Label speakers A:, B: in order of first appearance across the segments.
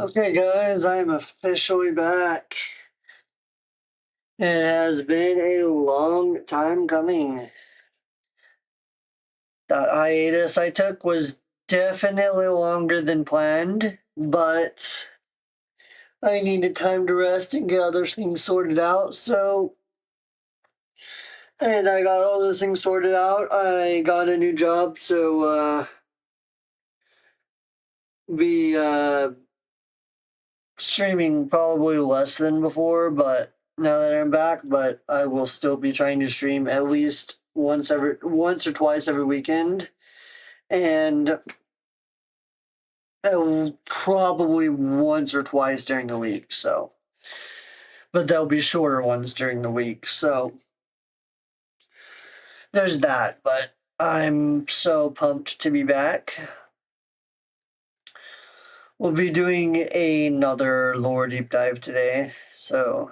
A: Okay, guys, I'm officially back. It has been a long time coming. That hiatus I took was definitely longer than planned, but I needed time to rest and get other things sorted out, and I got all those things sorted out. I got a new job, so, be, streaming probably less than before, but now that I'm back, but I will still be trying to stream at least once or twice every weekend, and probably once or twice during the week. So, but there'll be shorter ones during the week. So there's that. But I'm so pumped to be back. We'll be doing another lore deep dive today, so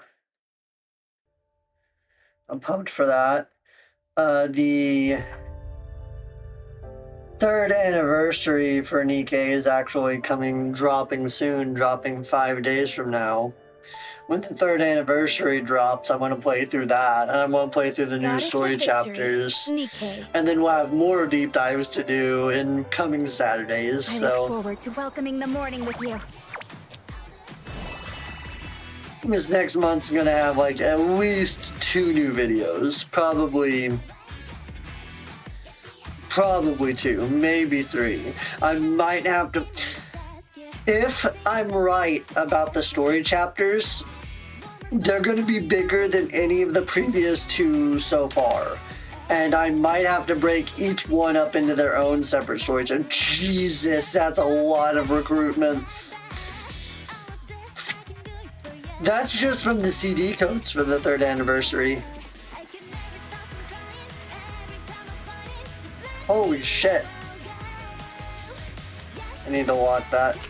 A: I'm pumped for that. The third anniversary for Nikke is actually dropping soon, dropping 5 days from now. When the third anniversary drops, I'm going to play through that, and I'm going to play through the new story chapters.
B: Nikke.
A: And then we'll have more deep dives to do in coming Saturdays.
B: I look forward to welcoming the morning with you.
A: This next month's going to have like at least 2 new videos. Probably 2, maybe 3. I might have to... If I'm right about the story chapters, they're going to be bigger than any of the previous 2 so far. And I might have to break each one up into their own separate story chapter. Jesus, that's a lot of recruitments. That's just from the CD codes for the third anniversary. Holy shit. I need to lock that.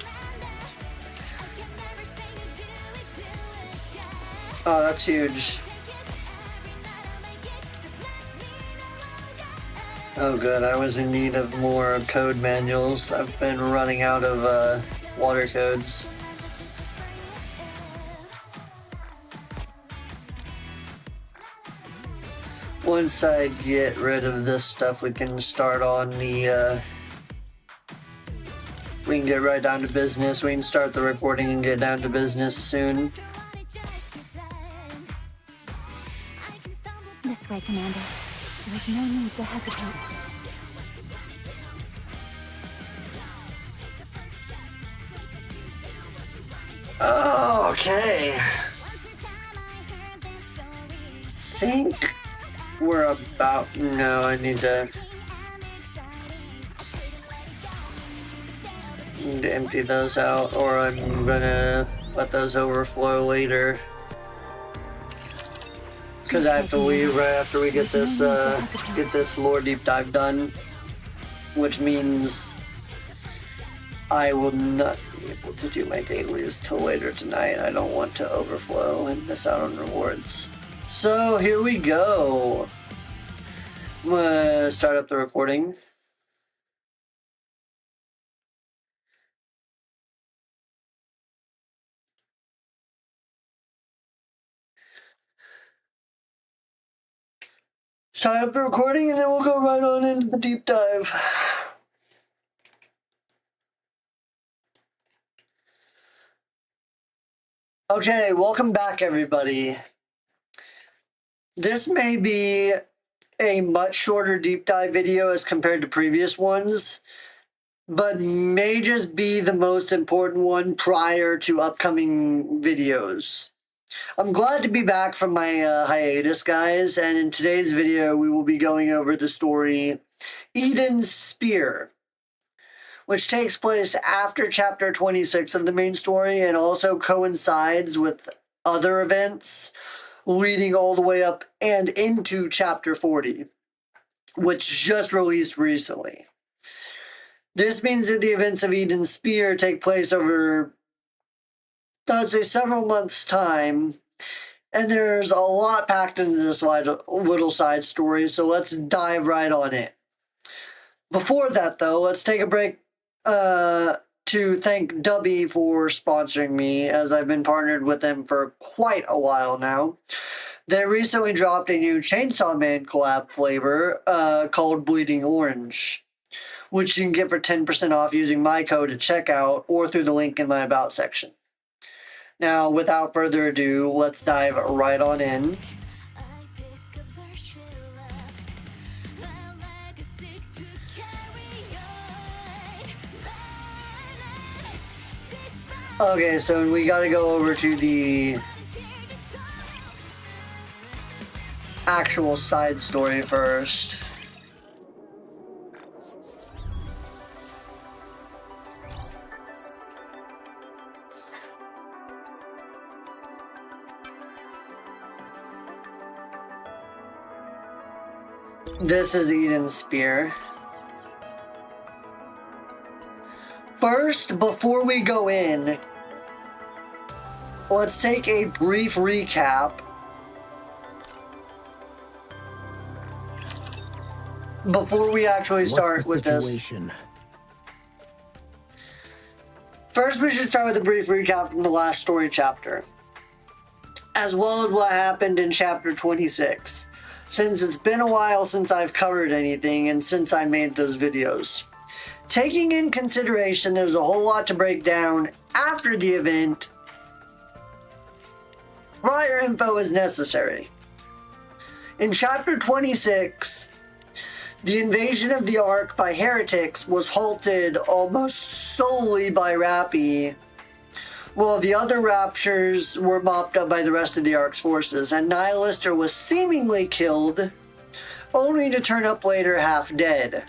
A: Oh, that's huge. Oh good, I was in need of more code manuals. I've been running out of water codes. Once I get rid of this stuff, we can start on the, we can get right down to business. We can start the recording and get down to business soon.
B: This way, Commander. There is no need to hesitate.
A: Oh, okay. Think we're about... No, I need to empty those out, or I'm gonna let those overflow later. Because I have to leave right after we get this lore deep dive done, which means I will not be able to do my dailies till later tonight. I don't want to overflow and miss out on rewards. So here we go. I'm gonna start up the recording. Start up the recording and then we'll go right on into the deep dive. Okay, welcome back everybody. This may be a much shorter deep dive video as compared to previous ones, but may just be the most important one prior to upcoming videos. I'm glad to be back from my hiatus, guys, and in today's video we will be going over the story Eden's Spear, which takes place after chapter 26 of the main story and also coincides with other events leading all the way up and into chapter 40, which just released recently. This means that the events of Eden's Spear take place over, I'd say, several months' time, and there's a lot packed into this little side story, so let's dive right on it. Before that, though, let's take a break to to thank Dubby for sponsoring me, as I've been partnered with them for quite a while now. They recently dropped a new Chainsaw Man collab flavor called Bleeding Orange, which you can get for 10% off using my code at checkout or through the link in my About section. Now, without further ado, let's dive right on in. Okay, so we gotta go over to the actual side story first. This is Eden's spear. First, before we go in, let's take a brief recap before we actually start with this. First, we should start with a brief recap from the last story chapter, as well as what happened in chapter 26, since it's been a while since I've covered anything and since I made those videos. Taking in consideration there's a whole lot to break down after the event, prior info is necessary. In chapter 26, the invasion of the Ark by heretics was halted almost solely by Rappy, while the other raptures were mopped up by the rest of the Ark's forces, and Nihilister was seemingly killed, only to turn up later half dead.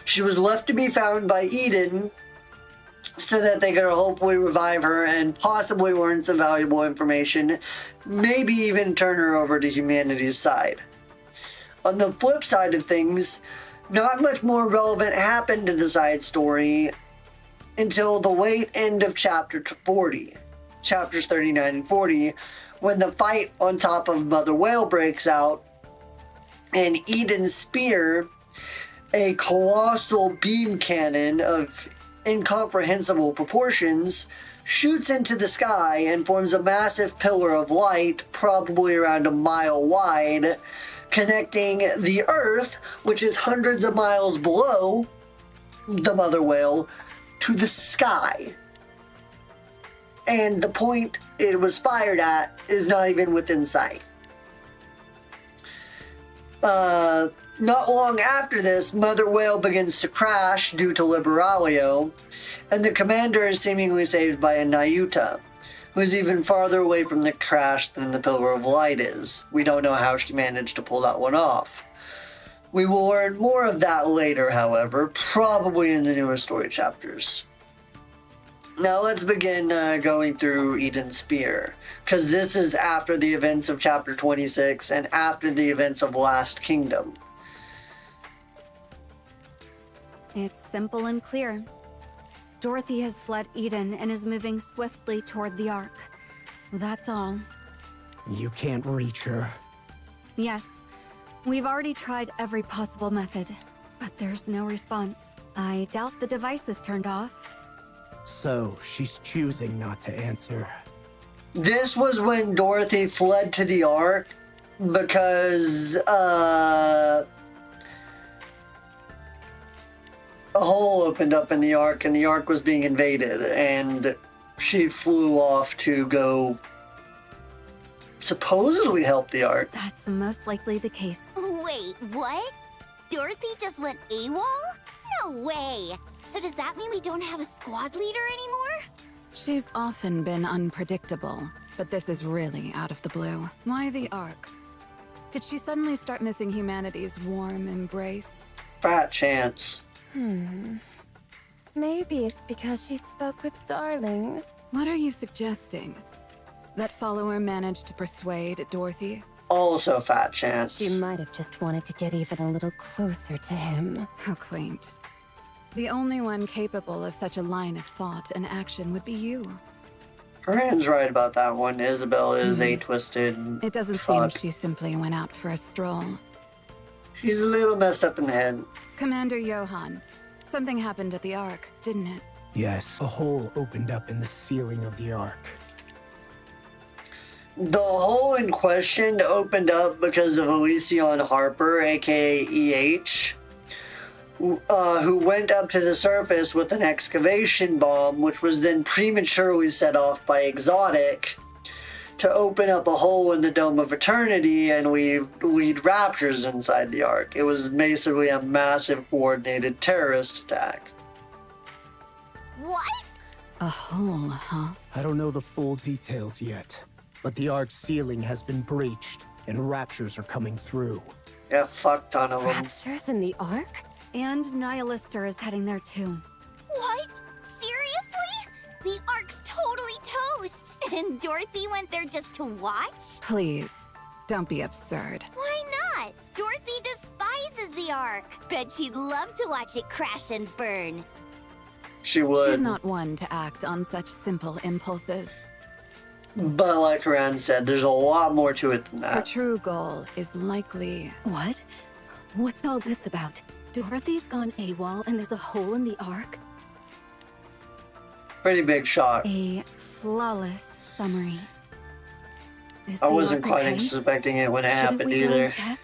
A: She was left to be found by Eden so that they could hopefully revive her and possibly learn some valuable information, maybe even turn her over to humanity's side. On the flip side of things, not much more relevant happened to the side story until the late end of chapter 40, chapters 39 and 40, when the fight on top of Mother Whale breaks out, and Eden's spear, a colossal beam cannon of incomprehensible proportions, shoots into the sky and forms a massive pillar of light, probably around a mile wide, connecting the Earth, which is hundreds of miles below the Mother Whale, to the sky. And the point it was fired at is not even within sight. Not long after this, Mother Whale begins to crash due to Liberalio, and the commander is seemingly saved by a Nayuta, who is even farther away from the crash than the Pillar of Light is. We don't know how she managed to pull that one off. We will learn more of that later, however, probably in the newer story chapters. Now let's begin going through Eden's Spear, because this is after the events of chapter 26 and after the events of Last Kingdom.
B: It's simple and clear. Dorothy has fled Eden and is moving swiftly toward the Ark. That's all.
C: You can't reach her.
B: Yes, we've already tried every possible method, but there's no response. I doubt the device is turned off.
C: So, she's choosing not to answer.
A: This was when Dorothy fled to the Ark because, a hole opened up in the Ark and the Ark was being invaded, and she flew off to go supposedly help the Ark.
B: That's most likely the case.
D: Wait, what? Dorothy just went AWOL? No way! So does that mean we don't have a squad leader anymore?
E: She's often been unpredictable, but this is really out of the blue. Why the Ark? Did she suddenly start missing humanity's warm embrace?
A: Fat chance.
F: Maybe it's because she spoke with Darling.
E: What are you suggesting? That follower managed to persuade Dorothy?
A: Also fat chance.
F: She might have just wanted to get even a little closer to him.
E: How quaint. The only one capable of such a line of thought and action would be you.
A: Corinne's right about that one. Isabel is a twisted
E: It doesn't
A: fuck.
E: seem she simply went out for a stroll.
A: She's a little messed up in the head.
E: Commander Johann, something happened at the Ark, didn't it?
C: Yes, a hole opened up in the ceiling of the Ark.
A: The hole in question opened up because of Elysion Harper, aka EH, who went up to the surface with an excavation bomb, which was then prematurely set off by Exotic to open up a hole in the Dome of Eternity and lead raptors inside the Ark. It was basically a massive coordinated terrorist attack.
D: What?
E: A hole, huh?
C: I don't know the full details yet, but the Ark's ceiling has been breached and raptures are coming through.
A: Yeah, fuck ton of them.
F: Raptures in the Ark?
B: And Nihilister is heading there too.
D: What? Seriously? The Ark's totally toast! And Dorothy went there just to watch?
E: Please, don't be absurd.
D: Why not? Dorothy despises the Ark. Bet she'd love to watch it crash and burn.
A: She would.
E: She's not one to act on such simple impulses.
A: But like Rand said, there's a lot more to it than
E: Her
A: that.
E: true goal is likely...
G: What? What's all this about? Dorothy's gone AWOL and there's a hole in the Ark?
A: Pretty big shock.
B: A flawless summary.
G: Is
A: I
G: the
A: wasn't
G: Ark
A: quite
G: okay?
A: expecting it when it
G: Shouldn't
A: happened
G: we go and
A: either.
G: check?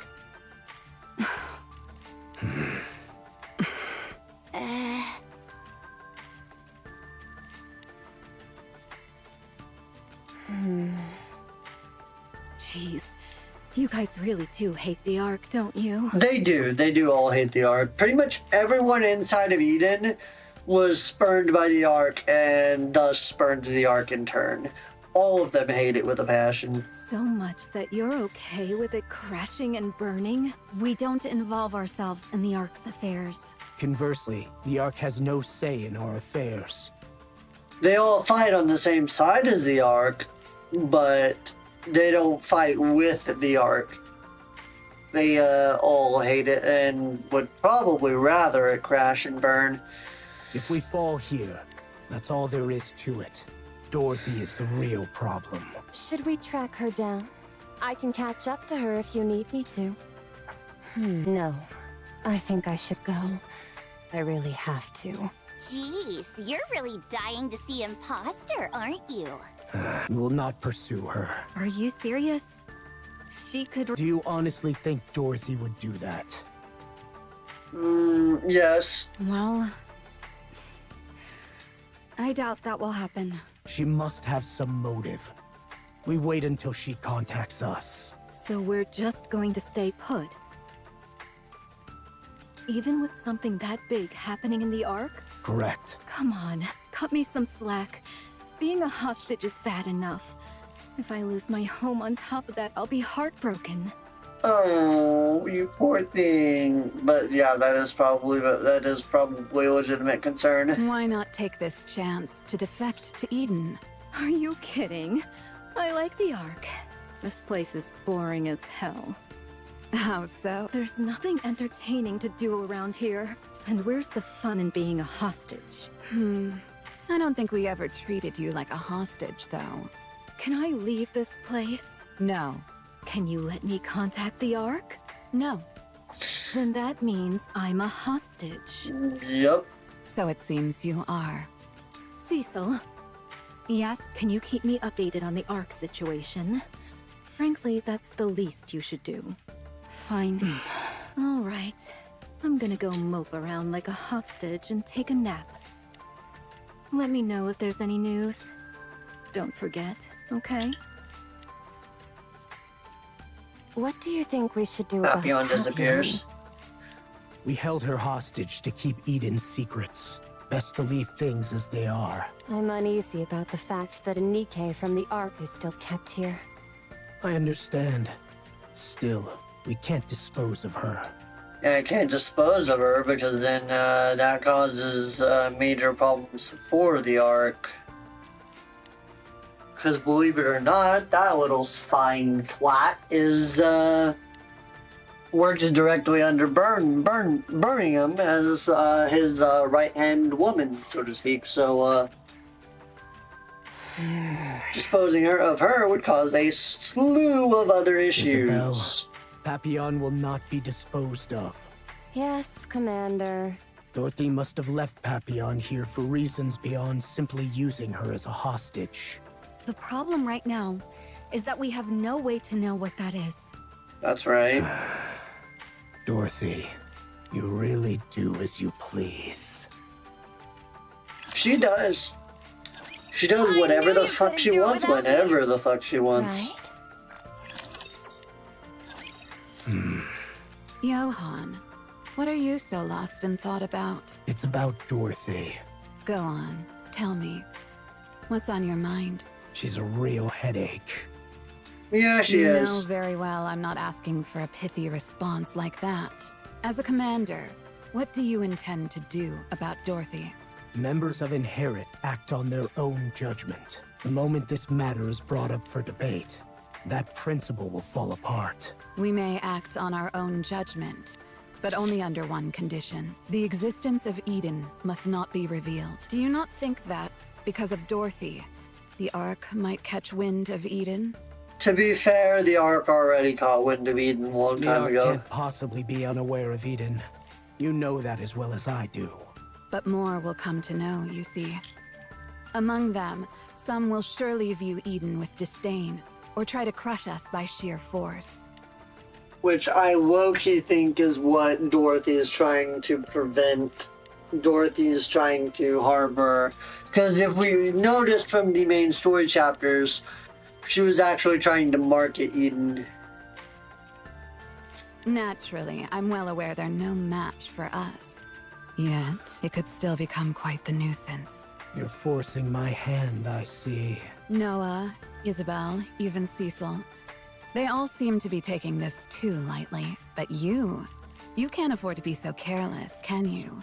G: Jeez, you guys really do hate the Ark, don't you?
A: They do all hate the Ark. Pretty much everyone inside of Eden was spurned by the Ark and thus spurned the Ark in turn. All of them hate it with a passion.
G: So much that you're okay with it crashing and burning?
B: We don't involve ourselves in the Ark's affairs.
C: Conversely, the Ark has no say in our affairs.
A: They all fight on the same side as the Ark, but they don't fight with the Ark. They all hate it and would probably rather it crash and burn.
C: If we fall here, that's all there is to it. Dorothy is the real problem.
F: Should we track her down? I can catch up to her if you need me to. No. I think I should go. I really have to.
D: Jeez, you're really dying to see Imposter, aren't you?
C: We will not pursue her.
B: Are you serious? She could...
C: Do you honestly think Dorothy would do that?
A: Yes.
B: Well... I doubt that will happen.
C: She must have some motive. We wait until she contacts us.
G: So we're just going to stay put? Even with something that big happening in the Ark?
C: Correct.
G: Come on, cut me some slack. Being a hostage is bad enough. If I lose my home on top of that, I'll be heartbroken.
A: Oh, you poor thing. But yeah, that is probably a legitimate concern.
E: Why not take this chance to defect to Eden?
G: Are you kidding? I like the Ark. This place is boring as hell.
E: How so?
G: There's nothing entertaining to do around here. And where's the fun in being a hostage?
E: I don't think we ever treated you like a hostage, though.
G: Can I leave this place?
E: No.
G: Can you let me contact the Ark?
E: No.
G: Then that means I'm a hostage.
A: Yep.
E: So it seems you are.
G: Cecil,
B: Yes?
G: can you keep me updated on the Ark situation? Frankly, that's the least you should do.
B: Fine.
G: All right. I'm gonna go mope around like a hostage and take a nap. Let me know if there's any news. Don't forget, okay?
F: What do you think we should do about
A: Papillon disappears.
C: We held her hostage to keep Eden's secrets. Best to leave things as they are.
F: I'm uneasy about the fact that a Nikke from the Ark is still kept here.
C: I understand. Still, we can't dispose of her.
A: And I can't dispose of her because then that causes major problems for the Ark. Because believe it or not, that little spine twat is works directly under Birmingham as his right-hand woman, so to speak. So disposing of her would cause a slew of other issues.
C: Isabel, Papillon will not be disposed of.
F: Yes, Commander.
C: Dorothy must have left Papillon here for reasons beyond simply using her as a hostage.
B: The problem right now is that we have no way to know what that is.
A: That's right.
C: Dorothy, you really do as you please.
A: She does. She does
F: I
A: whatever
F: knew
A: the
F: you
A: fuck
F: couldn't
A: she
F: do it
A: wants,
F: without me.
A: whenever the fuck she wants.
F: Right?
E: Johan, what are you so lost in thought about?
C: It's about Dorothy.
E: Go on, tell me. What's on your mind?
C: She's a real headache.
A: Yeah, she
E: You
A: is.
E: know very well I'm not asking for a pithy response like that. As a commander, what do you intend to do about Dorothy?
C: Members of Inherit act on their own judgment. The moment this matter is brought up for debate, that principle will fall apart.
E: We may act on our own judgment, but only under one condition. The existence of Eden must not be revealed. Do you not think that, because of Dorothy, the Ark might catch wind of Eden?
A: To be fair, the Ark already caught wind of Eden a long
C: The
A: time
C: Ark
A: ago.
C: can't possibly be unaware of Eden. You know that as well as I do.
E: But more will come to know, you see. Among them, some will surely view Eden with disdain, or try to crush us by sheer force.
A: Which I low-key think is what Dorothy is trying to prevent. Dorothy is trying to harbor. Because if we noticed from the main story chapters, she was actually trying to market Eden.
E: Naturally, I'm well aware they're no match for us. Yet, it could still become quite the nuisance.
C: You're forcing my hand, I see.
E: Noah, Isabel, even Cecil. They all seem to be taking this too lightly. But you can't afford to be so careless, can you?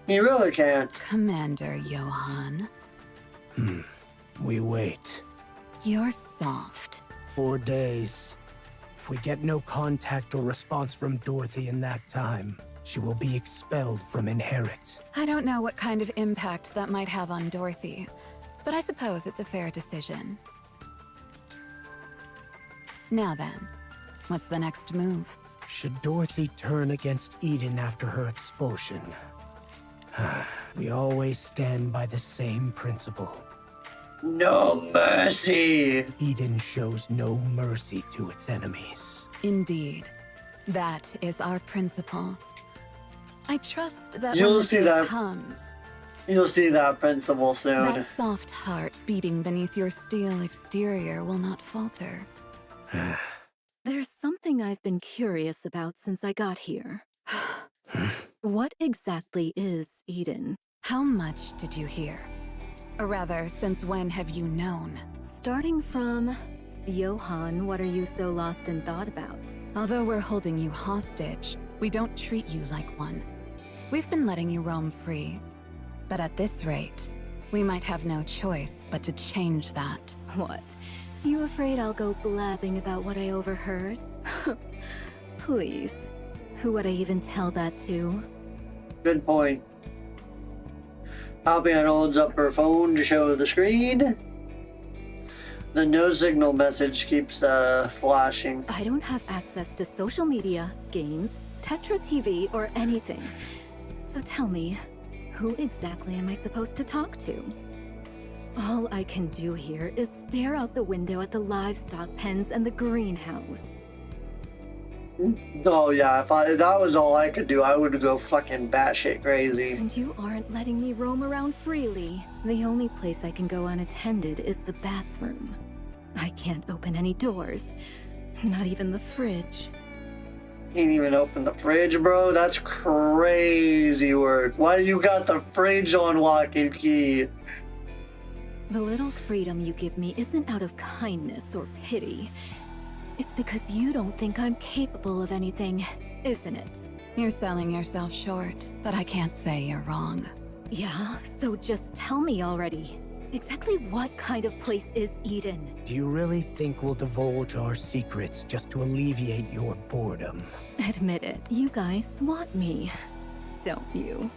A: You really can't.
E: Commander Johan.
C: We wait.
E: You're soft.
C: 4 days. If we get no contact or response from Dorothy in that time, she will be expelled from Inherit.
E: I don't know what kind of impact that might have on Dorothy, but I suppose it's a fair decision. Now then, what's the next move?
C: Should Dorothy turn against Eden after her expulsion? We always stand by the same principle.
A: No mercy!
C: Eden shows no mercy to its enemies.
E: Indeed. That is our principle. I trust that
A: You'll
E: when the
A: see
E: day
A: that.
E: comes,
A: You'll see that principle soon.
E: that soft heart beating beneath your steel exterior will not falter.
G: There's something I've been curious about since I got here. What exactly is Eden?
E: How much did you hear? Or rather, since when have you known?
G: Starting from... Johan, what are you so lost in thought about?
E: Although we're holding you hostage, we don't treat you like one. We've been letting you roam free. But at this rate, we might have no choice but to change that.
G: What? You afraid I'll go blabbing about what I overheard? Please. Who would I even tell that to?
A: Good point. Papillon holds up her phone to show the screen. The no signal message keeps flashing.
G: I don't have access to social media, games, Tetra TV, or anything. So tell me, who exactly am I supposed to talk to? All I can do here is stare out the window at the livestock pens and the greenhouse.
A: Oh yeah, if that was all I could do, I would go fucking batshit crazy.
G: And you aren't letting me roam around freely. The only place I can go unattended is the bathroom. I can't open any doors. Not even the fridge.
A: Can't even open the fridge, bro? That's crazy work. Why you got the fridge on lock and key?
G: The little freedom you give me isn't out of kindness or pity. It's because you don't think I'm capable of anything, isn't it?
E: You're selling yourself short, but I can't say you're wrong.
G: Yeah, so just tell me already. Exactly what kind of place is Eden?
C: Do you really think we'll divulge our secrets just to alleviate your boredom?
G: Admit it, you guys want me, don't you?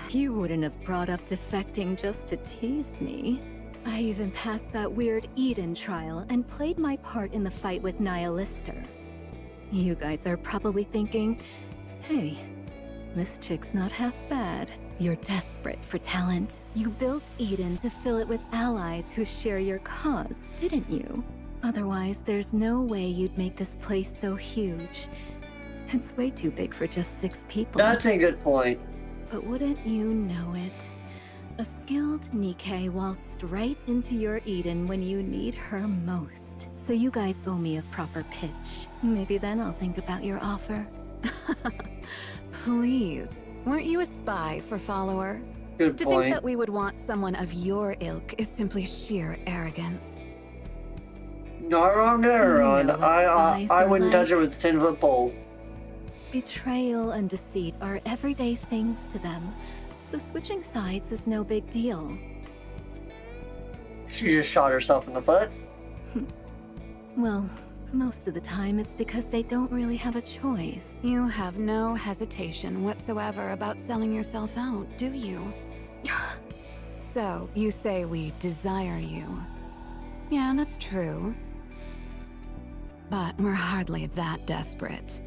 G: You wouldn't have brought up defecting just to tease me. I even passed that weird Eden trial and played my part in the fight with Nihilister. You guys are probably thinking, hey, This chick's not half bad. You're desperate for talent. You built Eden to fill it with allies who share your cause, didn't you? Otherwise, there's no way you'd make this place so huge. It's way too big for just 6 people.
A: That's a good point.
G: But wouldn't you know it? A skilled Nikke waltzed right into your Eden when you need her most. So you guys owe me a proper pitch. Maybe then I'll think about your offer.
E: Please. Weren't you a spy for Follower?
A: Good
E: To think
A: point.
E: that we would want someone of your ilk is simply sheer arrogance.
A: Not wrong there,
G: You
A: Ron.
G: know what
A: I
G: spies
A: wouldn't
G: are
A: touch it with a 10-foot pole.
G: Betrayal and deceit are everyday things to them, so switching sides is no big deal.
A: She just shot herself in the foot.
G: Well, most of the time it's because they don't really have a choice.
E: You have no hesitation whatsoever about selling yourself out, do you? So, you say we desire you. Yeah, that's true. But we're hardly that desperate.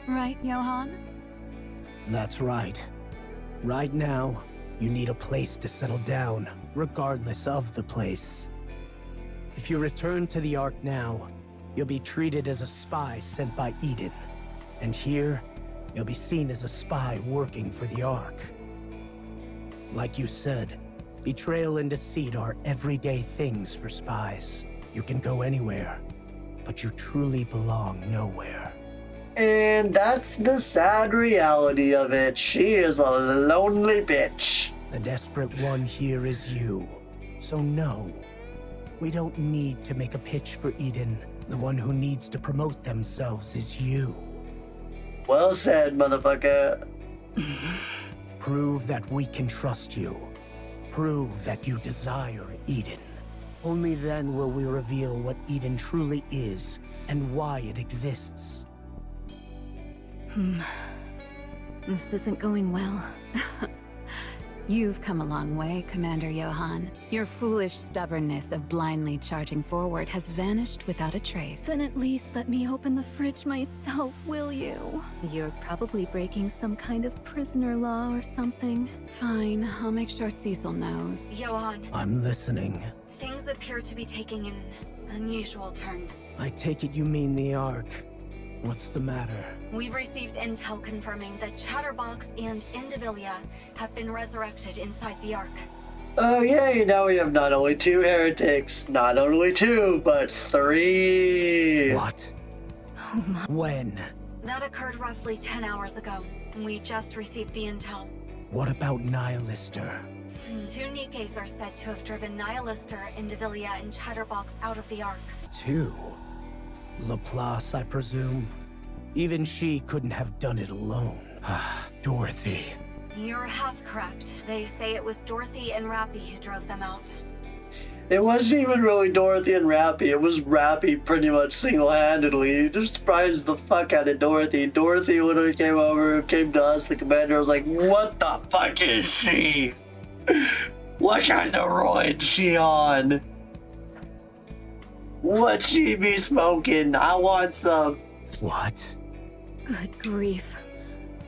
E: Right, Johan?
C: That's right. Right now, you need a place to settle down, regardless of the place. If you return to the Ark now, you'll be treated as a spy sent by Eden. And here, you'll be seen as a spy working for the Ark. Like you said, betrayal and deceit are everyday things for spies. You can go anywhere, but you truly belong nowhere.
A: And that's the sad reality of it. She is a lonely bitch.
C: The desperate one here is you. So no, we don't need to make a pitch for Eden. The one who needs to promote themselves is you.
A: Well said, motherfucker.
C: Prove that we can trust you. Prove that you desire Eden. Only then will we reveal what Eden truly is and why it exists.
G: This isn't going well.
E: You've come a long way, Commander Johan. Your foolish stubbornness of blindly charging forward has vanished without a trace.
G: Then at least let me open the fridge myself, will you? You're probably breaking some kind of prisoner law or something.
E: Fine, I'll make sure Cecil knows.
B: Johan,
C: I'm listening.
B: things appear to be taking an unusual turn.
C: I take it you mean the Ark. What's the matter?
B: We've received intel confirming that Chatterbox and Indivilia have been resurrected inside the Ark.
A: Oh yay, now we have not only 2 heretics, not only 2, but 3.
C: What?
G: Oh my.
C: When?
B: That occurred roughly 10 hours ago. We just received the intel.
C: What about Nihilister?
B: 2 Nikkes are said to have driven Nihilister, Indivilia, and Chatterbox out of the Ark.
C: 2? Laplace, I presume? Even she couldn't have done it alone. Dorothy.
B: You're half correct. They say it was Dorothy and Rappy who drove them out.
A: It wasn't even really Dorothy and Rappy. It was Rappy pretty much single-handedly. It just surprised the fuck out of Dorothy. Dorothy, when it came over, came to us, the commander was like, what the fuck is she? What kind of roid she on? What she be smoking? I want some.
C: What?
G: Good grief.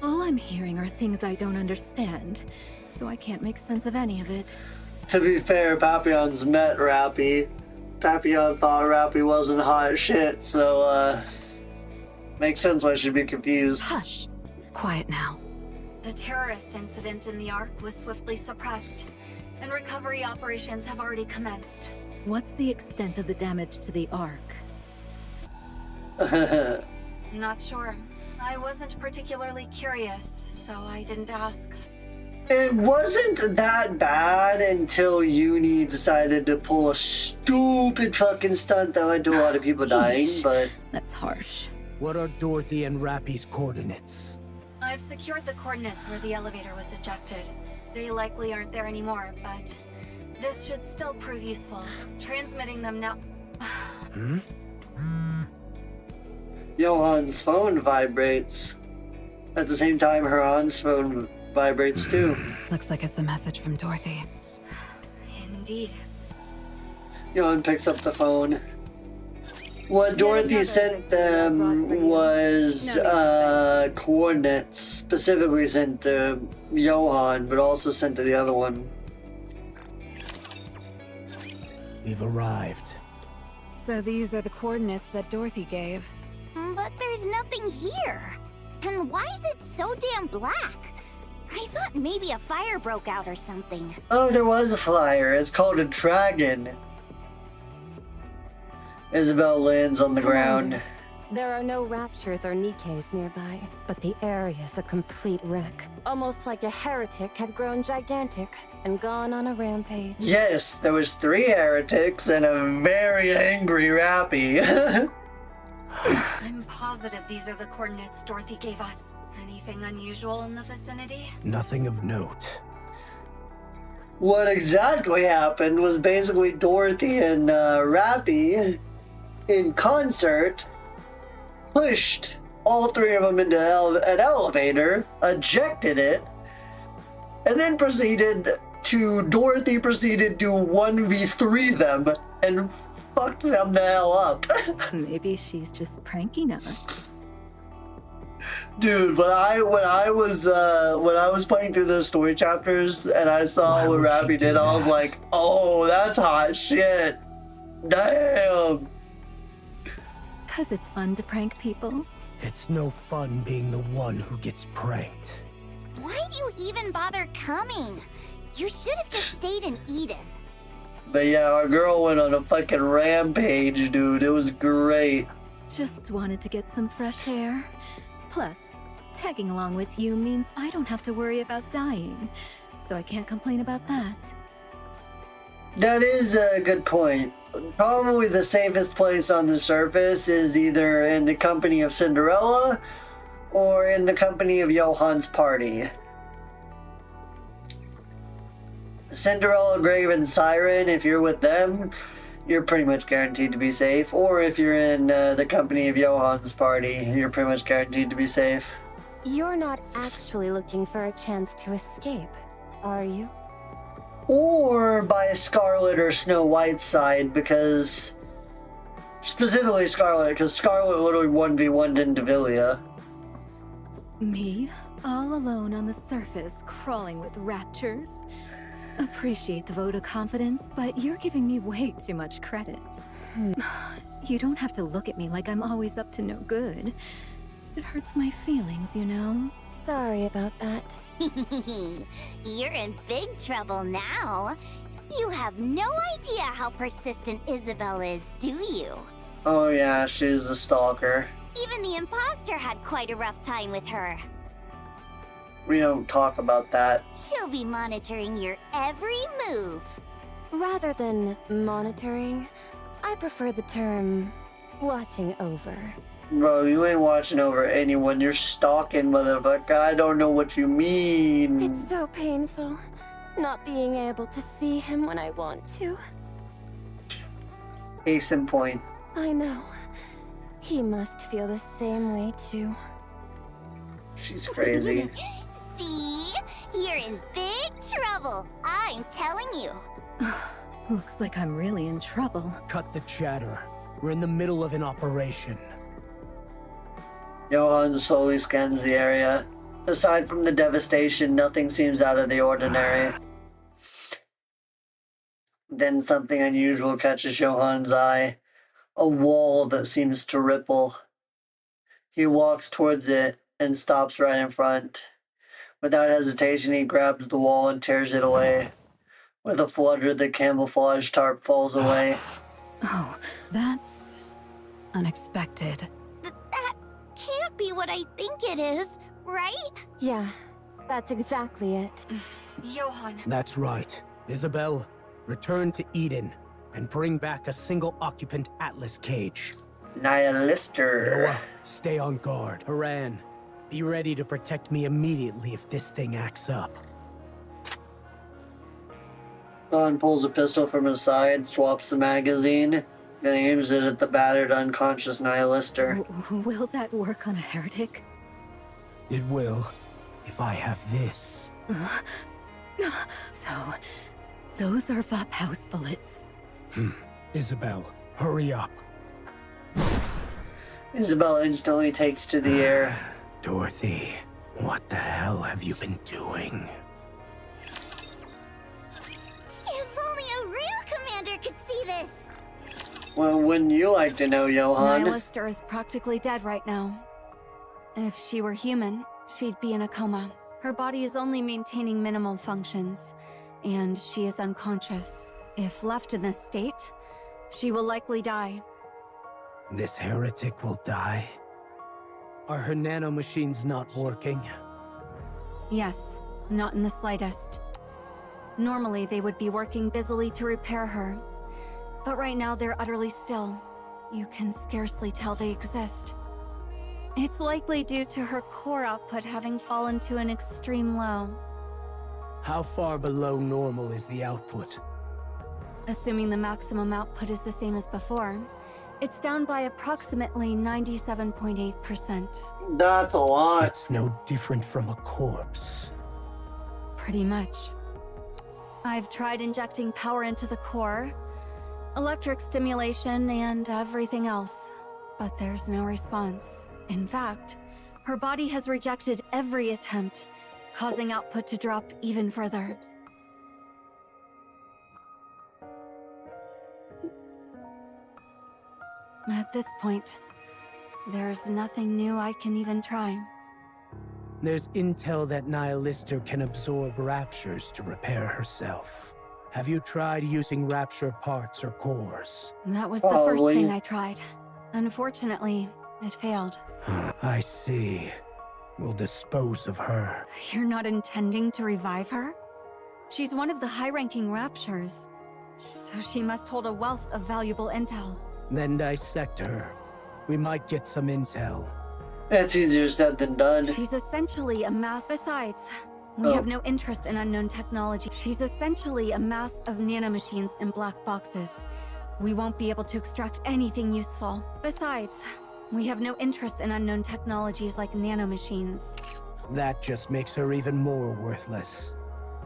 G: All I'm hearing are things I don't understand, so I can't make sense of any of it.
A: To be fair, Papillon's met Rappy. Papillon thought Rappy wasn't hot shit, so, makes sense why she'd be confused.
E: Hush. Quiet now.
B: The terrorist incident in the Ark was swiftly suppressed, and recovery operations have already commenced.
G: What's the extent of the damage to the Ark?
B: Not sure. I wasn't particularly curious, so I didn't ask.
A: It wasn't that bad until Uni decided to pull a stupid fucking stunt that led to a lot of people dying, but...
G: That's harsh.
C: What are Dorothy and Rappy's coordinates?
B: I've secured the coordinates where the elevator was ejected. They likely aren't there anymore, but this should still prove useful. Transmitting them now...
A: Johan's phone vibrates. At the same time, Haran's phone vibrates too.
E: Looks like it's a message from Dorothy.
B: Indeed.
A: Johan picks up the phone. What
B: Yet
A: Dorothy
B: another
A: sent
B: victory I brought
A: them
B: for you.
A: was
B: No need to thank
A: coordinates, specifically sent to Johan, but also sent to the other one.
C: We've arrived.
E: So these are the coordinates that Dorothy gave.
D: But there's nothing here. And why is it so damn black? I thought maybe a fire broke out or something.
A: Oh, there was a flyer. It's called a dragon. Isabel lands on the ground.
F: Commander, there are no raptures or Nikkes nearby, but the area's a complete wreck. Almost like a heretic had grown gigantic and gone on a rampage.
A: Yes, there was 3 heretics and a very angry Rappy.
B: I'm positive these are the coordinates Dorothy gave us. Anything unusual in the vicinity?
C: Nothing of note.
A: What exactly happened was basically Dorothy and Rappy, in concert, pushed all 3 of them into an elevator, ejected it, and then Dorothy proceeded to 1v3 them and fucked them the hell up.
G: Maybe she's just pranking us.
A: Dude, when I was playing through those story chapters and I saw
C: Why
A: what
C: would she
A: Rappy
C: do
A: did, I was
C: that?
A: like, oh, that's hot shit. Damn.
G: 'Cause it's fun to prank people.
C: It's no fun being the one who gets pranked.
D: Why do you even bother coming? You should have just stayed in Eden.
A: But yeah, our girl went on a fucking rampage, dude. It was great.
G: Just wanted to get some fresh air. Plus, tagging along with you means I don't have to worry about dying. So I can't complain about that.
A: That is a good point. Probably the safest place on the surface is either in the company of Cinderella or in the company of Johan's party. Cinderella, Grave, and Siren, if you're with them, you're pretty much guaranteed to be safe. Or if you're in the company of Johan's party, you're pretty much guaranteed to be safe.
F: You're not actually looking for a chance to escape, are you?
A: Or by Scarlet or Snow White's side, because... Specifically Scarlet, because Scarlet literally 1v1'd in Devilia.
G: Me, all alone on the surface, crawling with raptures. Appreciate the vote of confidence, but you're giving me way too much credit. You don't have to look at me like I'm always up to no good. It hurts my feelings, you know?
F: Sorry about that.
D: You're in big trouble now. You have no idea how persistent Isabel is, do you?
A: Oh yeah, she's a stalker.
D: Even the imposter had quite a rough time with her.
A: We don't talk about that.
D: She'll be monitoring your every move.
F: Rather than monitoring, I prefer the term watching over.
A: Bro, you ain't watching over anyone. You're stalking, motherfucker. I don't know what you mean.
F: It's so painful, not being able to see him when I want to.
A: Case in point.
F: I know. He must feel the same way too.
A: She's crazy.
D: See? You're in big trouble. I'm telling you.
G: Looks like I'm really in trouble.
C: Cut the chatter. We're in the middle of an operation.
A: Johan slowly scans the area. Aside from the devastation, nothing seems out of the ordinary. Then something unusual catches Johan's eye. A wall that seems to ripple. He walks towards it and stops right in front. Without hesitation, he grabs the wall and tears it away. With a flutter, the camouflage tarp falls away.
E: Oh, that's unexpected.
D: That can't be what I think it is, right?
F: Yeah, that's exactly it.
B: Johan.
C: That's right. Isabel, return to Eden and bring back a single occupant Atlas cage.
A: Nihilister.
C: Noah, stay on guard. Haran, be ready to protect me immediately if this thing acts up.
A: Don pulls a pistol from his side, swaps the magazine, then aims it at the battered, unconscious Nihilister.
G: Will that work on a heretic?
C: It will, if I have this.
G: So, those are Vop house bullets.
C: Isabel, hurry up.
A: Isabel instantly takes to the air.
C: Dorothy, what the hell have you been doing?
D: If only a real commander could see this!
A: Well, wouldn't you like to know, Johan?
B: Nylister is practically dead right now. If she were human, she'd be in a coma. Her body is only maintaining minimal functions, and she is unconscious. If left in this state, she will likely die.
C: This heretic will die? Are her nanomachines not working?
B: Yes, not in the slightest. Normally, they would be working busily to repair her. But right now, they're utterly still. You can scarcely tell they exist. It's likely due to her core output having fallen to an extreme low.
C: How far below normal is the output?
B: Assuming the maximum output is the same as before, it's down by approximately 97.8%.
A: That's a lot.
C: It's no different from a corpse.
B: Pretty much. I've tried injecting power into the core, electric stimulation, and everything else, but there's no response. In fact, her body has rejected every attempt, causing output to drop even further. At this point, there's nothing new I can even try.
C: There's intel that Nihilister can absorb raptures to repair herself. Have you tried using rapture parts or cores?
B: That was the first thing I tried. Unfortunately, it failed.
C: I see. We'll dispose of her.
B: You're not intending to revive her? She's one of the high-ranking raptures, so she must hold a wealth of valuable intel.
C: Then dissect her. We might get some intel.
A: That's easier said than done.
B: She's essentially a mass. Besides, we have no interest in unknown technology. She's essentially a mass of nanomachines in black boxes. We won't be able to extract anything useful. Besides, we have no interest in unknown technologies like nanomachines.
C: That just makes her even more worthless.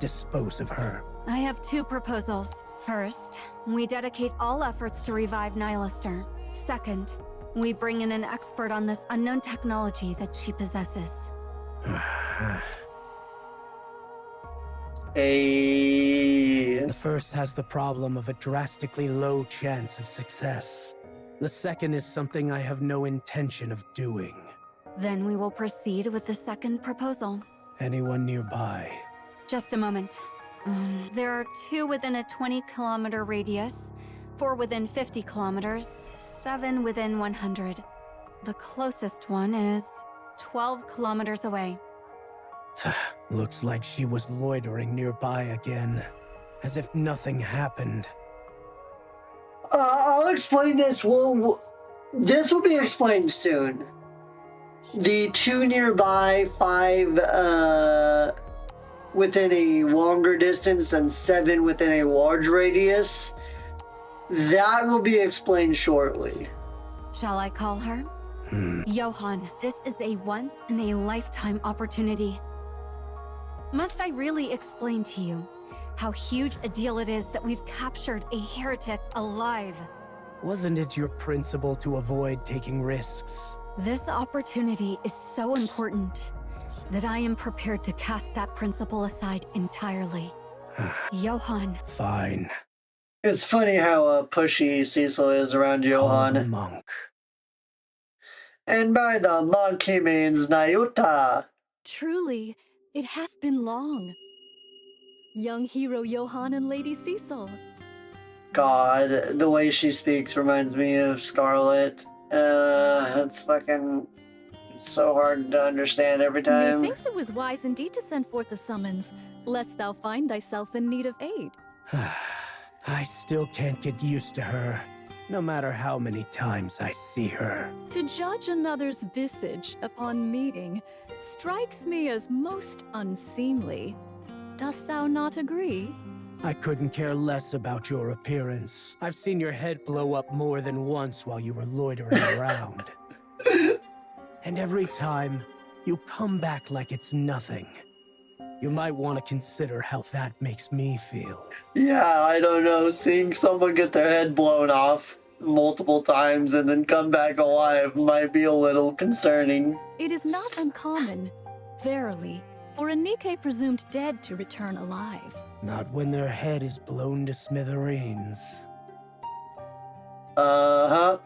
C: Dispose of her.
B: I have two proposals. First, we dedicate all efforts to revive Nihilister. Second, we bring in an expert on this unknown technology that she possesses.
C: The first has the problem of a drastically low chance of success. The second is something I have no intention of doing.
B: Then we will proceed with the second proposal.
C: Anyone nearby?
B: Just a moment. There are 2 within a 20-kilometer radius, 4 within 50 kilometers, 7 within 100. The closest one is 12 kilometers away.
C: Looks like she was loitering nearby again, as if nothing happened.
A: I'll explain this. This will be explained soon. The 2 nearby, 5 within a longer distance, and 7 within a large radius. That will be explained shortly.
B: Shall I call her? Johan, this is a once-in-a-lifetime opportunity. Must I really explain to you how huge a deal it is that we've captured a heretic alive?
C: Wasn't it your principle to avoid taking risks?
B: This opportunity is so important that I am prepared to cast that principle aside entirely. Johan.
C: Fine.
A: It's funny how pushy Cecil is around Johan.
C: Call the monk.
A: And by the monk he means Nayuta.
G: Truly, it hath been long. Young hero Johan and Lady Cecil.
A: God, the way she speaks reminds me of Scarlet. It's fucking so hard to understand every time.
G: Methinks it was wise indeed to send forth the summons, lest thou find thyself in need of aid.
C: I still can't get used to her, no matter how many times I see her.
G: To judge another's visage upon meeting strikes me as most unseemly. Dost thou not agree?
C: I couldn't care less about your appearance. I've seen your head blow up more than once while you were loitering around. And every time, you come back like it's nothing. You might want to consider how that makes me feel.
A: Yeah, I don't know. Seeing someone get their head blown off multiple times and then come back alive might be a little concerning.
G: It is not uncommon, verily, for a Nikke presumed dead to return alive.
C: Not when their head is blown to smithereens.
A: Uh-huh.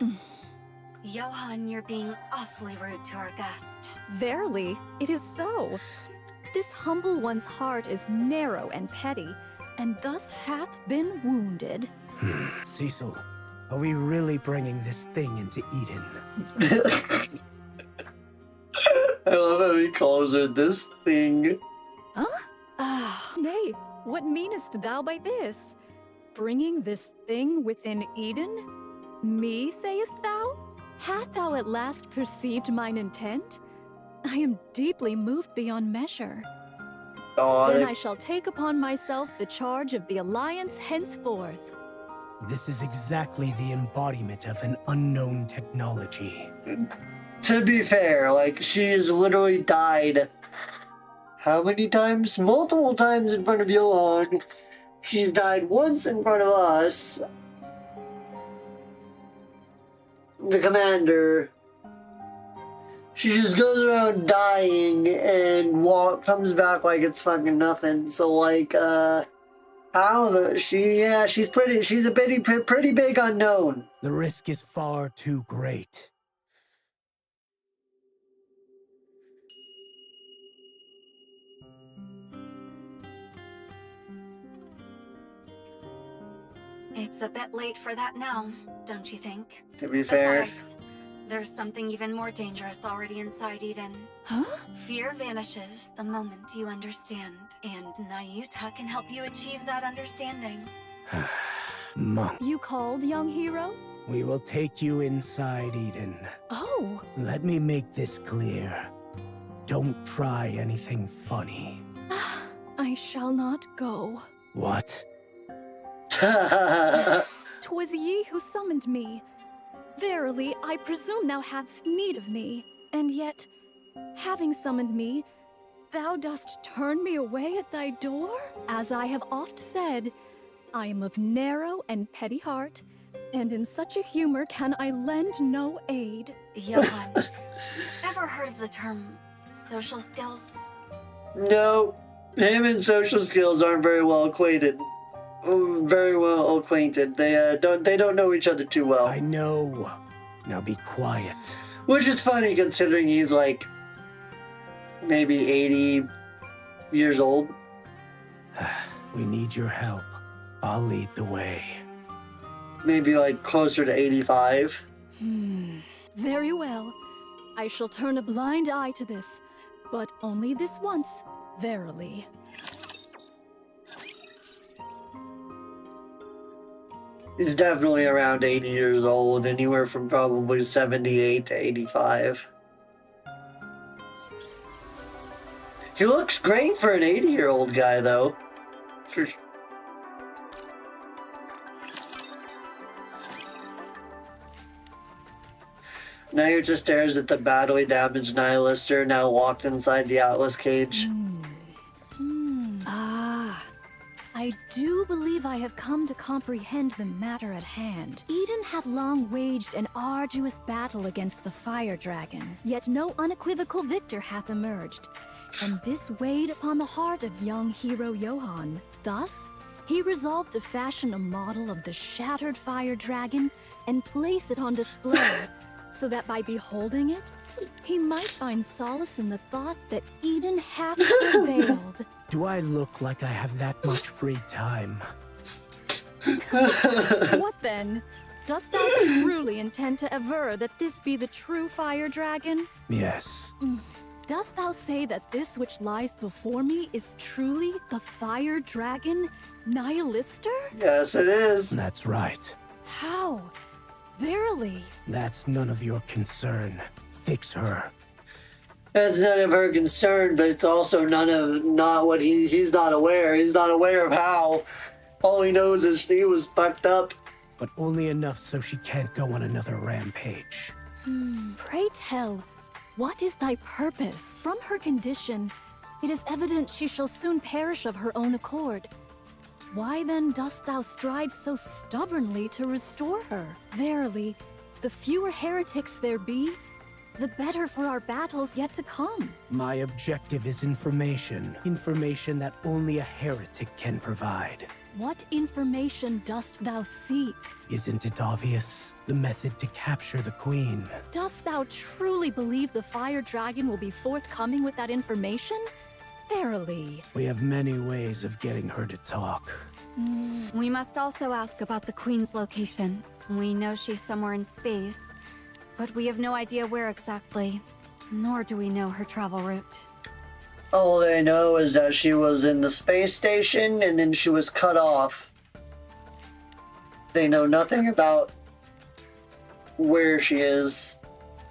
B: Johan, you're being awfully rude to our guest.
G: Verily, it is so. This humble one's heart is narrow and petty, and thus hath been wounded.
C: Cecil, are we really bringing this thing into Eden?
A: I love how he calls her this thing.
G: Nay, what meanest thou by this? Bringing this thing within Eden? Me, sayest thou? Hast thou at last perceived mine intent? I am deeply moved beyond measure. Then I shall take upon myself the charge of the Alliance henceforth.
C: This is exactly the embodiment of an unknown technology.
A: To be fair, like, she has literally died how many times? Multiple times in front of Johan. She's died once in front of us. The commander. She just goes around dying and comes back like it's fucking nothing. So, like, I don't know. She's a pretty big unknown.
C: The risk is far too great.
B: It's a bit late for that now, don't you think?
A: To be fair.
B: Besides, there's something even more dangerous already inside Eden.
G: Huh?
B: Fear vanishes the moment you understand, and Nayuta can help you achieve that understanding.
C: Monk,
G: You called, young hero?
C: we will take you inside Eden.
G: Oh,
C: Let me make this clear. Don't try anything funny.
G: I shall not go.
C: What?
G: 'Twas ye who summoned me. Verily, I presume thou hadst need of me. And yet, having summoned me, thou dost turn me away at thy door? As I have oft said, I am of narrow and petty heart, and in such a humor can I lend no aid.
B: Johan, ever heard of the term social skills?
A: No, him and social skills aren't very well acquainted. Very well acquainted. They don't know each other too well.
C: I know. Now be quiet.
A: Which is funny considering he's like maybe 80 years old.
C: We need your help. I'll lead the way.
A: Maybe like closer to 85.
G: Very well. I shall turn a blind eye to this, but only this once, verily.
A: He's definitely around 80 years old, anywhere from probably 78 to 85. He looks great for an 80-year-old guy, though. Nayuta stares at the badly damaged Nihilister, now locked inside the Atlas cage.
G: I do believe I have come to comprehend the matter at hand. Eden hath long waged an arduous battle against the fire dragon, yet no unequivocal victor hath emerged, and this weighed upon the heart of young hero Johan. Thus, he resolved to fashion a model of the shattered fire dragon and place it on display, so that by beholding it, he might find solace in the thought that Eden hath prevailed.
C: Do I look like I have that much free time?
G: What then? Dost thou truly intend to aver that this be the true fire dragon?
C: Yes.
G: Dost thou say that this which lies before me is truly the fire dragon, Nihilister?
A: Yes, it is.
C: That's right.
G: How? Verily.
C: That's none of your concern. Fix her.
A: That's none of her concern, but it's also not what he's not aware. He's not aware of how. All he knows is he was fucked up.
C: But only enough so she can't go on another rampage.
G: Pray tell, what is thy purpose? From her condition, it is evident she shall soon perish of her own accord. Why then dost thou strive so stubbornly to restore her? Verily, the fewer heretics there be, the better for our battles yet to come.
C: My objective is information. Information that only a heretic can provide.
G: What information dost thou seek?
C: Isn't it obvious? The method to capture the queen.
G: Dost thou truly believe the fire dragon will be forthcoming with that information? Verily.
C: We have many ways of getting her to talk.
B: We must also ask about the Queen's location. We know she's somewhere in space, but we have no idea where exactly, nor do we know her travel route.
A: All they know is that she was in the space station and then she was cut off. They know nothing about where she is.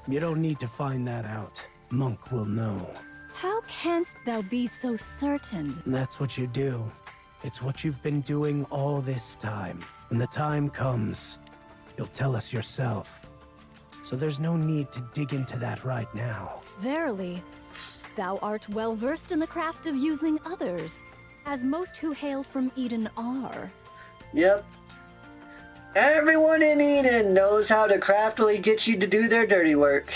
C: You don't need to find that out. Monk will know.
G: How canst thou be so certain?
C: That's what you do. It's what you've been doing all this time. When the time comes, you'll tell us yourself. So there's no need to dig into that right now.
G: Verily, thou art well versed in the craft of using others, as most who hail from Eden are.
A: Yep. Everyone in Eden knows how to craftily get you to do their dirty work.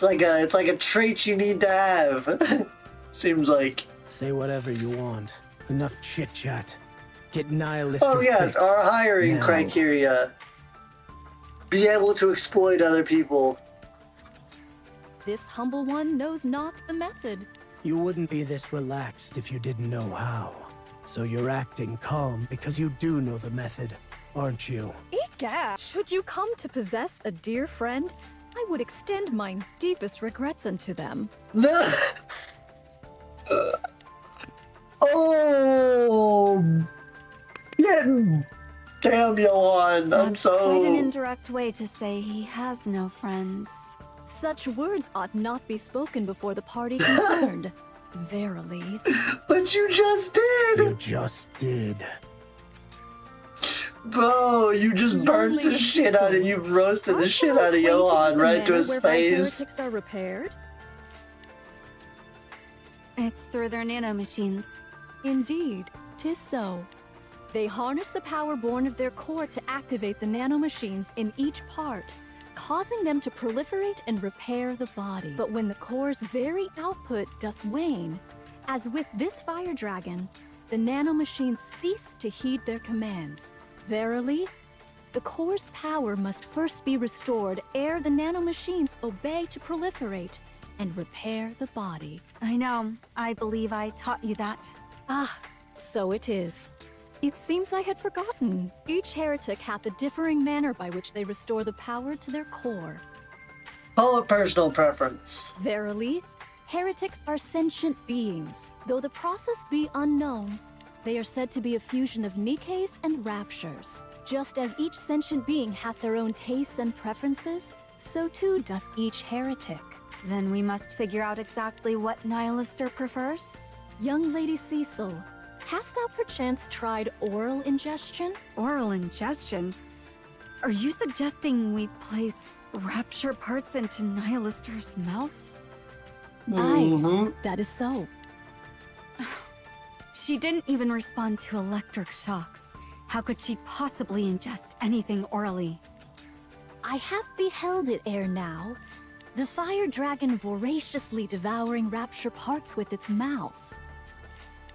A: It's like a trait you need to have. Seems like.
C: Say whatever you want. Enough chit-chat. Get nihilist.
A: Oh yes, our hiring
C: now.
A: criteria. Be able to exploit other people.
G: This humble one knows not the method.
C: You wouldn't be this relaxed if you didn't know how. So you're acting calm because you do know the method, aren't you?
G: Egad! Should you come to possess a dear friend, I would extend my deepest regrets unto them.
A: Oh, damn, Johan!
B: That's quite an indirect way to say he has no friends.
G: Such words ought not be spoken before the party concerned. Verily.
A: But you just did!
C: You just did.
A: Bro, you just burnt the shit out of you, roasted the shit out of Johan right to his face.
G: Heretics are repaired?
B: It's through their nanomachines.
G: Indeed, 'tis so. They harness the power born of their core to activate the nanomachines in each part, causing them to proliferate and repair the body. But when the core's very output doth wane, as with this fire dragon, the nanomachines cease to heed their commands. Verily, the core's power must first be restored ere the nanomachines obey to proliferate and repair the body.
B: I know. I believe I taught you that.
G: Ah, so it is. It seems I had forgotten. Each heretic hath a differing manner by which they restore the power to their core.
A: Call it personal preference.
G: Verily, heretics are sentient beings. Though the process be unknown, they are said to be a fusion of Nikkes and Raptures. Just as each sentient being hath their own tastes and preferences, so too doth each heretic.
B: Then we must figure out exactly what Nihilister prefers.
G: Young Lady Cecil, hast thou perchance tried oral ingestion?
B: Oral ingestion? Are you suggesting we place rapture parts into Nihilister's mouth?
G: Aye, that is so.
B: She didn't even respond to electric shocks. How could she possibly ingest anything orally?
G: I have beheld it ere now. The fire dragon voraciously devouring rapture parts with its mouth.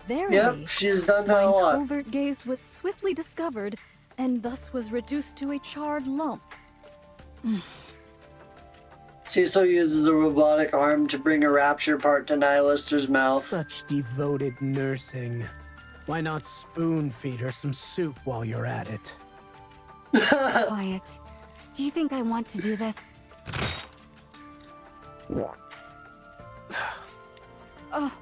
G: Verily,
A: Yep, she's done that
G: my
A: a lot.
G: covert gaze was swiftly discovered, and thus was reduced to a charred lump.
A: Cecil uses a robotic arm to bring a rapture part to Nihilister's mouth.
C: Such devoted nursing. Why not spoon feed her some soup while you're at it?
B: Quiet. Do you think I want to do this? Oh,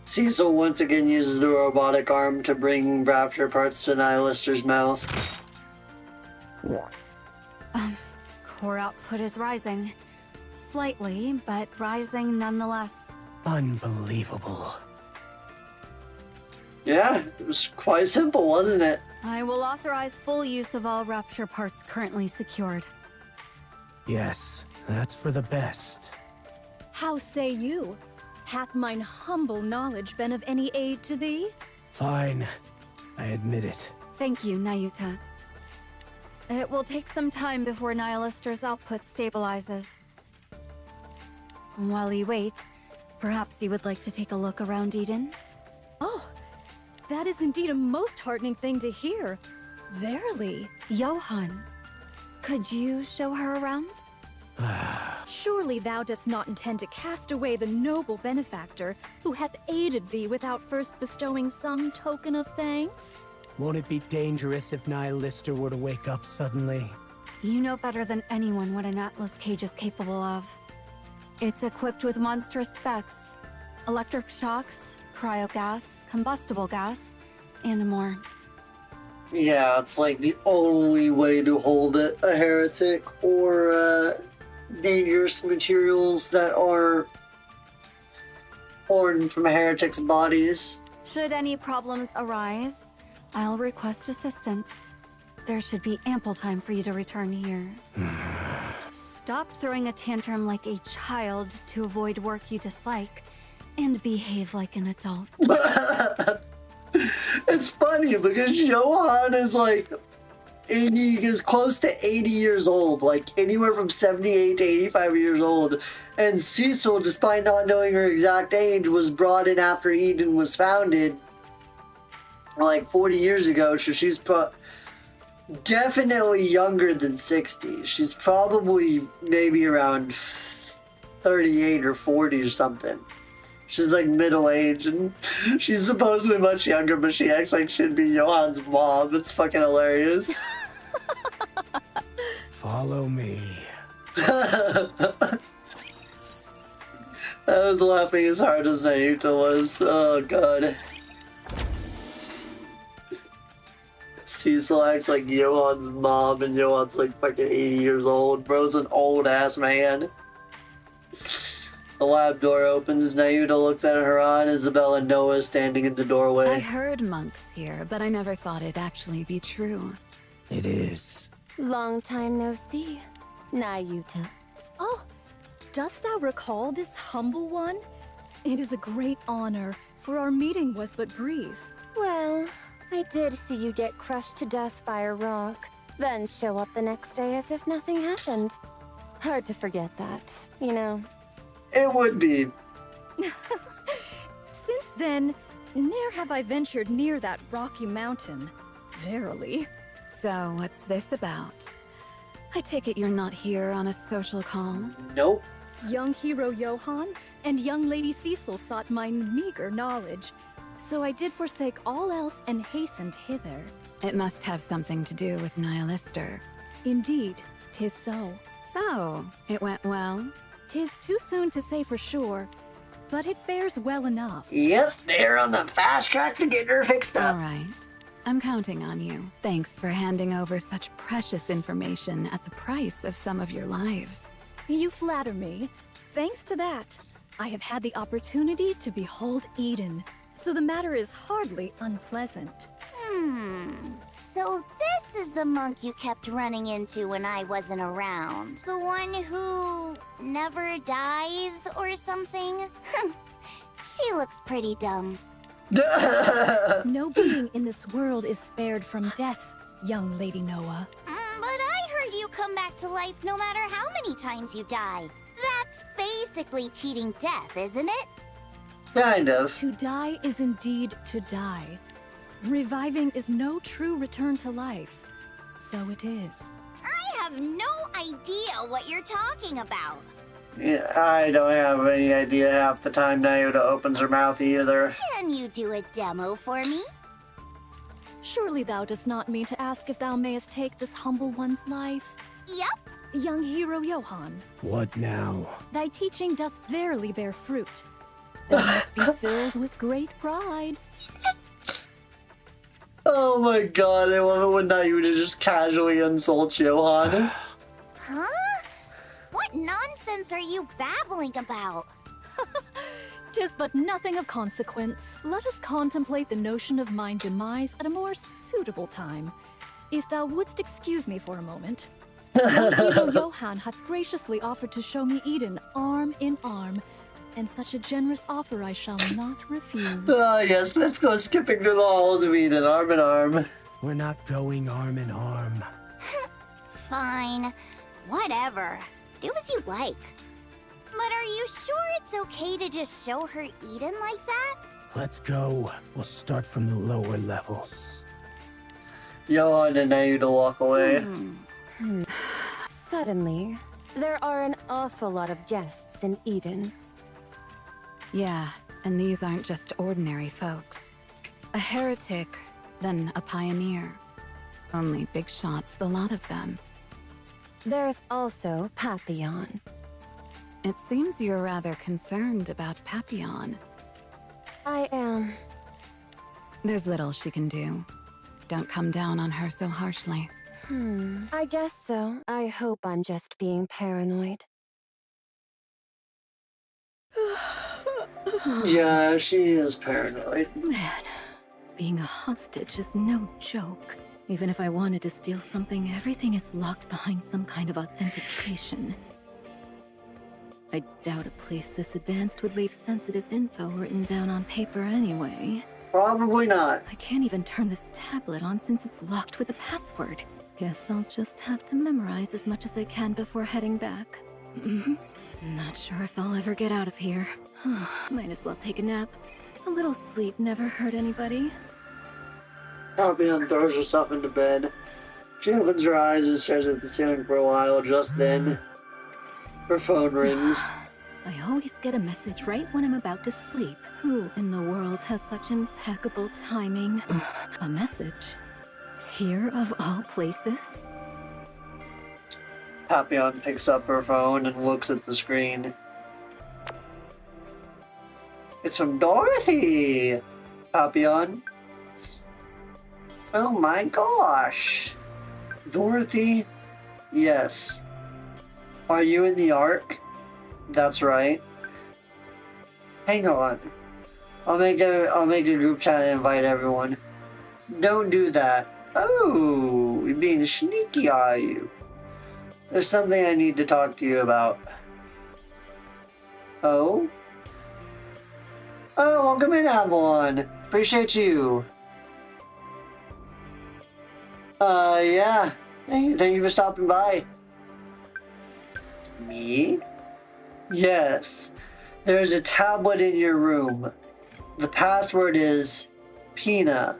A: Cecil once again uses the robotic arm to bring rapture parts to Nihilister's mouth.
B: core output is rising. Slightly, but rising nonetheless.
C: Unbelievable.
A: Yeah, it was quite simple, wasn't it?
B: I will authorize full use of all rapture parts currently secured.
C: Yes, that's for the best.
G: How say you? hath mine humble knowledge been of any aid to thee?
C: Fine. I admit it.
B: Thank you, Nayuta. It will take some time before Nihilister's output stabilizes. While you wait, perhaps you would like to take a look around Eden?
G: Oh, that is indeed a most heartening thing to hear. Verily.
B: Johann, could you show her around?
G: Surely thou dost not intend to cast away the noble benefactor who hath aided thee without first bestowing some token of thanks?
C: Won't it be dangerous if Nihilister were to wake up suddenly?
B: You know better than anyone what an Atlas cage is capable of. It's equipped with monstrous specs. Electric shocks, cryogas, combustible gas, and more.
A: Yeah, it's like the only way to hold it, a heretic, or dangerous materials that are born from heretics' bodies.
B: Should any problems arise, I'll request assistance. There should be ample time for you to return here. Stop throwing a tantrum like a child to avoid work you dislike, and behave like an adult.
A: It's funny because Johann is like 80, is close to 80 years old, like anywhere from 78 to 85 years old. And Cecil, despite not knowing her exact age, was brought in after Eden was founded, like 40 years ago. So she's definitely younger than 60. She's probably maybe around 38 or 40 or something. She's like middle-aged, and she's supposedly much younger, but she acts like she'd be Johann's mom. It's fucking hilarious.
C: Follow me.
A: I was laughing as hard as Nayuta was. Oh god. Cecil acts like Johann's mom, and Johann's like fucking 80 years old. Bro's an old-ass man. The lab door opens as Nayuta looks at Haran, Isabel, and Noah standing in the doorway.
E: I heard monks here, but I never thought it'd actually be true.
C: It is.
F: Long time no see, Nayuta.
G: Oh, dost thou recall this humble one? It is a great honor, for our meeting was but brief.
F: Well, I did see you get crushed to death by a rock, then show up the next day as if nothing happened. Hard to forget that, you know.
A: It would be.
G: Since then, ne'er have I ventured near that rocky mountain. Verily.
E: So, what's this about? I take it you're not here on a social call?
A: Nope.
G: Young hero Johann and young lady Cecil sought mine meager knowledge, so I did forsake all else and hastened hither.
E: It must have something to do with Nihilister.
G: Indeed, 'tis so.
E: So, it went well?
G: 'Tis too soon to say for sure, but it fares well enough.
A: Yep, they're on the fast track to getting her fixed up.
E: All right. I'm counting on you. Thanks for handing over such precious information at the price of some of your lives.
G: You flatter me. Thanks to that, I have had the opportunity to behold Eden, so the matter is hardly unpleasant.
D: So this is the monk you kept running into when I wasn't around. The one who never dies or something? She looks pretty dumb.
G: No being in this world is spared from death, young Lady Noah.
D: But I heard you come back to life no matter how many times you die. That's basically cheating death, isn't it?
A: Kind of.
G: To die is indeed to die. Reviving is no true return to life. So it is.
D: I have no idea what you're talking about.
A: Yeah, I don't have any idea half the time Nayuta opens her mouth either.
D: Can you do a demo for me?
G: Surely thou dost not mean to ask if thou mayest take this humble one's life?
D: Yep.
G: Young hero Johann,
C: What now?
G: thy teaching doth verily bear fruit. Thou must be filled with great pride.
A: Oh my god, I love it when Nayuta just casually insults Johann.
D: Huh? What nonsense are you babbling about?
G: 'Tis but nothing of consequence. Let us contemplate the notion of mine demise at a more suitable time. If thou wouldst excuse me for a moment. Young hero Johann hath graciously offered to show me Eden arm in arm, and such a generous offer I shall not refuse.
A: Ah, yes, let's go skipping through the halls of Eden, arm in arm.
C: We're not going arm in arm.
D: Fine. Whatever. Do as you like. But are you sure it's okay to just show her Eden like that?
C: Let's go. We'll start from the lower levels.
A: Johan and Naida walk away.
F: Suddenly, there are an awful lot of guests in Eden.
E: Yeah, and these aren't just ordinary folks. A heretic, then a pioneer. Only big shots, the lot of them.
F: There's also Papillon.
E: It seems you're rather concerned about Papillon.
F: I am.
E: There's little she can do. Don't come down on her so harshly.
F: I guess so. I hope I'm just being paranoid.
A: Yeah, she is paranoid.
G: Man, being a hostage is no joke. Even if I wanted to steal something, everything is locked behind some kind of authentication. I doubt a place this advanced would leave sensitive info written down on paper anyway.
A: Probably not.
G: I can't even turn this tablet on since it's locked with a password. Guess I'll just have to memorize as much as I can before heading back. Not sure if I'll ever get out of here. Might as well take a nap. A little sleep never hurt anybody.
A: Papillon throws herself into bed. She opens her eyes and stares at the ceiling for a while. Just then, her phone rings.
G: I always get a message right when I'm about to sleep. Who in the world has such impeccable timing? A message? Here of all places?
A: Papillon picks up her phone and looks at the screen. It's from Dorothy! Papillon. Oh my gosh! Dorothy? Yes. Are you in the Ark? That's right. Hang on. I'll make a group chat and invite everyone. Don't do that. Oh, you're being sneaky, are you? There's something I need to talk to you about. Oh? Oh, welcome in, Avalon. Appreciate you. Yeah. Thank you for stopping by. Me? Yes. There's a tablet in your room. The password is Pina.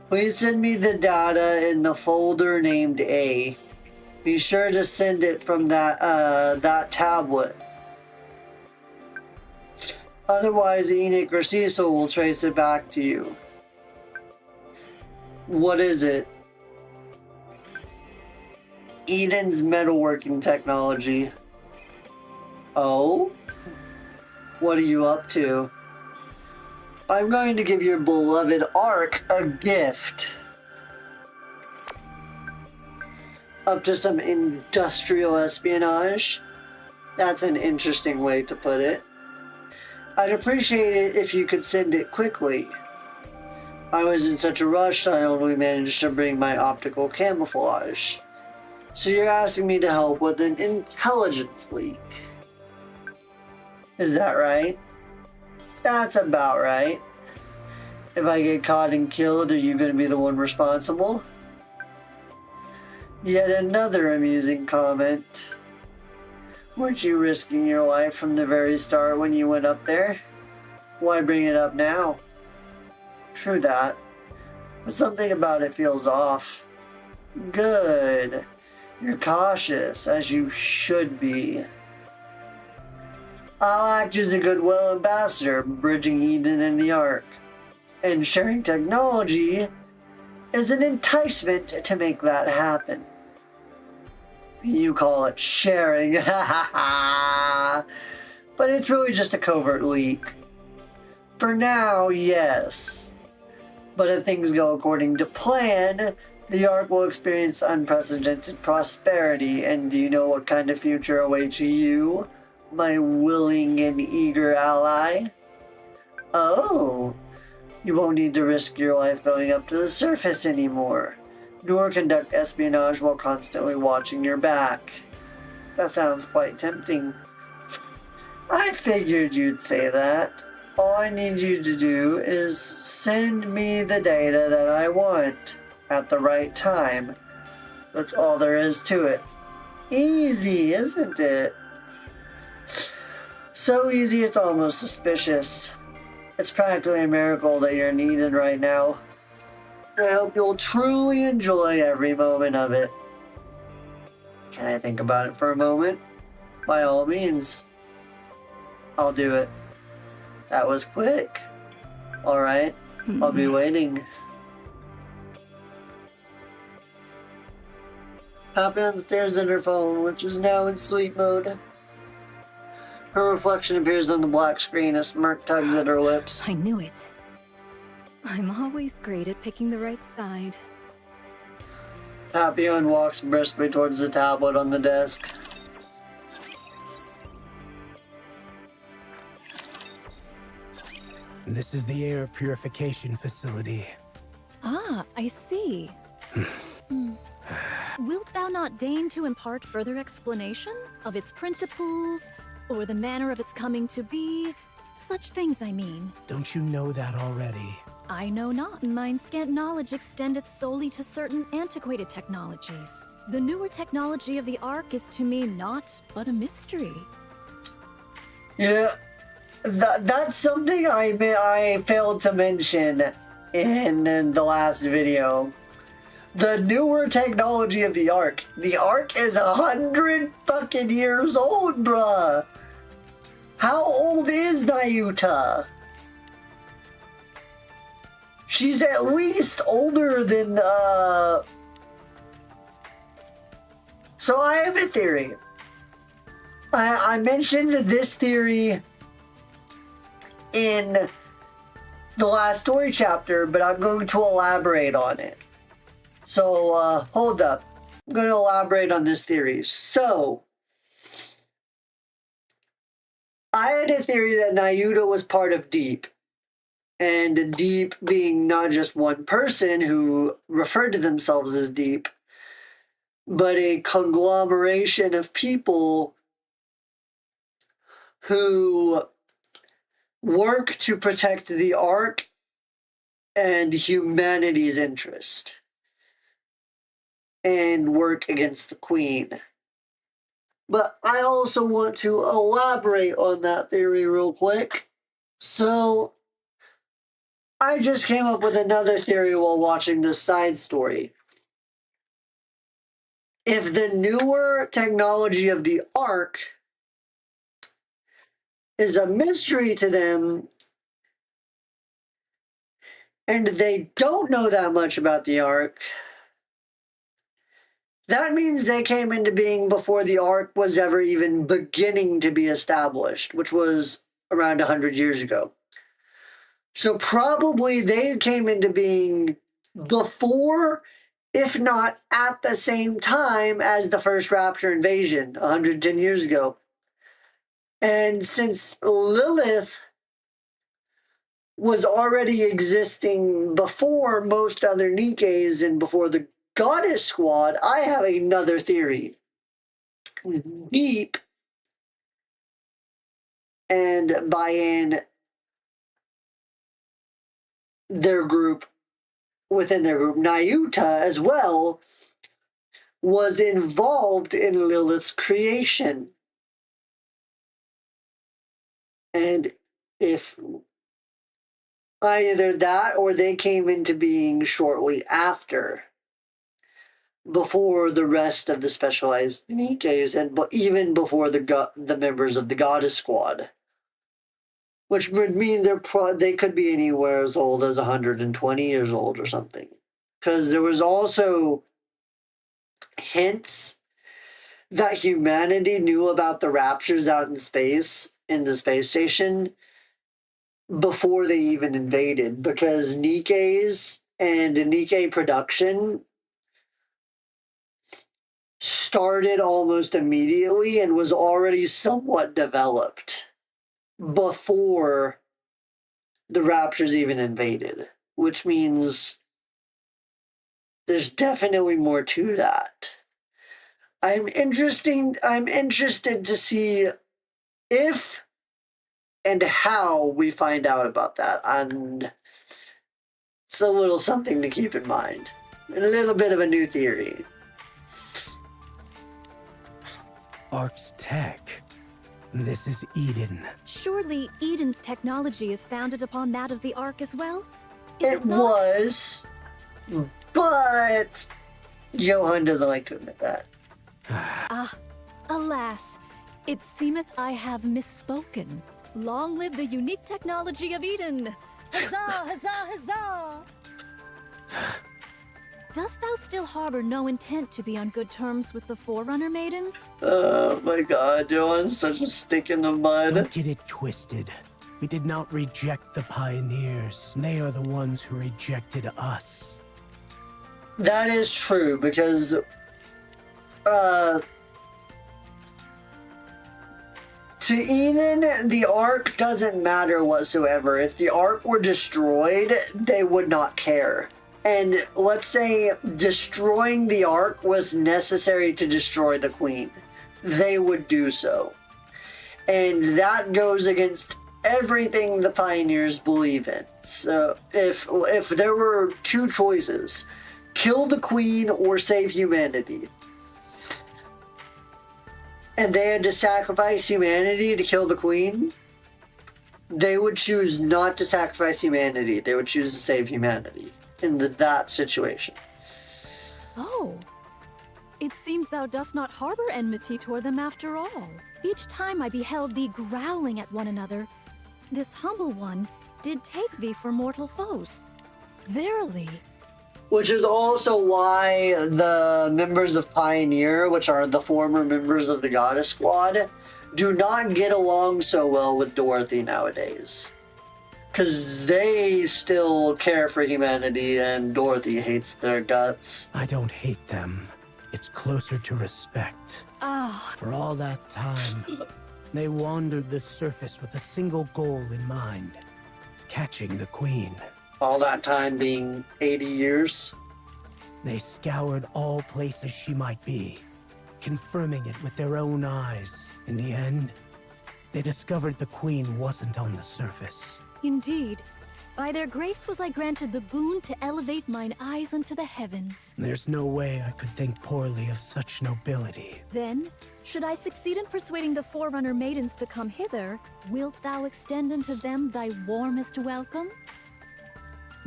A: Please send me the data in the folder named A. Be sure to send it from that tablet. Otherwise, Enoch or Cecil will trace it back to you. What is it? Eden's metalworking technology. Oh? What are you up to? I'm going to give your beloved Ark a gift. Up to some industrial espionage? That's an interesting way to put it. I'd appreciate it if you could send it quickly. I was in such a rush I only managed to bring my optical camouflage. So you're asking me to help with an intelligence leak. Is that right? That's about right. If I get caught and killed, are you going to be the one responsible? Yet another amusing comment. Weren't you risking your life from the very start when you went up there? Why bring it up now? True that, but something about it feels off. Good. You're cautious, as you should be. I'll act as a goodwill ambassador, bridging Eden and the Ark. And sharing technology is an enticement to make that happen. You call it sharing, ha ha ha. But it's really just a covert leak. For now, yes. But if things go according to plan, the Ark will experience unprecedented prosperity. And do you know what kind of future awaits you, my willing and eager ally? Oh, you won't need to risk your life going up to the surface anymore, nor conduct espionage while constantly watching your back. That sounds quite tempting. I figured you'd say that. All I need you to do is send me the data that I want at the right time. That's all there is to it. Easy, isn't it? So easy it's almost suspicious. It's practically a miracle that you're needed right now. I hope you'll truly enjoy every moment of it. Can I think about it for a moment? By all means. I'll do it. That was quick. Alright, I'll be waiting. Hop stares at her phone, which is now in sleep mode. Her reflection appears on the black screen. A smirk tugs at her lips.
G: I knew it. I'm always great at picking the right side.
A: Papillon walks briskly towards the tablet on the desk.
C: This is the air purification facility.
G: Ah, I see. Wilt thou not deign to impart further explanation of its principles, or the manner of its coming to be? Such things, I mean.
C: Don't you know that already?
G: I know not. Mine scant knowledge extendeth solely to certain antiquated technologies. The newer technology of the Ark is to me naught but a mystery.
A: Yeah, that's something I failed to mention in the last video. The newer technology of the Ark. The Ark is 100 fucking years old, bruh. How old is Nyuta? She's at least older than, So I have a theory. I mentioned this theory in the last story chapter, but I'm going to elaborate on it. So, hold up. I'm going to elaborate on this theory. So, I had a theory that Nyuta was part of Deep. And Deep being not just one person who referred to themselves as Deep, but a conglomeration of people who work to protect the Ark and humanity's interest, and work against the Queen. But I also want to elaborate on that theory real quick. So, I just came up with another theory while watching this side story. If the newer technology of the Ark is a mystery to them, and they don't know that much about the Ark, that means they came into being before the Ark was ever even beginning to be established, which was around 100 years ago. So probably they came into being before, if not at the same time as the first Rapture invasion 110 years ago. And since Lilith was already existing before most other Nikkes and before the Goddess Squad, I have another theory. Deep, and by in their group, within their group, Nyuta as well, was involved in Lilith's creation. And if either that or they came into being shortly after, before the rest of the specialized Nikkes, and even before the members of the Goddess Squad. Which would mean they could be anywhere as old as 120 years old or something. Because there was also hints that humanity knew about the raptures out in space, in the space station, before they even invaded. Because Nikkes and Nikke production started almost immediately and was already somewhat developed before the Raptors even invaded, which means there's definitely more to that. I'm interested to see if and how we find out about that. And it's a little something to keep in mind. A little bit of a new theory.
C: Ark's tech. This is Eden.
G: Surely Eden's technology is founded upon that of the Ark as well? Is
A: It
G: not?
A: was, but Johan doesn't like to admit that.
G: Alas, it seemeth I have misspoken. Long live the unique technology of Eden! Huzzah, huzzah, huzzah! Dost thou still harbor no intent to be on good terms with the Forerunner maidens?
A: Oh my god, Johan's such a stick in the mud.
C: Don't get it twisted. We did not reject the pioneers. They are the ones who rejected us.
A: That is true, because to Eden, the Ark doesn't matter whatsoever. If the Ark were destroyed, they would not care. And let's say destroying the Ark was necessary to destroy the Queen. They would do so. And that goes against everything the Pioneers believe in. So if there were two choices, kill the Queen or save humanity, and they had to sacrifice humanity to kill the Queen, they would choose not to sacrifice humanity. They would choose to save humanity in that situation.
G: Oh. It seems thou dost not harbor enmity toward them after all. Each time I beheld thee growling at one another, this humble one did take thee for mortal foes. Verily.
A: Which is also why the members of Pioneer, which are the former members of the Goddess Squad, do not get along so well with Dorothy nowadays. Because they still care for humanity and Dorothy hates their guts.
C: I don't hate them. It's closer to respect.
G: Ah,
C: For all that time, they wandered the surface with a single goal in mind. Catching the Queen.
A: All that time being 80 years.
C: They scoured all places she might be, confirming it with their own eyes. In the end, they discovered the Queen wasn't on the surface.
G: indeed. By their grace was I granted the boon to elevate mine eyes unto the heavens.
C: There's no way I could think poorly of such nobility.
G: Then, should I succeed in persuading the Forerunner maidens to come hither, wilt thou extend unto them thy warmest welcome?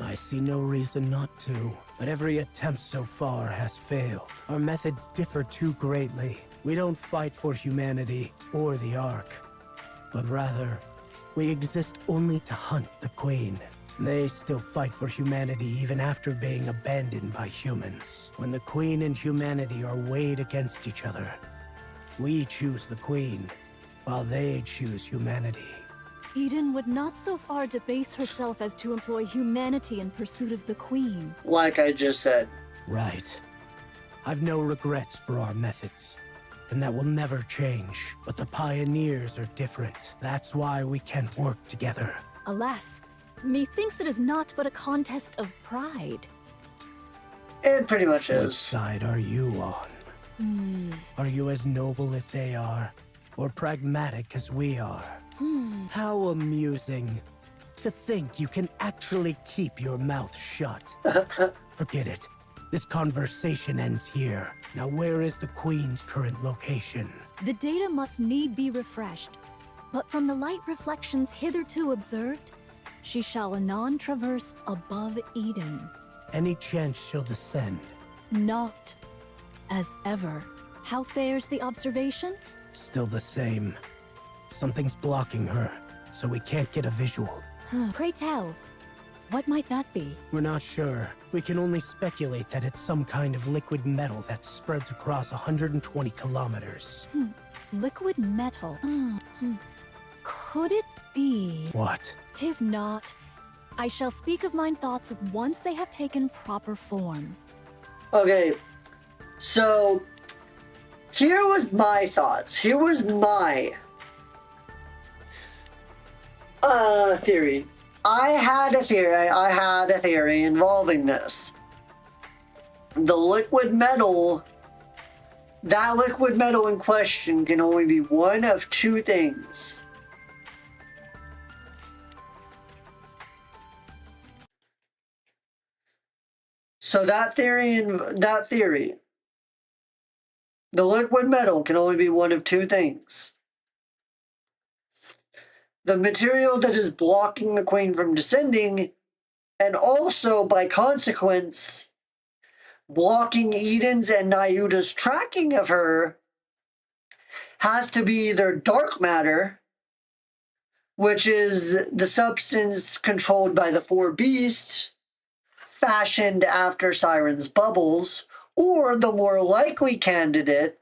C: I see no reason not to, but every attempt so far has failed. Our methods differ too greatly. We don't fight for humanity or the Ark, but rather, we exist only to hunt the Queen. They still fight for humanity even after being abandoned by humans. When the Queen and humanity are weighed against each other, we choose the Queen, while they choose humanity.
G: Eden would not so far debase herself as to employ humanity in pursuit of the Queen.
A: Like I just said.
C: Right. I've no regrets for our methods, and that will never change. But the Pioneers are different. That's why we can't work together.
G: Alas, methinks it is not but a contest of pride.
A: It pretty much
C: Which
A: is.
C: side are you on? Are you as noble as they are, or pragmatic as we are? How amusing. To think you can actually keep your mouth shut. Forget it. This conversation ends here. Now where is the Queen's current location?
G: The data must need be refreshed, but from the light reflections hitherto observed, she shall anon traverse above Eden.
C: Any chance she'll descend?
G: Not as ever. How fares the observation?
C: Still the same. Something's blocking her, so we can't get a visual.
G: Pray tell, what might that be?
C: We're not sure. We can only speculate that it's some kind of liquid metal that spreads across 120 kilometers.
G: Liquid metal. Could it be?
C: What?
G: 'Tis not. I shall speak of mine thoughts once they have taken proper form.
A: Okay, so here was my thoughts. Here was my theory. I had a theory involving this. The liquid metal, that liquid metal in question can only be one of two things. So that theory, the liquid metal can only be one of two things. The material that is blocking the queen from descending, and also, by consequence, blocking Eden's and Nyuta's tracking of her, has to be either dark matter, which is the substance controlled by the four beasts, fashioned after Siren's bubbles, or the more likely candidate,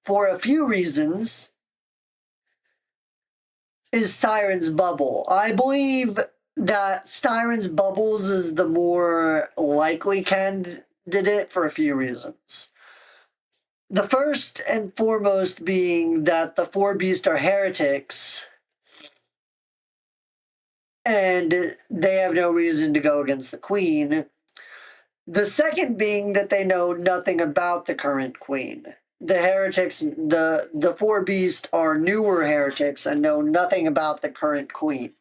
A: for a few reasons, is Siren's bubble. I believe that Siren's bubbles is the more likely candidate for a few reasons. The first and foremost being that the four beasts are heretics, and they have no reason to go against the queen. The second being that they know nothing about the current queen. The heretics, the four beasts are newer heretics and know nothing about the current queen.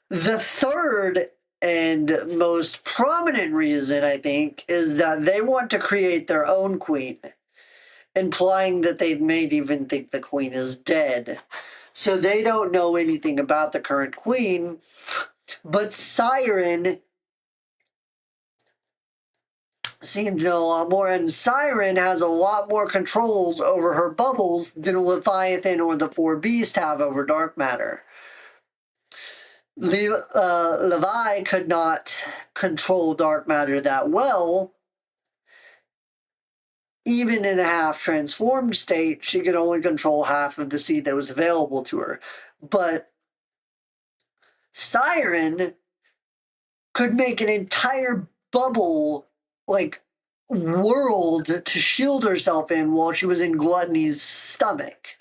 A: The third and most prominent reason, I think, is that they want to create their own queen, implying that they may even think the queen is dead. So they don't know anything about the current queen, but Siren seemed to know a lot more, and Siren has a lot more controls over her bubbles than Leviathan or the four beasts have over dark matter. Levi could not control dark matter that well. Even in a half-transformed state, she could only control half of the seed that was available to her. But Siren could make an entire bubble, like, world to shield herself in while she was in Gluttony's stomach.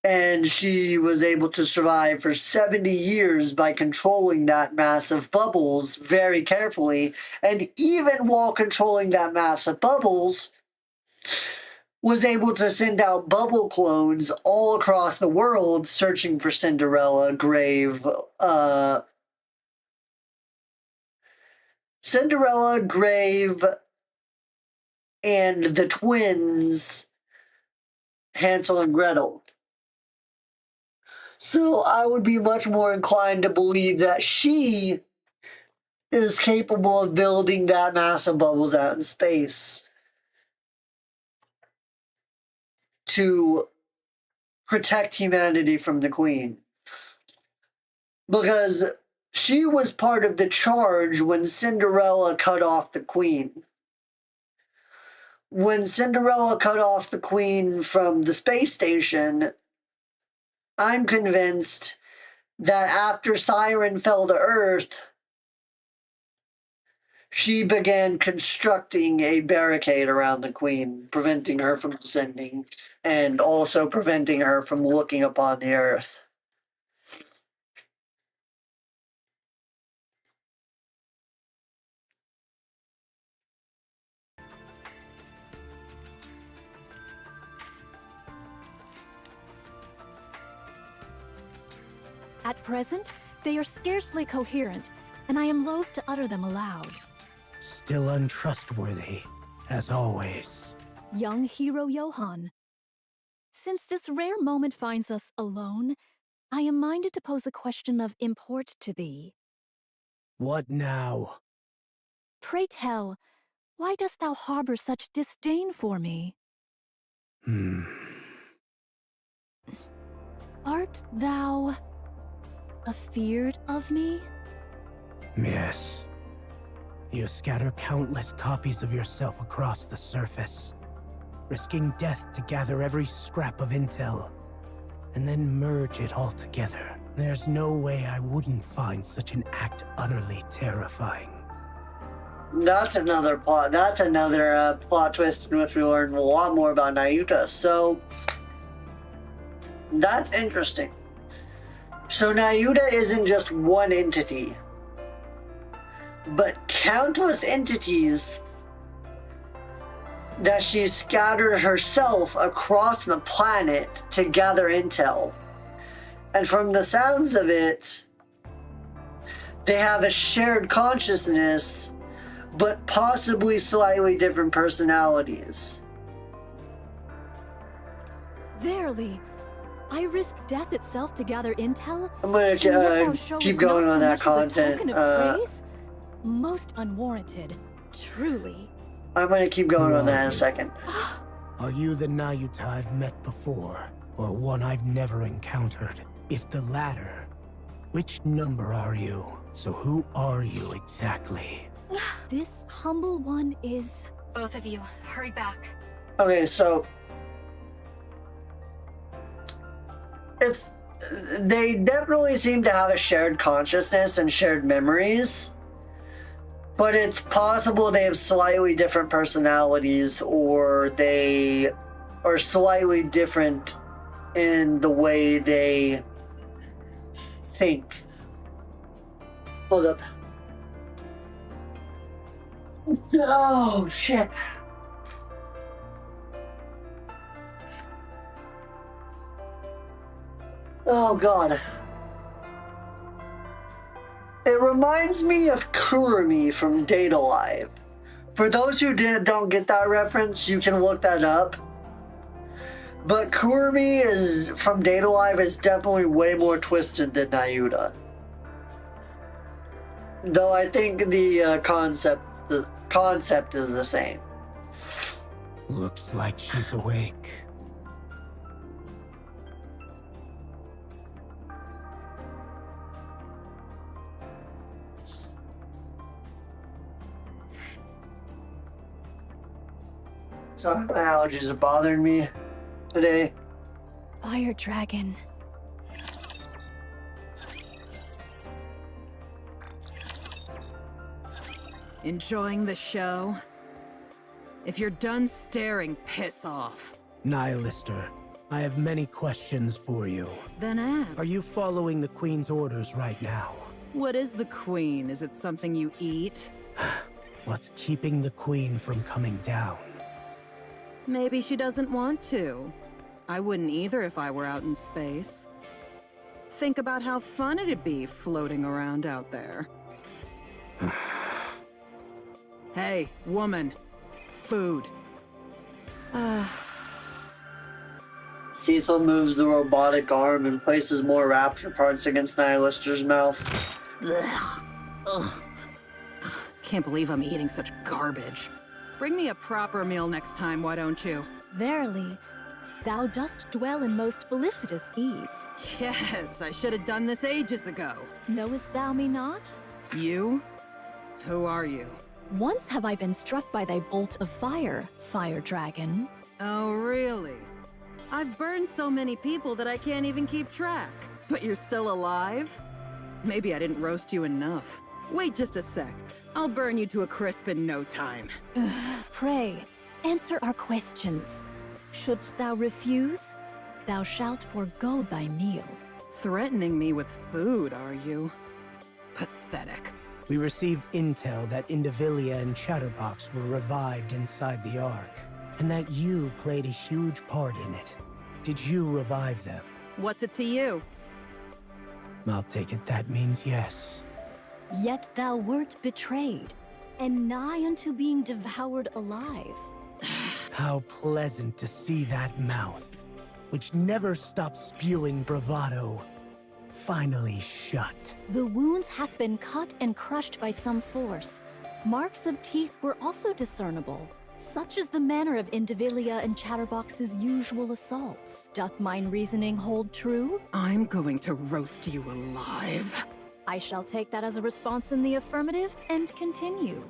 A: And she was able to survive for 70 years by controlling that mass of bubbles very carefully. And even while controlling that mass of bubbles, was able to send out bubble clones all across the world searching for Cinderella, Grave, and the twins, Hansel and Gretel. So I would be much more inclined to believe that she is capable of building that mass of bubbles out in space to protect humanity from the queen. Because she was part of the charge when Cinderella cut off the queen. When Cinderella cut off the queen from the space station, I'm convinced that after Siren fell to Earth, she began constructing a barricade around the queen, preventing her from descending, and also preventing her from looking upon the Earth.
H: At present, they are scarcely coherent, and I am loath to utter them aloud.
C: Still untrustworthy, as always.
H: Young hero Johann. Since this rare moment finds us alone, I am minded to pose a question of import to thee.
C: What now?
H: Pray tell, why dost thou harbor such disdain for me? Art thou afeard of me?
C: Yes. You scatter countless copies of yourself across the surface, risking death to gather every scrap of intel, and then merge it all together. There's no way I wouldn't find such an act utterly terrifying.
A: That's another plot. That's another plot twist in which we learn a lot more about Nyuta. So that's interesting. So Nyuta isn't just one entity, but countless entities that she scattered herself across the planet to gather intel. And from the sounds of it, they have a shared consciousness, but possibly slightly different personalities.
H: Verily, I risk death itself to gather intel.
A: I'm gonna
H: and yet thou showest
A: keep going
H: not
A: on
H: so
A: that
H: much as a
A: content.
H: token of praise? Most unwarranted, truly.
A: I'm gonna keep going on that in a
C: Right.
A: second.
C: Are you the Nayuta I've met before, or one I've never encountered? If the latter, which number are you? So who are you exactly?
H: This humble one is...
B: Both of you, hurry back.
A: Okay, so they definitely seem to have a shared consciousness and shared memories, but it's possible they have slightly different personalities, or they are slightly different in the way they think. Hold up. Oh, shit. Oh, God. It reminds me of Kurumi from Data Live. For those who don't get that reference, you can look that up. But Kurumi is from Data Live is definitely way more twisted than Nayuta. Though I think the concept is the same.
C: Looks like she's awake.
A: Sorry, my allergies are bothering me today.
H: Fire Dragon.
I: Enjoying the show? If you're done staring, piss off.
C: Nihilister, I have many questions for you.
I: Then ask.
C: Are you following the Queen's orders right now?
I: What is the Queen? Is it something you eat?
C: What's keeping the Queen from coming down?
I: Maybe she doesn't want to. I wouldn't either if I were out in space. Think about how fun it'd be floating around out there. Hey, woman. Food.
A: Cecil moves the robotic arm and places more raptor parts against Nihilister's mouth.
I: Ugh. Ugh. Can't believe I'm eating such garbage. Bring me a proper meal next time, why don't you?
H: Verily, thou dost dwell in most felicitous ease.
I: Yes, I should have done this ages ago.
H: Knowest thou me not?
I: You? Who are you?
H: Once have I been struck by thy bolt of fire, Fire Dragon.
I: Oh, really? I've burned so many people that I can't even keep track. But you're still alive? Maybe I didn't roast you enough. Wait just a sec. I'll burn you to a crisp in no time.
H: Pray, answer our questions. Shouldst thou refuse, thou shalt forego thy meal.
I: Threatening me with food, are you? Pathetic.
C: We received intel that Indivilia and Chatterbox were revived inside the Ark, and that you played a huge part in it. Did you revive them?
I: What's it to you?
C: I'll take it that means yes.
H: Yet thou wert betrayed, and nigh unto being devoured alive.
C: How pleasant to see that mouth, which never stops spewing bravado, finally shut.
H: The wounds have been cut and crushed by some force. Marks of teeth were also discernible. Such is the manner of Indivilia and Chatterbox's usual assaults. Doth mine reasoning hold true?
I: I'm going to roast you alive.
H: I shall take that as a response in the affirmative and continue.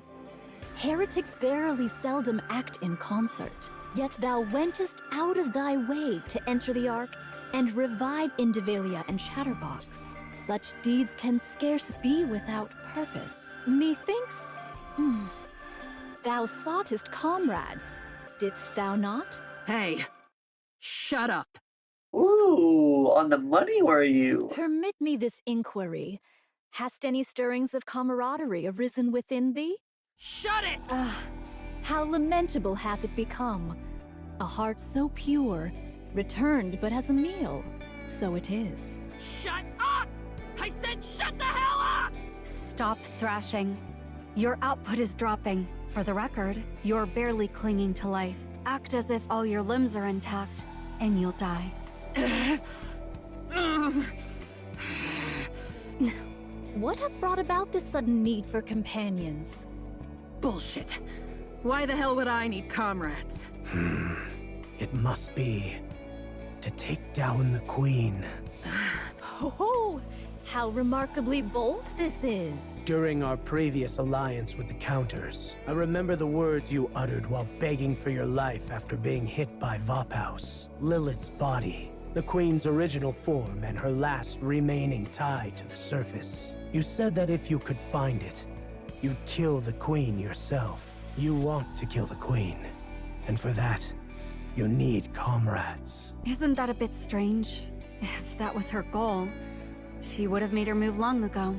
H: Heretics verily seldom act in concert, yet thou wentest out of thy way to enter the Ark and revive Indivilia and Chatterbox. Such deeds can scarce be without purpose. Methinks, thou soughtest comrades, didst thou not?
I: Hey, shut up.
A: Ooh, on the money were you?
H: Permit me this inquiry. Hast any stirrings of camaraderie arisen within thee?
I: Shut it!
H: Ah, how lamentable hath it become. A heart so pure, returned but as a meal. So it is.
I: Shut up! I said shut the hell up!
B: Stop thrashing. Your output is dropping. For the record, you're barely clinging to life. Act as if all your limbs are intact, and you'll die.
H: What hath brought about this sudden need for companions?
I: Bullshit. Why the hell would I need comrades?
C: It must be to take down the Queen.
H: Oh, how remarkably bold this is.
C: During our previous alliance with the Counters, I remember the words you uttered while begging for your life after being hit by Vophaus. Lilith's body, the Queen's original form and her last remaining tie to the surface. You said that if you could find it, you'd kill the Queen yourself. You want to kill the Queen, and for that, you need comrades.
B: Isn't that a bit strange? If that was her goal, she would have made her move long ago.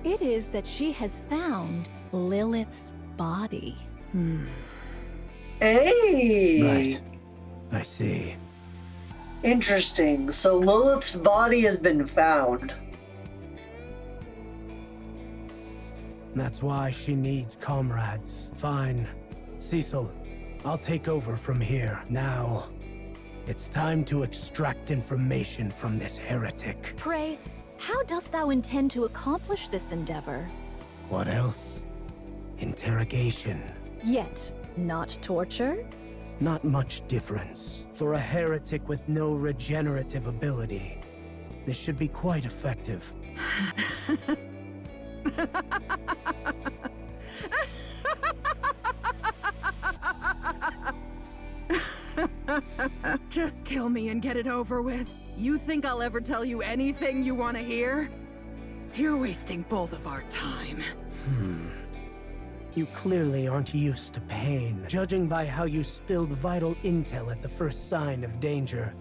H: It is that she has found Lilith's body.
A: Hey!
C: Right. I see.
A: Interesting. So Lilith's body has been found.
C: That's why she needs comrades. Fine. Cecil, I'll take over from here. Now, it's time to extract information from this heretic.
H: Pray, how dost thou intend to accomplish this endeavor?
C: What else? Interrogation.
H: Yet, not torture?
C: Not much difference. For a heretic with no regenerative ability, this should be quite effective.
I: Just kill me and get it over with. You think I'll ever tell you anything you want to hear? You're wasting both of our time.
C: You clearly aren't used to pain. Judging by how you spilled vital intel at the first sign of danger,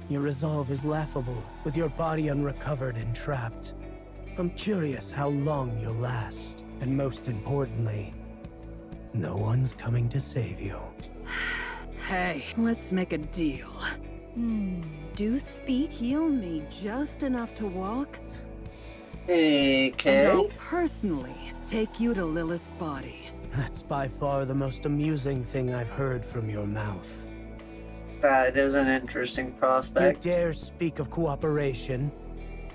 C: your resolve is laughable, with your body unrecovered and trapped. I'm curious how long you'll last, and most importantly, no one's coming to save you.
I: Hey, let's make a deal.
H: Do speak.
I: Heal me just enough to walk,
A: Okay.
I: and I'll personally take you to Lilith's body.
C: That's by far the most amusing thing I've heard from your mouth.
A: That is an interesting
C: You
A: prospect.
C: dare speak of cooperation?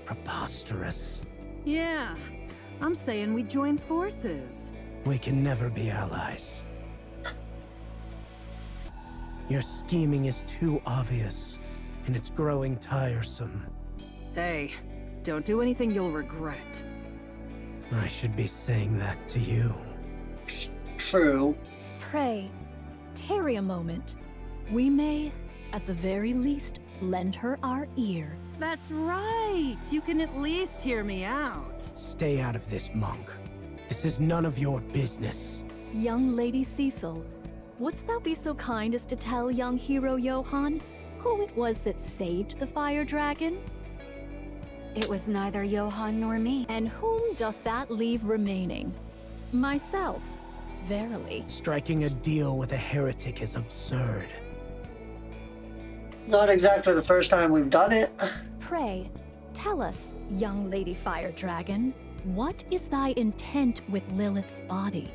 C: Preposterous.
I: Yeah, I'm saying we join forces.
C: We can never be allies. Your scheming is too obvious, and it's growing tiresome.
I: Hey, don't do anything you'll regret.
C: I should be saying that to you.
A: True.
H: Pray, tarry a moment. We may, at the very least, lend her our ear.
I: That's right. You can at least hear me out.
C: Stay out of this, monk. This is none of your business.
H: Young Lady Cecil, wouldst thou be so kind as to tell young hero Johann who it was that saved the fire dragon?
B: It was neither Johann nor me.
H: And whom doth that leave remaining? Myself, verily.
C: Striking a deal with a heretic is absurd.
A: Not exactly the first time we've done it.
H: Pray, tell us, young Lady Fire Dragon, what is thy intent with Lilith's body?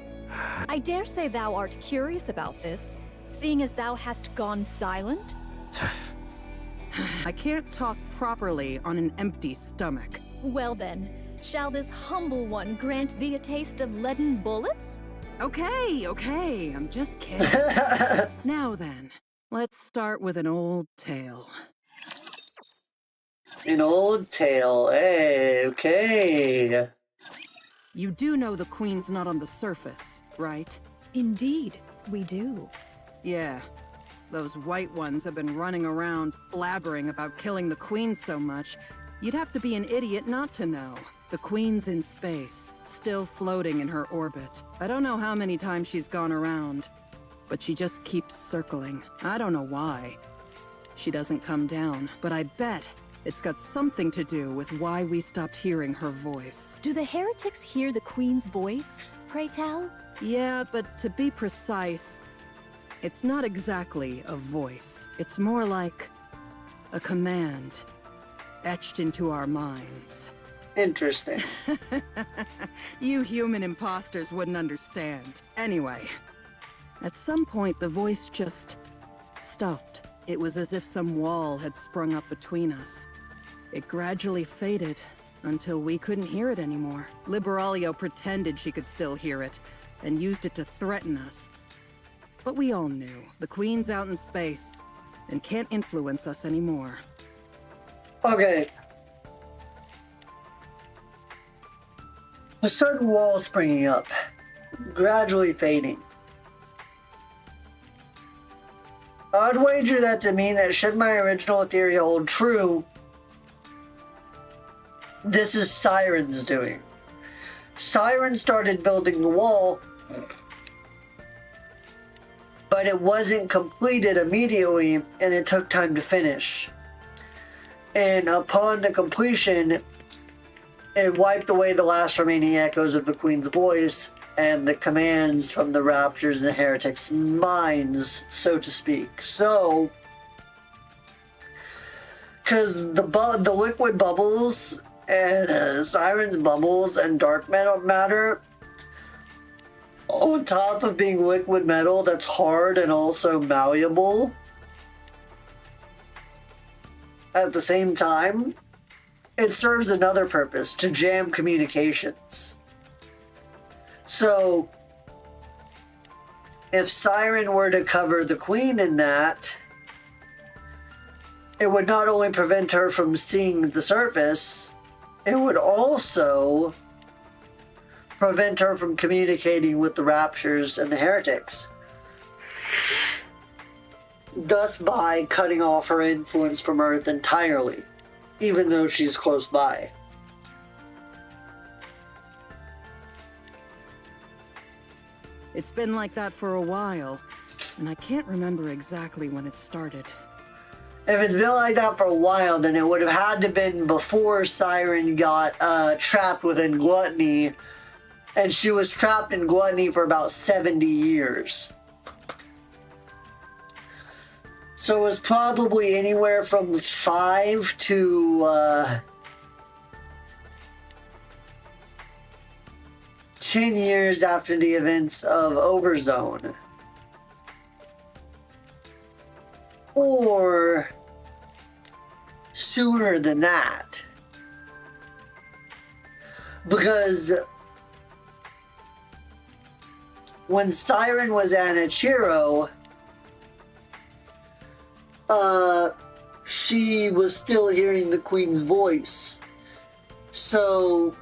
H: I dare say thou art curious about this, seeing as thou hast gone silent.
I: I can't talk properly on an empty stomach.
H: Well then, shall this humble one grant thee a taste of leaden bullets?
I: Okay, I'm just kidding. Now then, let's start with an old tale.
A: An old tale. Hey, okay.
I: You do know the Queen's not on the surface, right?
H: Indeed, we do.
I: Yeah. Those white ones have been running around blabbering about killing the Queen so much, you'd have to be an idiot not to know. The Queen's in space, still floating in her orbit. I don't know how many times she's gone around, but she just keeps circling. I don't know why. She doesn't come down, but I bet it's got something to do with why we stopped hearing her voice.
H: Do the heretics hear the Queen's voice, pray tell?
I: Yeah, but to be precise, it's not exactly a voice. It's more like a command etched into our minds.
A: Interesting.
I: You human imposters wouldn't understand. Anyway, at some point the voice just stopped. It was as if some wall had sprung up between us. It gradually faded until we couldn't hear it anymore. Liberalio pretended she could still hear it and used it to threaten us. But we all knew the Queen's out in space and can't influence us anymore.
A: Okay. A certain wall springing up, gradually fading. I'd wager that to mean that should my original theory hold true, this is Siren's doing. Siren started building the wall, but it wasn't completed immediately, and it took time to finish. And upon the completion, it wiped away the last remaining echoes of the Queen's voice and the commands from the Raptures and the Heretics' minds, so to speak. So, because the liquid bubbles and Siren's bubbles and dark matter, on top of being liquid metal that's hard and also malleable, at the same time, it serves another purpose, to jam communications. So, if Siren were to cover the Queen in that, it would not only prevent her from seeing the surface, it would also prevent her from communicating with the Raptures and the Heretics. Thus by cutting off her influence from Earth entirely, even though she's close by.
I: It's been like that for a while, and I can't remember exactly when it started.
A: If it's been like that for a while, then it would have had to been before Siren got trapped within Gluttony, and she was trapped in Gluttony for about 70 years. So it was probably anywhere from 5 to 10 years after the events of Overzone. Or sooner than that. Because when Siren was at Ichiro, she was still hearing the Queen's voice. So,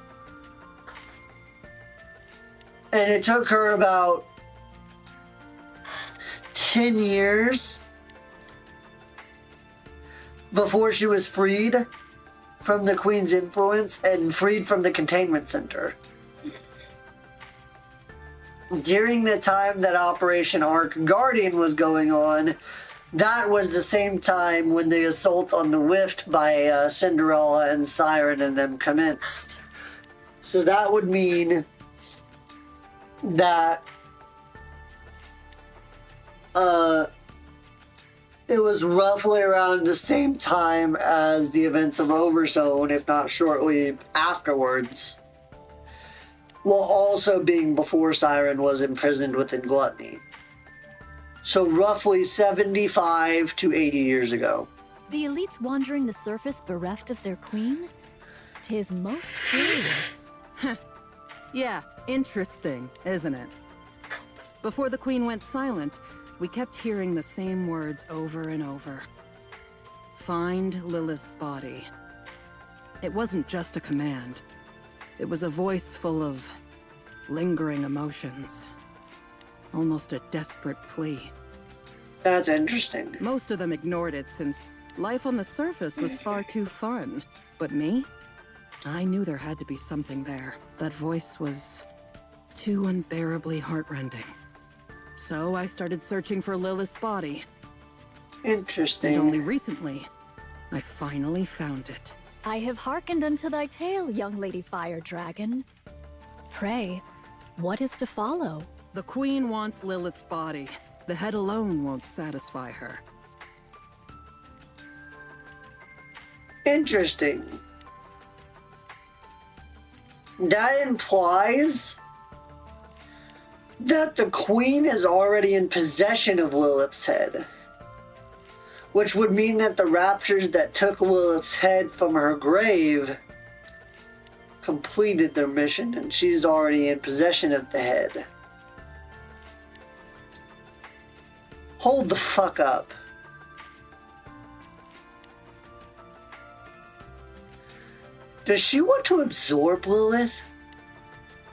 A: and it took her about 10 years before she was freed from the Queen's influence and freed from the containment center. During the time that Operation Ark Guardian was going on, that was the same time when the assault on the Rift by Cinderella and Siren and them commenced. So that would mean that it was roughly around the same time as the events of Overzone, if not shortly afterwards, while also being before Siren was imprisoned within Gluttony. So roughly 75 to 80 years ago.
H: The elites wandering the surface bereft of their queen? 'Tis most curious.
I: Yeah, interesting, isn't it? Before the Queen went silent, we kept hearing the same words over and over. Find Lilith's body. It wasn't just a command. It was a voice full of lingering emotions. Almost a desperate plea.
A: That's interesting.
I: Most of them ignored it since life on the surface was far too fun. But me? I knew there had to be something there. That voice was too unbearably heartrending. So I started searching for Lilith's body.
A: Interesting.
I: And only recently, I finally found it.
H: I have hearkened unto thy tale, young Lady Fire Dragon. Pray, what is to follow?
I: The Queen wants Lilith's body. The head alone won't satisfy her.
A: Interesting. that implies that the Queen is already in possession of Lilith's head. Which would mean that the raptures that took Lilith's head from her grave completed their mission, and she's already in possession of the head. Hold the fuck up. Does she want to absorb Lilith?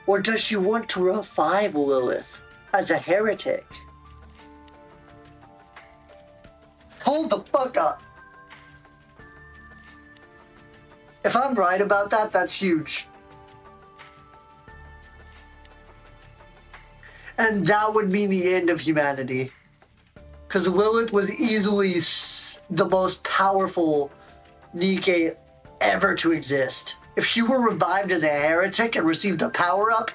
A: Or does she want to revive Lilith as a heretic? Hold the fuck up. If I'm right about that, that's huge. And that would mean the end of humanity. Because Lilith was easily the most powerful Nikke ever to exist. If she were revived as a heretic and received a power-up,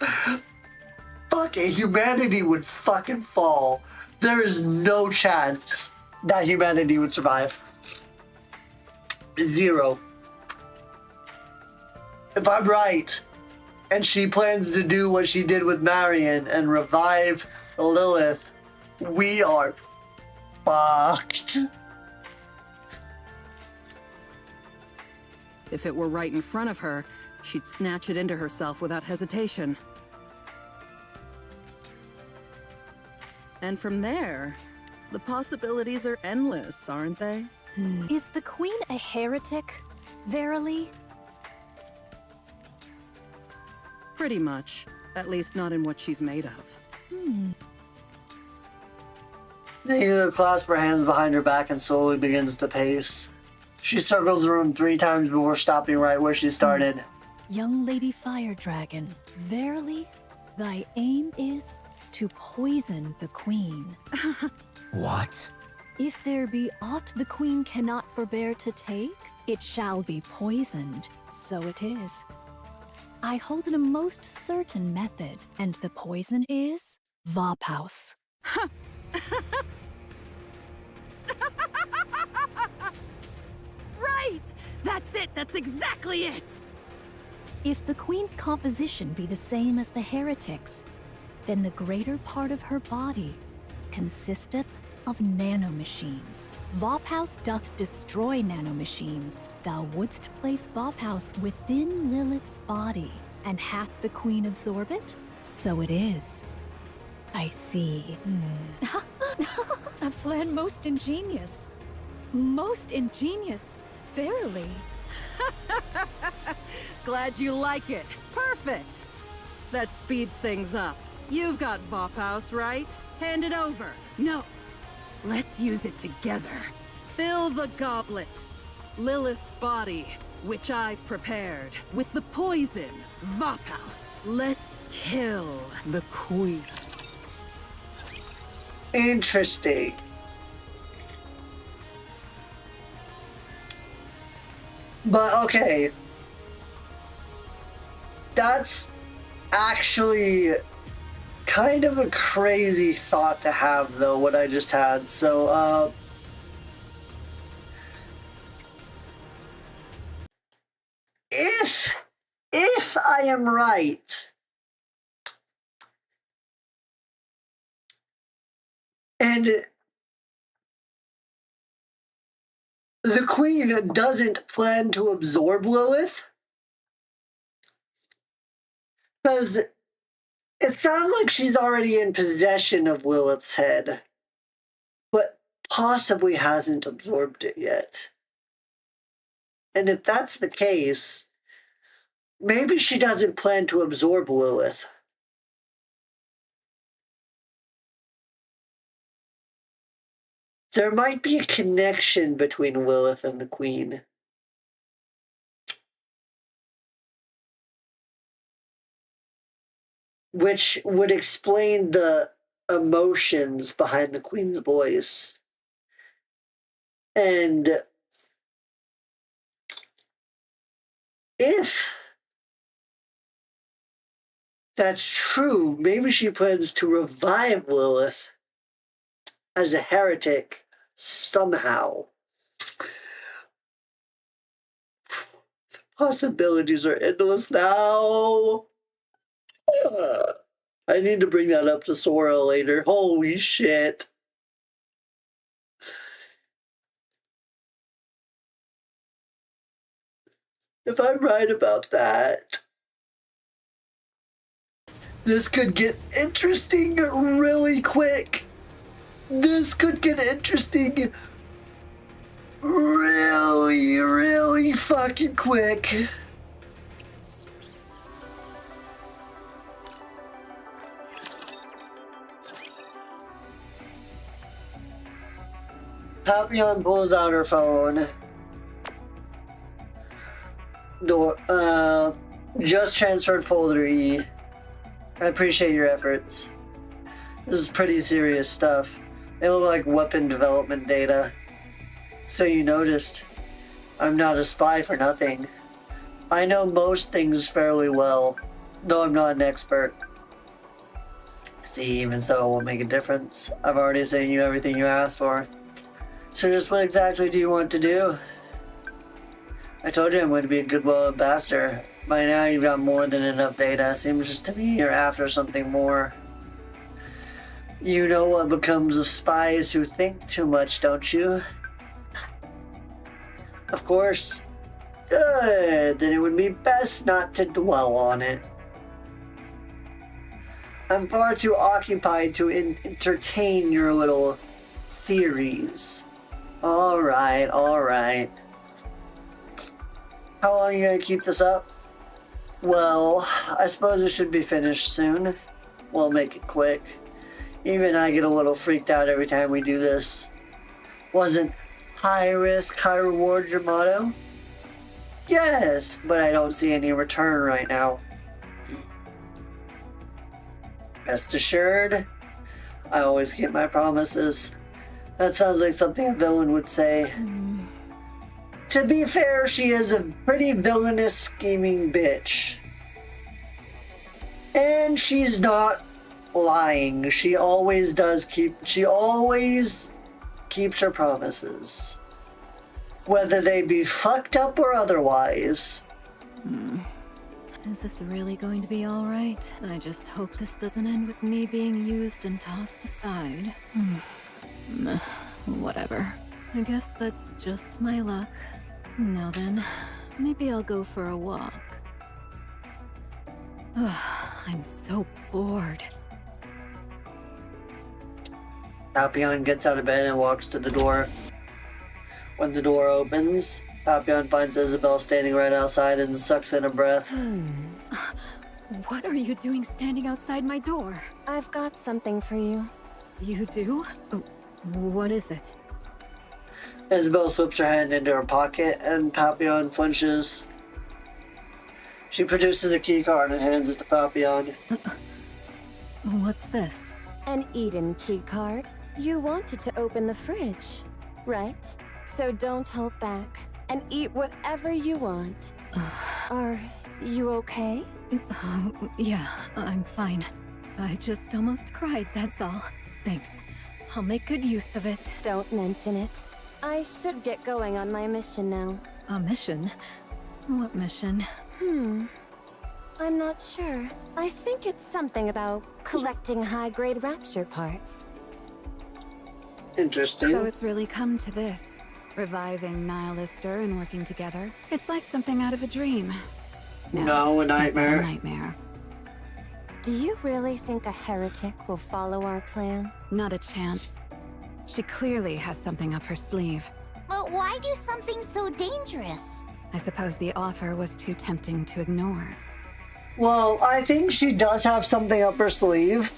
A: fucking humanity would fucking fall. There is no chance that humanity would survive. Zero. If I'm right, and she plans to do what she did with Marion and revive Lilith, we are fucked.
I: If it were right in front of her, she'd snatch it into herself without hesitation. And from there, the possibilities are endless, aren't they?
H: Is the Queen a heretic? Verily?
I: Pretty much. At least not in what she's made of.
A: Nikke clasps her hands behind her back and slowly begins to pace. She circles the room 3 times before stopping right where she started.
H: Young Lady Fire Dragon, verily, thy aim is to poison the Queen.
C: What?
H: If there be aught the Queen cannot forbear to take, it shall be poisoned. So it is. I hold a most certain method, and the poison is Vophouse.
I: Right! That's it! That's exactly it!
H: If the Queen's composition be the same as the heretic's, then the greater part of her body consisteth of nanomachines. Vophouse doth destroy nanomachines. Thou wouldst place Vophouse within Lilith's body, and hath the Queen absorb it? So it is. I see.
G: A plan most ingenious. Most ingenious, verily.
I: Glad you like it. Perfect! That speeds things up. You've got Vophouse, right? Hand it over. No. Let's use it together. Fill the goblet. Lilith's body, which I've prepared, with the poison, Vophouse. Let's kill the Queen.
A: Interesting. But okay. That's actually kind of a crazy thought to have, though, what I just had. So, if I am right, and the Queen doesn't plan to absorb Lilith, because it sounds like she's already in possession of Lilith's head, but possibly hasn't absorbed it yet. And if that's the case, maybe she doesn't plan to absorb Lilith. There might be a connection between Lilith and the Queen. Which would explain the emotions behind the Queen's voice. And if that's true, maybe she plans to revive Lilith as a heretic somehow. Possibilities are endless now. I need to bring that up to Sora later. Holy shit. If I'm right about that, this could get interesting really quick. This could get interesting really, really fucking quick. Papillon pulls out her phone. Just transferred folder E. I appreciate your efforts. This is pretty serious stuff. They look like weapon development data. So you noticed. I'm not a spy for nothing. I know most things fairly well, though I'm not an expert. See, even so, it won't make a difference. I've already sent you everything you asked for. So just what exactly do you want to do? I told you I'm going to be a goodwill ambassador. By now you've got more than enough data. Seems just to me you're after something more. You know what becomes of spies who think too much, don't you? Of course. Good. Then it would be best not to dwell on it. I'm far too occupied to entertain your little theories. Alright, alright. How long are you gonna keep this up? Well, I suppose it should be finished soon. We'll make it quick. Even I get a little freaked out every time we do this. Wasn't high risk, high reward your motto? Yes, but I don't see any return right now. Rest assured, I always keep my promises. That sounds like something a villain would say. To be fair, she is a pretty villainous, scheming bitch. And she's not lying. She always keeps her promises. Whether they be fucked up or otherwise.
G: Is this really going to be alright? I just hope this doesn't end with me being used and tossed aside. Whatever. I guess that's just my luck. Now then, maybe I'll go for a walk. I'm so bored.
A: Papillon gets out of bed and walks to the door. When the door opens, Papillon finds Isabelle standing right outside and sucks in a breath.
G: What are you doing standing outside my door?
F: I've got something for you.
G: You do? Oh, what is it?
A: Isabelle slips her hand into her pocket and Papillon flinches. She produces a key card and hands it to Papillon.
G: What's this?
F: An Eden key card. You wanted to open the fridge, right? So don't hold back and eat whatever you want. Are you okay?
G: Yeah, I'm fine. I just almost cried, that's all. Thanks. I'll make good use of it.
F: Don't mention it. I should get going on my mission now.
G: A mission? What mission?
F: I'm not sure. I think it's something about collecting high-grade rapture parts.
A: Interesting.
E: So it's really come to this. Reviving Nihilister and working together. It's like something out of a dream.
A: No, a nightmare.
E: A nightmare.
F: Do you really think a heretic will follow our plan?
E: Not a chance. She clearly has something up her sleeve.
D: But why do something so dangerous?
E: I suppose the offer was too tempting to ignore.
A: Well, I think she does have something up her sleeve.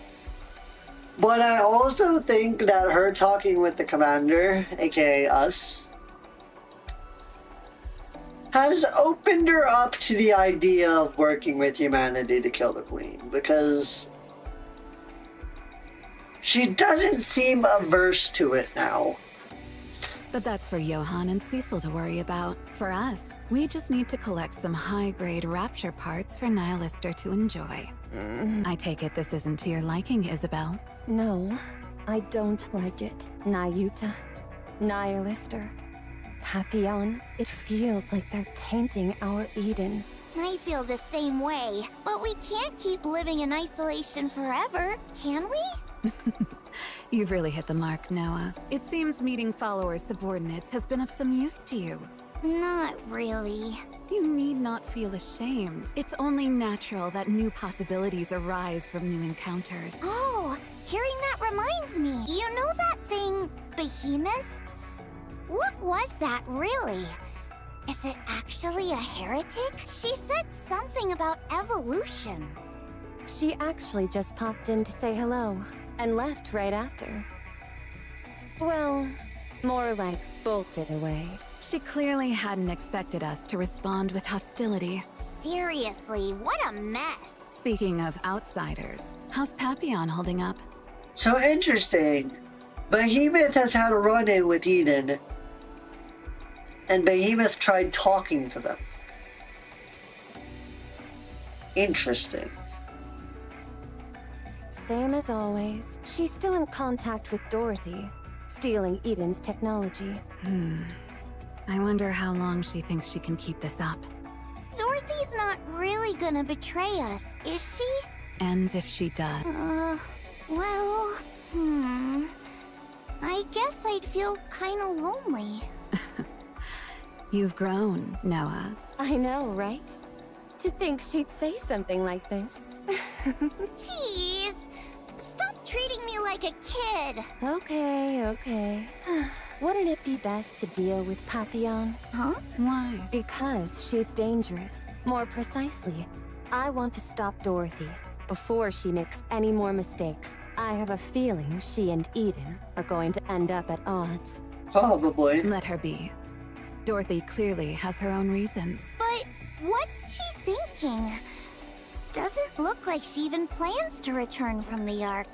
A: But I also think that her talking with the commander, aka us, has opened her up to the idea of working with humanity to kill the queen. Because she doesn't seem averse to it now.
E: But that's for Johan and Cecil to worry about. For us, we just need to collect some high-grade rapture parts for Nihilister to enjoy. I take it this isn't to your liking, Isabelle?
F: No, I don't like it. Nayuta. Nihilister. Papillon, it feels like they're tainting our Eden.
D: I feel the same way, but we can't keep living in isolation forever, can we?
E: You've really hit the mark, Noah. It seems meeting followers' subordinates has been of some use to you.
D: Not really.
E: You need not feel ashamed. It's only natural that new possibilities arise from new encounters.
D: Oh, hearing that reminds me. You know that thing, Behemoth? What was that, really? Is it actually a heretic? She said something about evolution.
F: She actually just popped in to say hello, and left right after. Well, more like bolted away.
E: She clearly hadn't expected us to respond with hostility.
D: Seriously, what a mess.
E: Speaking of outsiders, how's Papillon holding up?
A: So interesting. Behemoth has had a run-in with Eden, and Behemoth tried talking to them. Interesting.
F: Same as always. She's still in contact with Dorothy, stealing Eden's technology.
E: I wonder how long she thinks she can keep this up.
D: Dorothy's not really gonna betray us, is she?
E: And if she does...
D: Well, I guess I'd feel kinda lonely.
E: You've grown, Noah.
F: I know, right? To think she'd say something like this.
D: Jeez, stop treating me like a kid.
F: Okay. Wouldn't it be best to deal with Papillon?
D: Huh?
E: Why?
F: Because she's dangerous. More precisely, I want to stop Dorothy before she makes any more mistakes. I have a feeling she and Eden are going to end up at odds.
A: Probably.
E: Let her be. Dorothy clearly has her own reasons.
D: But what's she thinking? Doesn't look like she even plans to return from the Ark.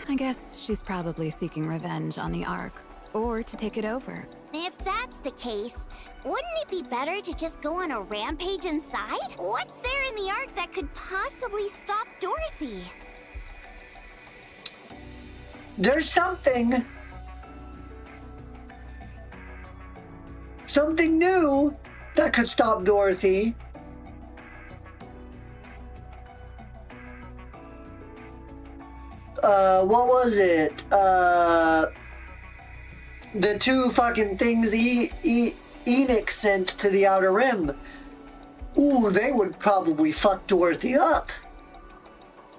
E: I guess she's probably seeking revenge on the Ark, or to take it over.
D: If that's the case, wouldn't it be better to just go on a rampage inside? What's there in the Ark that could possibly stop Dorothy?
A: There's something new that could stop Dorothy. What was it? The two fucking things Enoch sent to the Outer Rim. Ooh, they would probably fuck Dorothy up.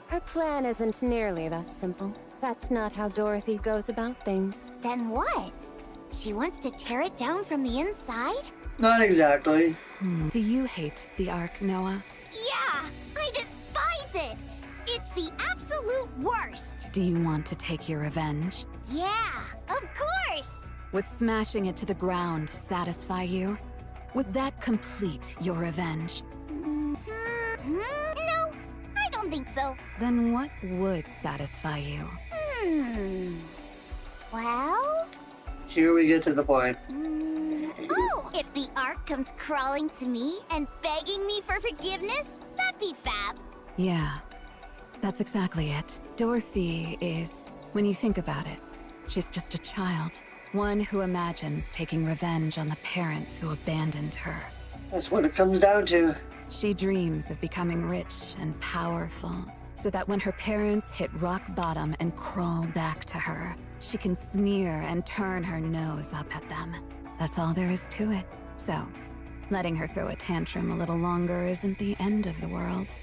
F: Her plan isn't nearly that simple. That's not how Dorothy goes about things.
D: Then what? She wants to tear it down from the inside?
A: Not exactly.
E: Do you hate the Ark, Noah?
D: Yeah, I despise it. It's the absolute worst.
E: Do you want to take your revenge?
D: Yeah, of course.
E: Would smashing it to the ground satisfy you? Would that complete your revenge?
D: No, I don't think so.
E: Then what would satisfy you?
D: Well?
A: Here we get to the point.
D: Oh, if the Ark comes crawling to me and begging me for forgiveness, that'd be fab.
E: Yeah, that's exactly it. Dorothy is, when you think about it, she's just a child. One who imagines taking revenge on the parents who abandoned her.
A: That's what it comes down to.
E: She dreams of becoming rich and powerful, so that when her parents hit rock bottom and crawl back to her, she can sneer and turn her nose up at them. That's all there is to it. So, letting her throw a tantrum a little longer isn't the end of the world.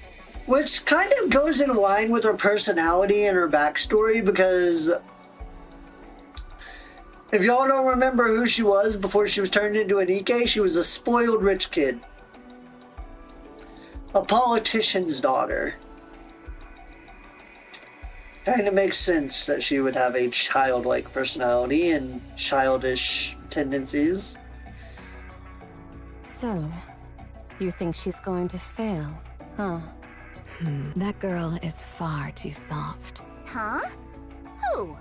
A: Which kind of goes in line with her personality and her backstory, because if y'all don't remember who she was before she was turned into a Nikke, she was a spoiled rich kid. A politician's daughter. Kind of makes sense that she would have a childlike personality and childish tendencies.
F: So, you think she's going to fail, huh?
E: That girl is far too soft.
D: Huh? Who?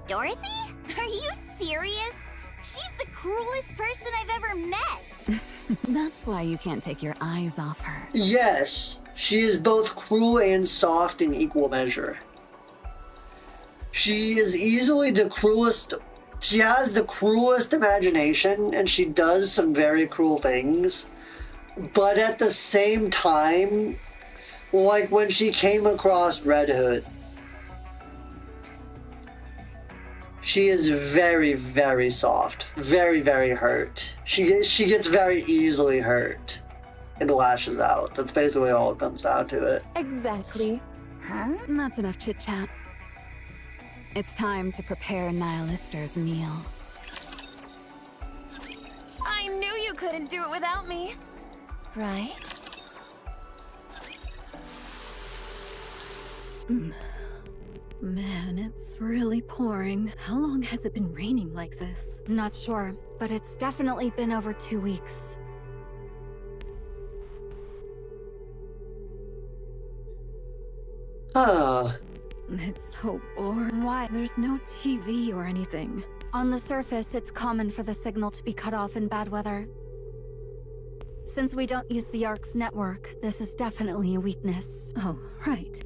D: Dorothy? Are you serious? She's the cruelest person I've ever met.
E: That's why you can't take your eyes off her.
A: Yes, she is both cruel and soft in equal measure. She is easily the cruelest She has the cruelest imagination, and she does some very cruel things. But at the same time, like when she came across Red Hood, she is very, very soft. Very, very hurt. She gets very easily hurt and lashes out. That's basically all it comes down to it.
F: Exactly.
D: Huh?
E: That's enough chit-chat. It's time to prepare Nihilister's meal.
F: I knew you couldn't do it without me. Right?
G: Man, it's really pouring. How long has it been raining like this?
B: Not sure, but it's definitely been over 2 weeks.
A: Huh.
G: It's so boring.
B: Why?
G: There's no TV or anything.
B: On the surface, it's common for the signal to be cut off in bad weather. Since we don't use the Ark's network, this is definitely a weakness.
G: Oh, right.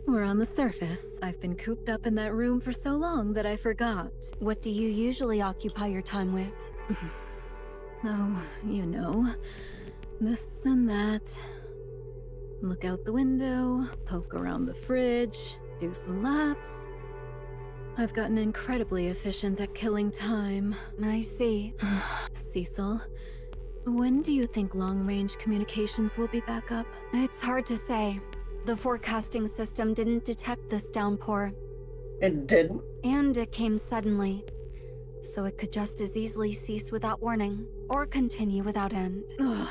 G: We're on the surface. I've been cooped up in that room for so long that I forgot.
B: What do you usually occupy your time with?
G: Oh, you know, this and that. Look out the window, poke around the fridge, do some laps. I've gotten incredibly efficient at killing time.
B: I see.
G: Cecil, when do you think long-range communications will be back up?
B: It's hard to say. The forecasting system didn't detect this downpour,
A: It didn't.
B: and it came suddenly. So it could just as easily cease without warning, or continue without end.
G: Ugh,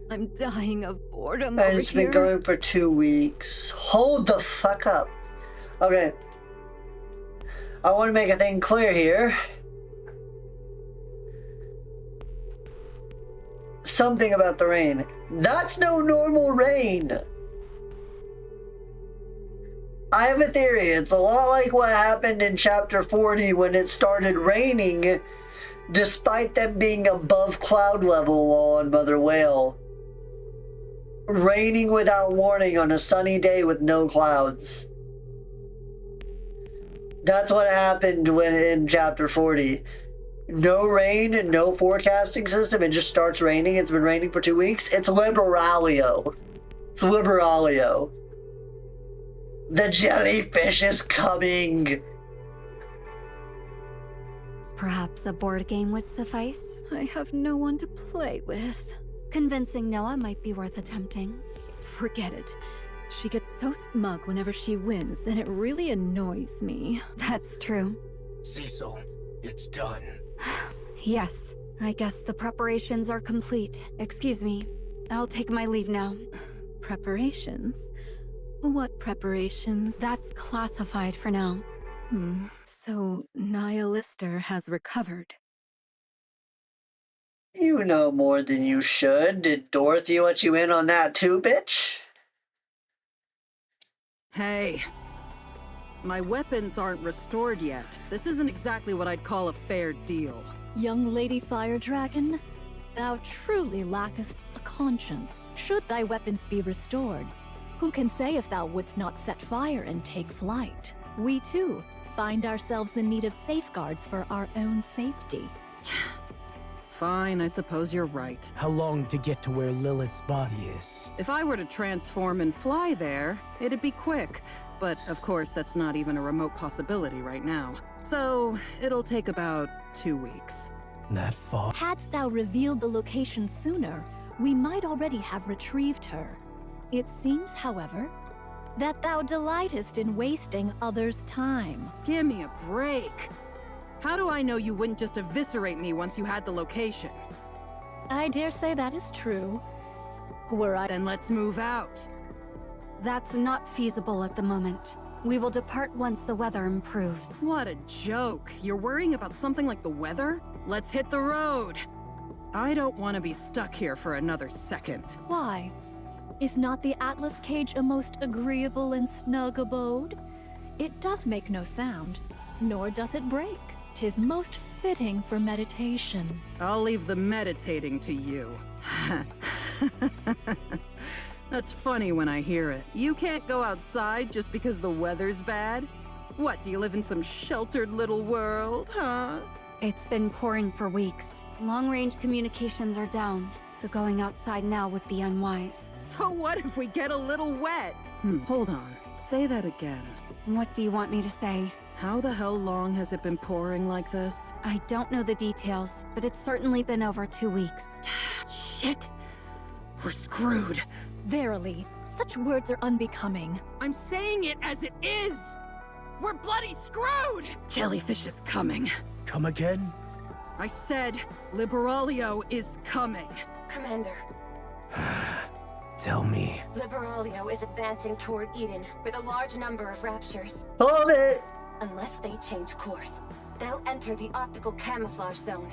G: I'm dying of boredom
A: And
G: over
A: it's
G: here.
A: been going for 2 weeks. Hold the fuck up. Okay. I want to make a thing clear here. Something about the rain. That's no normal rain. I have a theory. It's a lot like what happened in chapter 40 when it started raining, despite them being above cloud level while on Mother Whale. Raining without warning on a sunny day with no clouds. That's what happened when in chapter 40. No rain and no forecasting system. It just starts raining. It's been raining for 2 weeks. It's Liberalio. It's Liberalio. The jellyfish is coming.
B: Perhaps a board game would suffice?
G: I have no one to play with.
B: Convincing Noah might be worth attempting.
G: Forget it. She gets so smug whenever she wins, and it really annoys me.
B: That's true.
C: Cecil, it's done.
B: Yes, I guess the preparations are complete. Excuse me. I'll take my leave now.
G: Preparations? What preparations?
B: That's classified for now.
G: So, Nihilister has recovered.
A: You know more than you should. Did Dorothy let you in on that too, bitch?
I: Hey. My weapons aren't restored yet. This isn't exactly what I'd call a fair deal.
H: Young Lady Fire Dragon, thou truly lackest a conscience. Should thy weapons be restored, who can say if thou wouldst not set fire and take flight? We too find ourselves in need of safeguards for our own safety.
I: Fine, I suppose you're right.
C: How long to get to where Lilith's body is?
I: If I were to transform and fly there, it'd be quick. But of course, that's not even a remote possibility right now. So, it'll take about 2 weeks.
C: That far?
H: Hadst thou revealed the location sooner, we might already have retrieved her. It seems, however, that thou delightest in wasting others' time.
I: Give me a break. How do I know you wouldn't just eviscerate me once you had the location?
H: I dare say that is true. Were I—
I: Then let's move out.
B: That's not feasible at the moment. We will depart once the weather improves.
I: What a joke. You're worrying about something like the weather? Let's hit the road. I don't want to be stuck here for another second.
H: Why? Is not the Atlas cage a most agreeable and snug abode? It doth make no sound, nor doth it break. 'Tis most fitting for meditation.
I: I'll leave the meditating to you. That's funny when I hear it. You can't go outside just because the weather's bad? What, do you live in some sheltered little world, huh?
B: It's been pouring for weeks. Long-range communications are down, so going outside now would be unwise.
I: So what if we get a little wet? Hold on. Say that again.
B: What do you want me to say?
I: How the hell long has it been pouring like this?
B: I don't know the details, but it's certainly been over 2 weeks.
I: Shit! We're screwed.
H: Verily, such words are unbecoming.
I: I'm saying it as it is! We're bloody screwed! Jellyfish is coming.
C: Come again?
I: I said Liberalio is coming.
F: Commander,
C: Tell me.
F: Liberalio is advancing toward Eden with a large number of raptures.
A: Hold it!
F: Unless they change course, they'll enter the optical camouflage zone.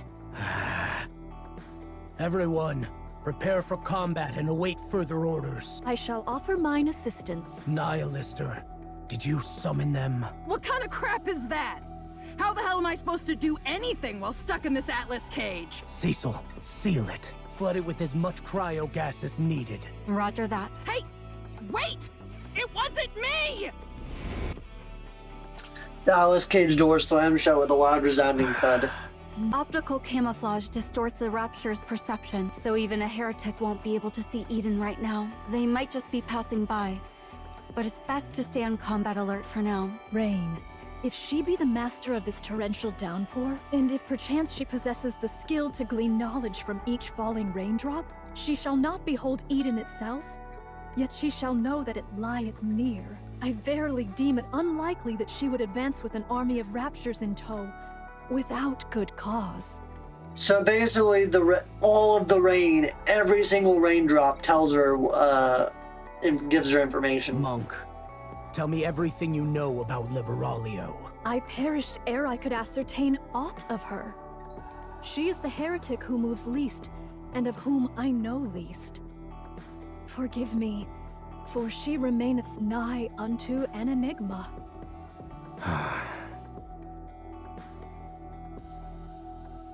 C: Everyone, prepare for combat and await further orders.
H: I shall offer mine assistance.
C: Nihilister, did you summon them?
I: What kind of crap is that? How the hell am I supposed to do anything while stuck in this Atlas cage?
C: Cecil, seal it. Flood it with as much cryo gas as needed.
B: Roger that.
I: Hey! Wait! It wasn't me!
A: The Alice cage door slammed shut with a loud resounding thud.
B: Optical camouflage distorts a rapture's perception, so even a heretic won't be able to see Eden right now. They might just be passing by, but it's best to stay on combat alert for now.
H: Rain, if she be the master of this torrential downpour, and if perchance she possesses the skill to glean knowledge from each falling raindrop, she shall not behold Eden itself, yet she shall know that it lieth near. I verily deem it unlikely that she would advance with an army of raptures in tow, without good cause.
A: So basically, all of the rain, every single raindrop tells her, gives her information.
C: Monk, tell me everything you know about Liberalio.
H: I perished ere I could ascertain aught of her. She is the heretic who moves least, and of whom I know least. Forgive me, for she remaineth nigh unto an enigma.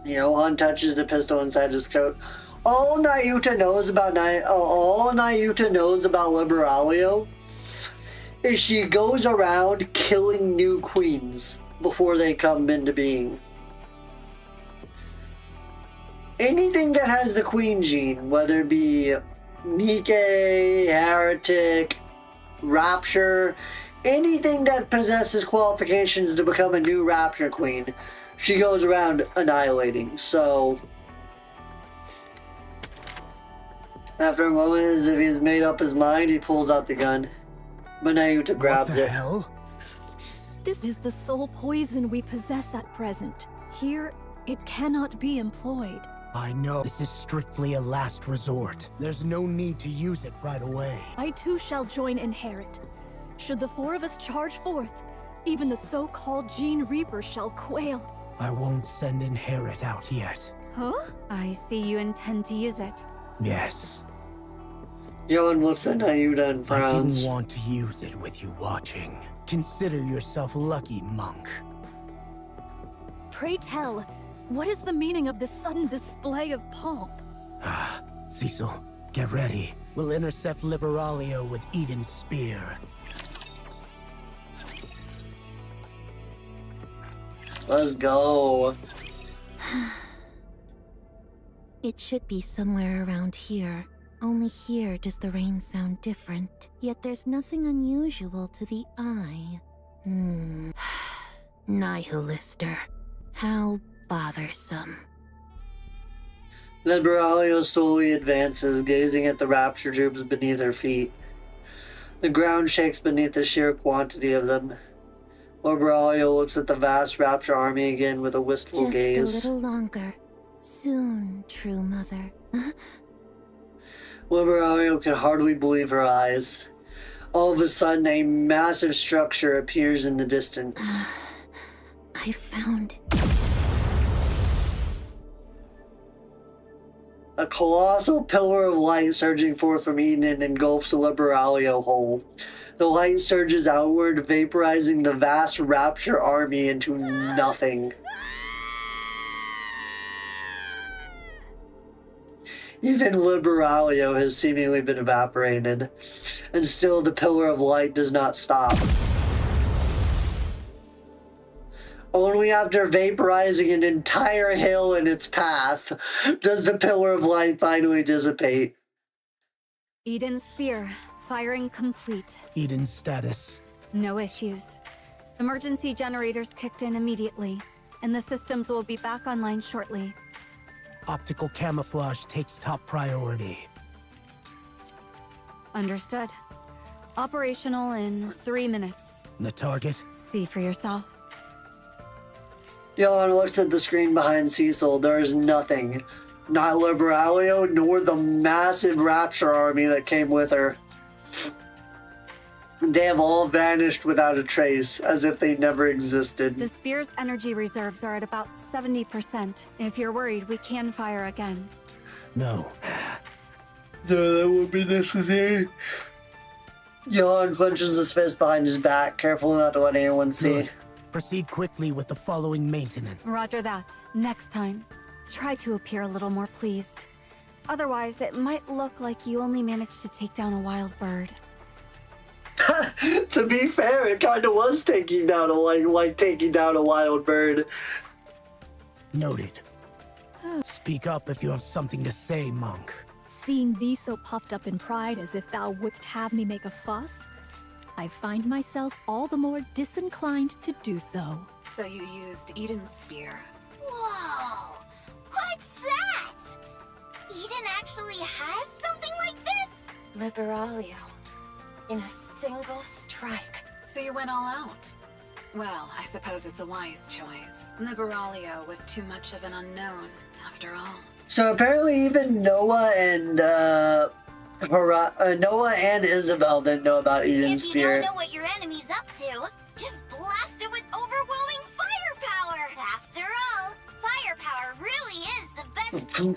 A: Johan touches the pistol inside his coat. All Nayuta knows about Liberalio is she goes around killing new queens before they come into being. Anything that has the queen gene, whether it be Nikke, Heretic, Rapture, anything that possesses qualifications to become a new Rapture queen, she goes around annihilating. So, after a moment, as if he's made up his mind, he pulls out the gun. But Nayuta grabs
C: What the
A: it.
C: hell?
H: This is the sole poison we possess at present. Here, it cannot be employed.
C: I know this is strictly a last resort. There's no need to use it right away.
H: I too shall join Inherit. Should the four of us charge forth, even the so-called Gene Reaper shall quail.
C: I won't send Inherit out yet.
B: Huh? I see you intend to use it.
C: Yes.
A: Johan looks at Nayuta and
C: I
A: frowns.
C: didn't want to use it with you watching. Consider yourself lucky, Monk.
H: Pray tell, what is the meaning of this sudden display of pomp?
C: Cecil, get ready. We'll intercept Liberalio with Eden's spear.
A: Let's go.
D: It should be somewhere around here. Only here does the rain sound different. Yet there's nothing unusual to the eye. Nihilister. How bothersome.
A: Liberalio slowly advances, gazing at the rapture troops beneath her feet. The ground shakes beneath the sheer quantity of them. Liberalio looks at the vast rapture army again with a wistful
D: Just
A: gaze.
D: a little longer. Soon, true mother.
A: Liberalio can hardly believe her eyes. All of a sudden, a massive structure appears in the distance.
D: I found it.
A: A colossal pillar of light surging forth from Eden engulfs Liberalio whole. The light surges outward, vaporizing the vast rapture army into nothing. Even Liberalio has seemingly been evaporated, and still the pillar of light does not stop. Only after vaporizing an entire hill in its path does the Pillar of Light finally dissipate.
B: Eden's spear, firing complete.
C: Eden's status.
B: No issues. Emergency generators kicked in immediately, and the systems will be back online shortly.
C: Optical camouflage takes top priority.
B: Understood. Operational in 3 minutes.
C: The target?
B: See for yourself.
A: Johan looks at the screen behind Cecil. There is nothing. Not Liberalio, nor the massive Rapture army that came with her. They have all vanished without a trace, as if they never existed.
B: The spear's energy reserves are at about 70%. If you're worried, we can fire again.
C: No.
A: No, that won't be necessary. Johan clenches his fist behind his back, careful not to let anyone see.
C: Good. Proceed quickly with the following maintenance.
B: Roger that. Next time, try to appear a little more pleased. Otherwise, it might look like you only managed to take down a wild bird.
A: To be fair, it kind of was taking down taking down a wild bird.
C: Noted. Speak up if you have something to say, monk.
H: Seeing thee so puffed up in pride as if thou wouldst have me make a fuss, I find myself all the more disinclined to do so.
E: So you used Eden's spear.
D: Whoa! What's that? Eden actually has something like this?
E: Liberalio. In a single strike. So you went all out. Well, I suppose it's a wise choice. Liberalio was too much of an unknown, after all.
A: So apparently even Noah and Noah and Isabel didn't know about Eden's
D: If you
A: spear.
D: don't know what your enemy's up to, just blast it with overwhelming firepower! After all, firepower really is the best...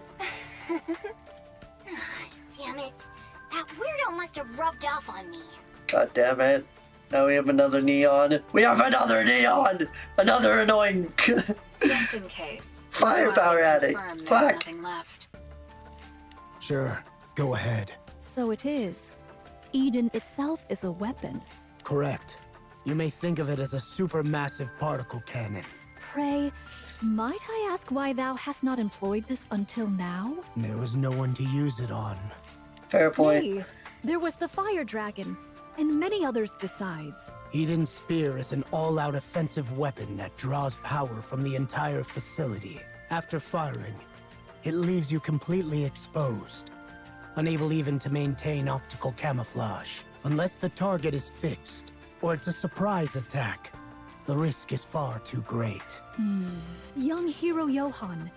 D: Damn it. That weirdo must have rubbed off on me.
A: God damn it. Now we have another neon. We have another neon! Another annoying
E: Just in case.
A: firepower addict.
E: Confirm there's
A: Fuck.
E: nothing left.
C: Sure, go ahead.
H: So it is. Eden itself is a weapon.
C: Correct. You may think of it as a supermassive particle cannon.
H: Pray, might I ask why thou hast not employed this until now?
C: There was no one to use it on.
A: Fair point.
H: Hey, there was the fire dragon, and many others besides.
C: Eden's spear is an all-out offensive weapon that draws power from the entire facility. After firing, it leaves you completely exposed, unable even to maintain optical camouflage. Unless the target is fixed, or it's a surprise attack, the risk is far too great.
H: Young hero Johan,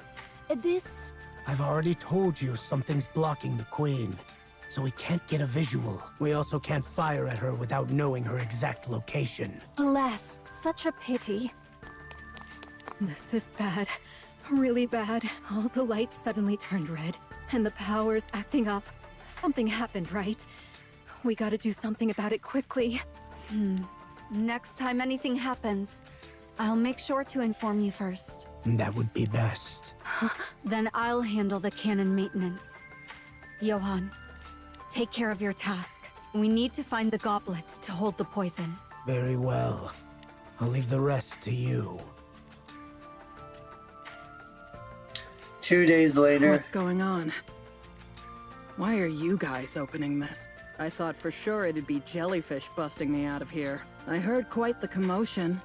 H: this...
C: I've already told you something's blocking the Queen, so we can't get a visual. We also can't fire at her without knowing her exact location.
H: Alas, such a pity.
G: This is bad. Really bad. All the lights suddenly turned red, and the power's acting up. Something happened, right? We gotta do something about it quickly.
B: Next time anything happens, I'll make sure to inform you first.
C: That would be best.
B: Then I'll handle the cannon maintenance. Johan, take care of your task. We need to find the goblet to hold the poison.
C: Very well. I'll leave the rest to you.
A: 2 days later.
I: What's going on? Why are you guys opening this? I thought for sure it'd be jellyfish busting me out of here. I heard quite the commotion.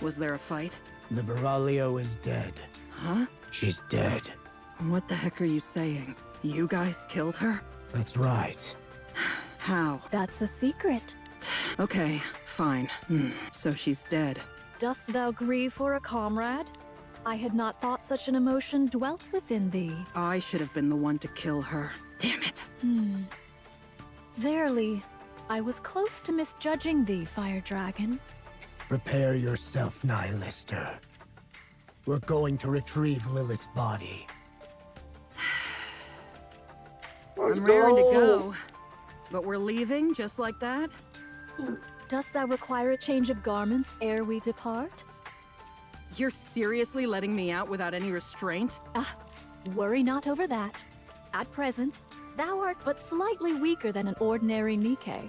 I: Was there a fight?
C: Liberalio is dead.
I: Huh?
C: She's dead.
I: What the heck are you saying? You guys killed her?
C: That's right.
I: How?
H: That's a secret.
I: Okay, fine. So she's dead.
H: Dost thou grieve for a comrade? I had not thought such an emotion dwelt within thee.
I: I should have been the one to kill her. Damn it.
H: Verily, I was close to misjudging thee, Fire Dragon.
C: Prepare yourself, Nihilister. We're going to retrieve Lilith's body.
A: Let's
I: I'm raring to
A: go.
I: go. But we're leaving just like that?
H: Dost thou require a change of garments ere we depart?
I: You're seriously letting me out without any restraint?
H: Worry not over that. At present, thou art but slightly weaker than an ordinary Nikke.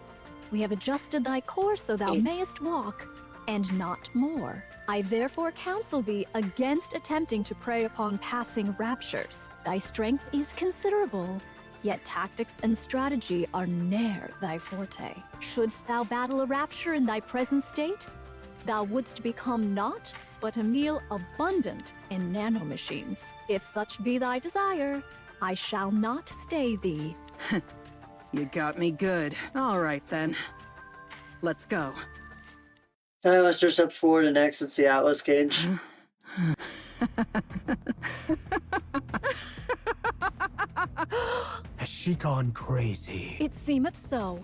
H: We have adjusted thy course so thou mayest walk, and not more. I therefore counsel thee against attempting to prey upon passing raptures. Thy strength is considerable, yet tactics and strategy are ne'er thy forte. Shouldst thou battle a rapture in thy present state, thou wouldst become naught but a meal abundant in nanomachines. If such be thy desire, I shall not stay thee.
I: You got me good. All right, then. Let's go.
A: Lester steps forward and exits the Atlas cage.
C: Has she gone crazy?
H: It seemeth so.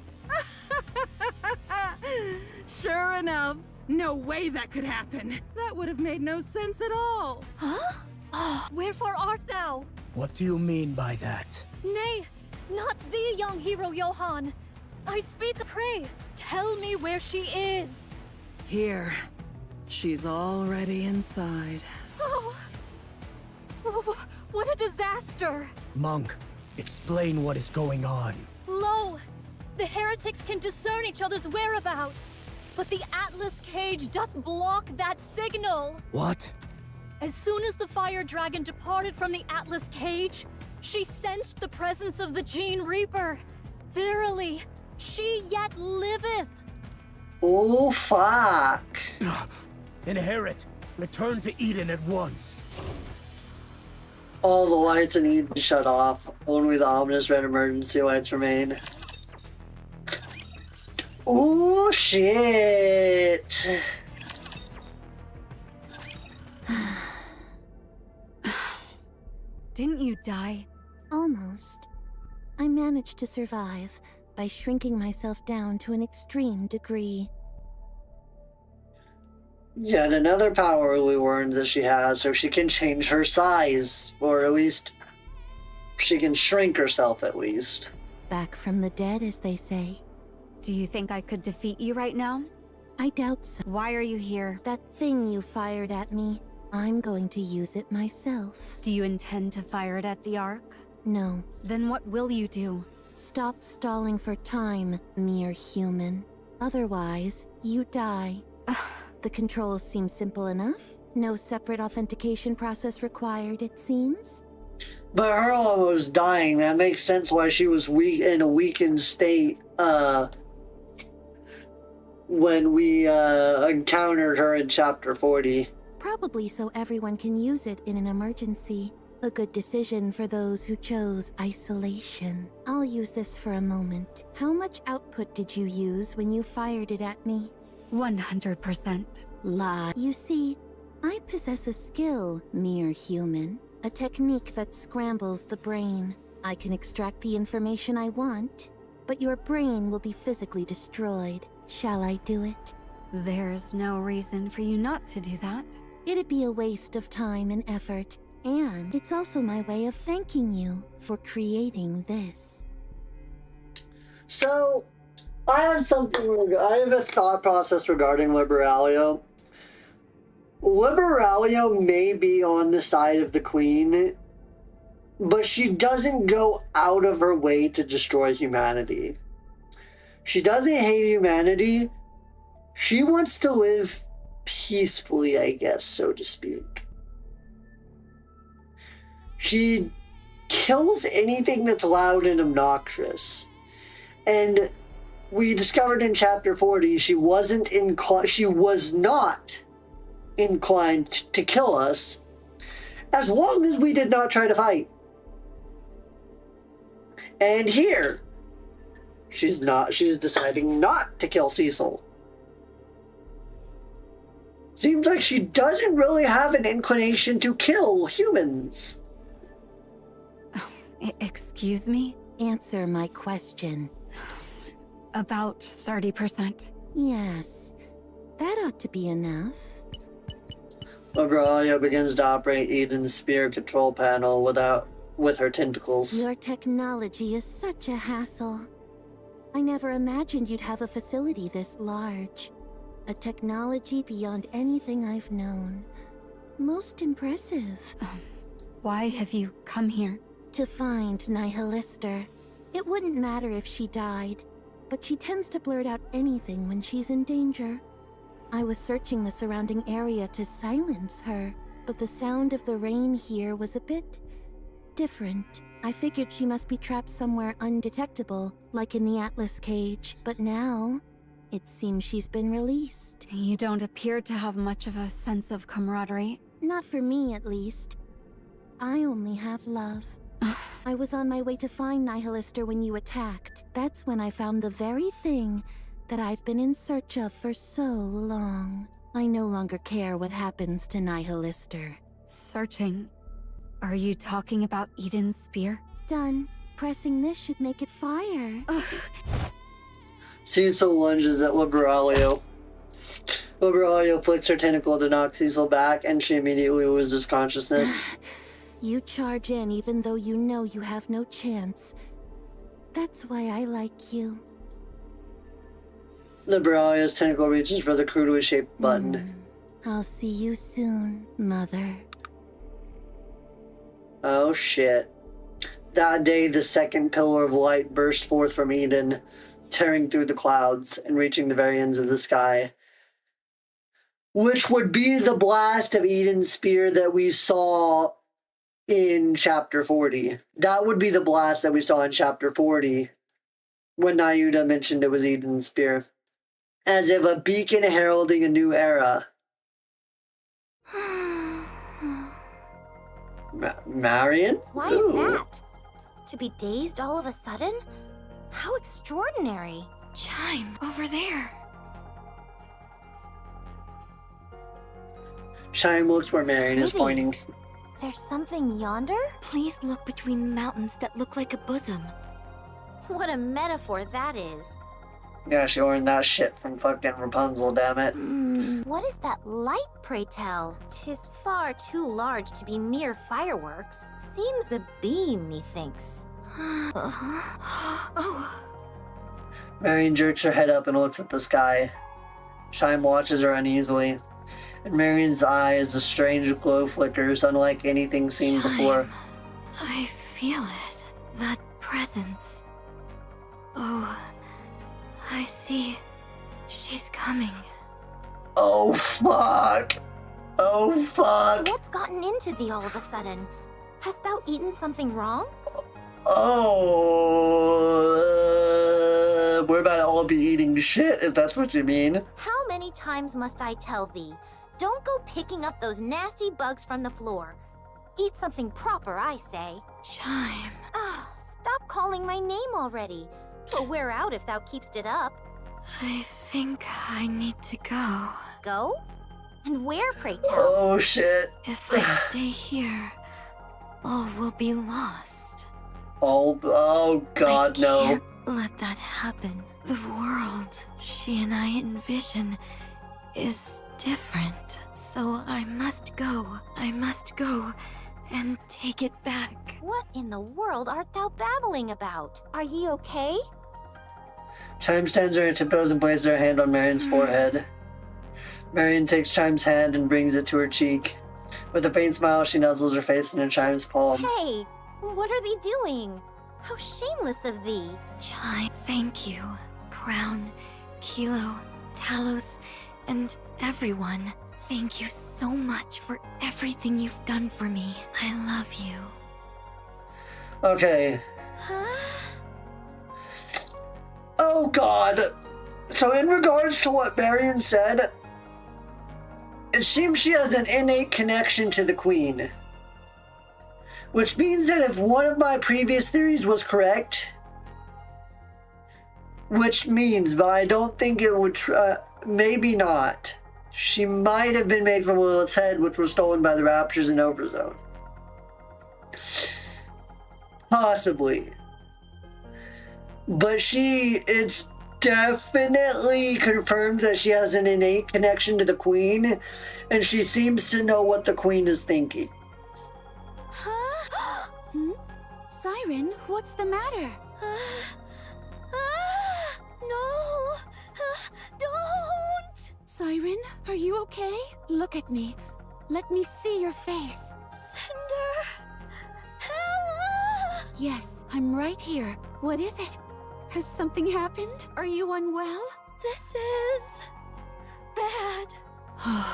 I: Sure enough. No way that could happen. That would have made no sense at all.
H: Huh? Oh, wherefore art thou?
C: What do you mean by that?
H: Nay, not thee, young hero Johann. I speak, pray. Tell me where she is.
I: Here. She's already inside.
H: Oh, what a disaster!
C: Monk, explain what is going on.
H: Lo! The heretics can discern each other's whereabouts, but the Atlas cage doth block that signal.
C: What?
H: As soon as the fire dragon departed from the Atlas cage, she sensed the presence of the Gene Reaper. Verily, she yet liveth.
A: Oh, fuck.
C: Inherit, return to Eden at once.
A: All the lights in Eden shut off. Only the ominous red emergency lights remain. Oh, shit.
B: Didn't you die?
D: Almost. I managed to survive by shrinking myself down to an extreme degree.
A: Yet another power we learned that she has, so she can change her size. Or at least, she can shrink herself at least.
D: Back from the dead, as they say.
B: Do you think I could defeat you right now?
D: I doubt so.
B: Why are you here?
D: That thing you fired at me, I'm going to use it myself.
B: Do you intend to fire it at the Ark?
D: No.
B: Then what will you do?
D: Stop stalling for time, mere human. Otherwise, you die. The controls seem simple enough. No separate authentication process required, it seems.
A: But her almost dying, that makes sense why she was weak in a weakened state, when we, encountered her in Chapter 40.
D: Probably so everyone can use it in an emergency. A good decision for those who chose isolation. I'll use this for a moment. How much output did you use when you fired it at me?
B: 100%.
D: Lie. You see, I possess a skill, mere human. A technique that scrambles the brain. I can extract the information I want, but your brain will be physically destroyed. Shall I do it?
B: There's no reason for you not to do that.
D: It'd be a waste of time and effort, and it's also my way of thanking you for creating this.
A: So, I have a thought process regarding Liberalio. Liberalio may be on the side of the Queen, but she doesn't go out of her way to destroy humanity. She doesn't hate humanity. She wants to live peacefully, I guess, so to speak. She kills anything that's loud and obnoxious. And we discovered in Chapter 40 she was not inclined to kill us as long as we did not try to fight. And here, she's deciding not to kill Cecil. Seems like she doesn't really have an inclination to kill humans.
B: Excuse me?
D: Answer my question.
B: About 30%.
D: Yes, that ought to be enough.
A: Liberalio begins to operate Eden's spear control panel with her tentacles.
D: Your technology is such a hassle. I never imagined you'd have a facility this large. A technology beyond anything I've known. Most impressive.
B: Why have you come here?
D: To find Nihilister. It wouldn't matter if she died, but she tends to blurt out anything when she's in danger.
J: I was searching the surrounding area to silence her, but the sound of the rain here was a bit different. I figured she must be trapped somewhere undetectable, like in the Atlas cage, but now it seems she's been released.
B: You don't appear to have much of a sense of camaraderie.
J: Not for me, at least. I only have love. I was on my way to find Nihilister when you attacked. That's when I found the very thing that I've been in search of for so long. I no longer care what happens to Nihilister.
B: Searching. Are you talking about Eden's spear?
J: Done. Pressing this should make it fire.
A: Cecil lunges at Liberalia. Liberalia flicks her tentacle to knock Cecil back, and she immediately loses consciousness.
J: You charge in even though you know you have no chance. That's why I like you.
A: Liberalia's tentacle reaches for the crudely shaped button.
J: I'll see you soon, Mother.
A: Oh shit. That day, the second pillar of light burst forth from Eden, tearing through the clouds and reaching the very ends of the sky. Which would be the blast of Eden's spear that we saw in Chapter 40. That would be the blast that we saw in Chapter 40, when Nayuda mentioned it was Eden's spear. As if a beacon heralding a new era. Marion?
D: Why is that? To be dazed all of a sudden? How extraordinary.
B: Chime, over there.
A: Chime looks where Marion is
D: Pretty.
A: pointing.
D: There's something yonder?
B: Please look between mountains that look like a bosom.
D: What a metaphor that is.
A: Yeah, she learned that shit from fucking Rapunzel, damn it.
D: What is that light, pray tell? 'Tis far too large to be mere fireworks. Seems a beam, methinks.
B: Oh.
A: Marion jerks her head up and looks at the sky. Chime watches her uneasily. In Marion's eyes, a strange glow flickers, unlike anything seen before.
B: I feel it. That presence. Oh, I see. She's coming.
A: Oh, fuck! Oh, fuck!
D: What's gotten into thee all of a sudden? Hast thou eaten something wrong?
A: Oh, we're about to all be eating shit, if that's what you mean.
D: How many times must I tell thee? Don't go picking up those nasty bugs from the floor. Eat something proper, I say.
B: Chime.
D: Ah, stop calling my name already. 'Twill wear out if thou keepst it up.
B: I think I need to go.
D: Go? And where, pray tell?
A: Oh, shit.
B: If I stay here, all will be lost.
A: Oh, God,
B: I
A: no.
B: can't let that happen. The world she and I envision is different. So I must go. I must go and take it back.
D: What in the world art thou babbling about? Are ye okay?
A: Chime stands on her tiptoes and places her hand on Marion's forehead. Marion takes Chime's hand and brings it to her cheek. With a faint smile, she nuzzles her face into Chime's palm.
D: Hey, what are thee doing? How shameless of thee.
B: Chime, thank you. Crown, Kilo, Talos, and everyone. Thank you so much for everything you've done for me. I love you.
A: Okay.
D: Huh?
A: Oh, God. So in regards to what Marion said, it seems she has an innate connection to the Queen. Which means that if one of my previous theories was correct, which means, but I don't think it would, maybe not. She might have been made from Lilith's head, which was stolen by the Raptors in Overzone. Possibly. But it's definitely confirmed that she has an innate connection to the Queen, and she seems to know what the Queen is thinking.
D: Huh?
J: Siren, what's the matter?
D: No! Don't!
J: Siren, are you okay? Look at me. Let me see your face.
D: Cinder! Hella!
J: Yes, I'm right here. What is it? Has something happened? Are you unwell?
D: This is... bad.
B: bad.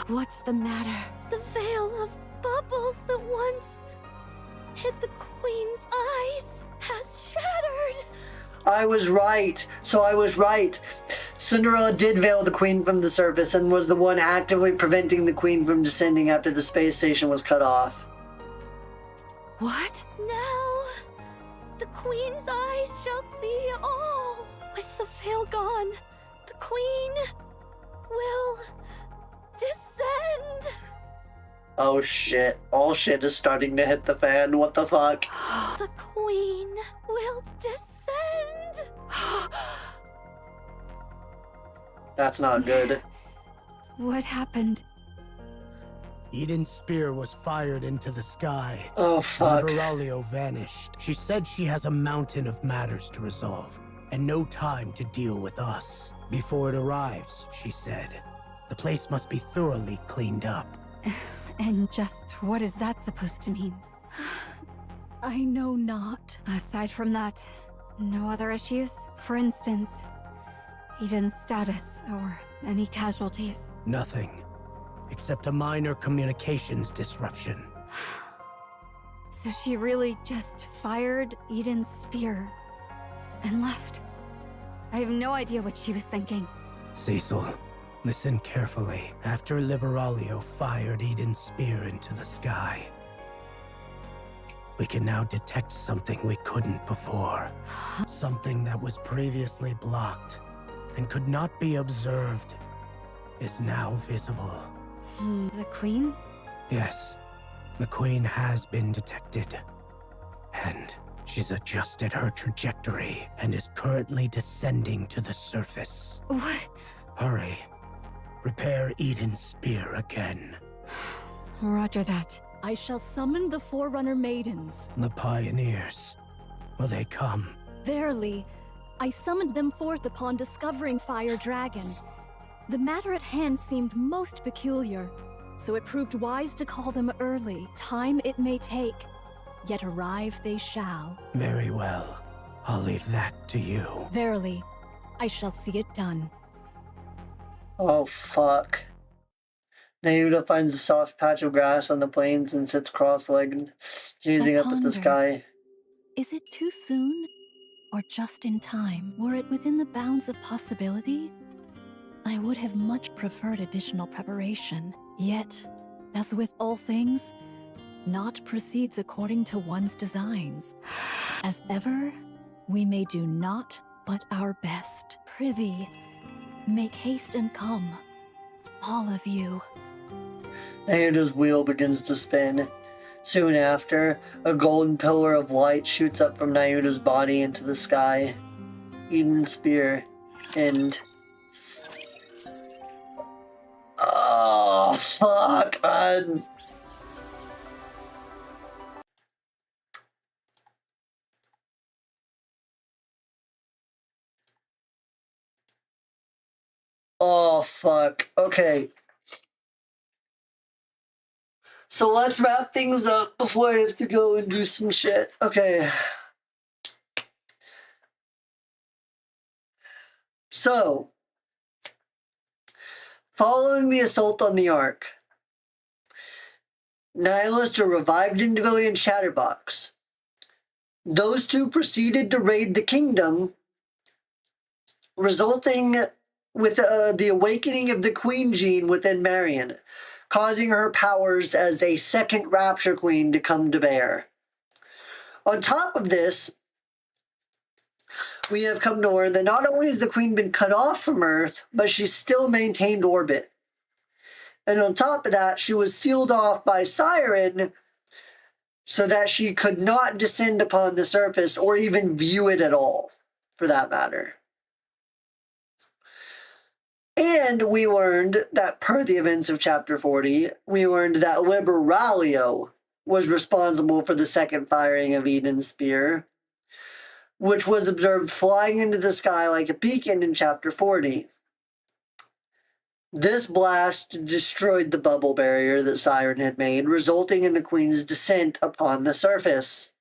J: What's the matter?
B: The veil of bubbles that once hid the Queen's eyes has shattered.
A: I was right. So I was right. Cinderella did veil the Queen from the surface and was the one actively preventing the Queen from descending after the space station was cut off.
J: What?
B: Now, the Queen's eyes shall see all. With the veil gone, the Queen will descend.
A: Oh shit. All shit is starting to hit the fan. What the fuck?
B: The Queen will descend.
A: That's not good.
B: What happened?
C: Eden's spear was fired into the sky.
A: Oh fuck.
C: Liberaglio vanished. She said she has a mountain of matters to resolve, and no time to deal with us. Before it arrives, she said, the place must be thoroughly cleaned up.
B: And just what is that supposed to mean?
H: I know not.
B: Aside from that, no other issues? For instance, Eden's status or any casualties?
C: Nothing, except a minor communications disruption.
B: So she really just fired Eden's spear and left. I have no idea what she was thinking.
C: Cecil, listen carefully. After Liberaglio fired Eden's spear into the sky, we can now detect something we couldn't before. Something that was previously blocked and could not be observed is now visible.
B: The Queen?
C: Yes, the Queen has been detected. And she's adjusted her trajectory and is currently descending to the surface.
B: What?
C: Hurry. Repair Eden's spear again.
B: Roger that.
H: I shall summon the Forerunner Maidens.
C: The pioneers. Will they come?
H: Verily, I summoned them forth upon discovering Fire Dragon. The matter at hand seemed most peculiar, so it proved wise to call them early. Time it may take, yet arrive they shall.
C: Very well. I'll leave that to you.
H: Verily, I shall see it done.
A: Oh fuck. Nayuta finds a soft patch of grass on the plains and sits cross-legged, gazing up at the
H: ponder.
A: sky.
H: Is it too soon? Or just in time? Were it within the bounds of possibility? I would have much preferred additional preparation. Yet, as with all things, naught proceeds according to one's designs. As ever, we may do naught but our best. Prithee, make haste and come. All of you.
A: Nayuta's wheel begins to spin. Soon after, a golden pillar of light shoots up from Nayuta's body into the sky. Eden's spear. End. Oh, fuck, man. Oh, fuck. Okay. So let's wrap things up before I have to go and do some shit. Okay. So, following the assault on the Ark, Nihilists are revived Indigo and Chatterbox. Those two proceeded to raid the kingdom, resulting with the awakening of the Queen gene within Marion, causing her powers as a second Rapture Queen to come to bear. On top of this, we have come to learn that not only has the Queen been cut off from Earth, but she's still maintained orbit. And on top of that, she was sealed off by Siren so that she could not descend upon the surface or even view it at all, for that matter. And we learned that per the events of Chapter 40, we learned that Liberaglio was responsible for the second firing of Eden's spear, which was observed flying into the sky like a beacon in Chapter 40. This blast destroyed the bubble barrier that Siren had made, resulting in the Queen's descent upon the surface.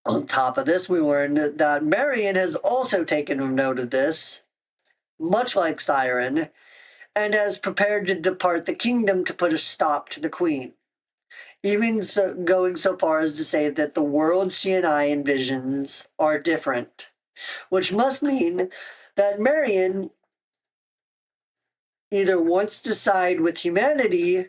A: On top of this, we learned that Marion has also taken note of this, much like Siren, and has prepared to depart the kingdom to put a stop to the queen. Even so, going so far as to say that the world she and I envisions are different, which must mean that Marion either wants to side with humanity,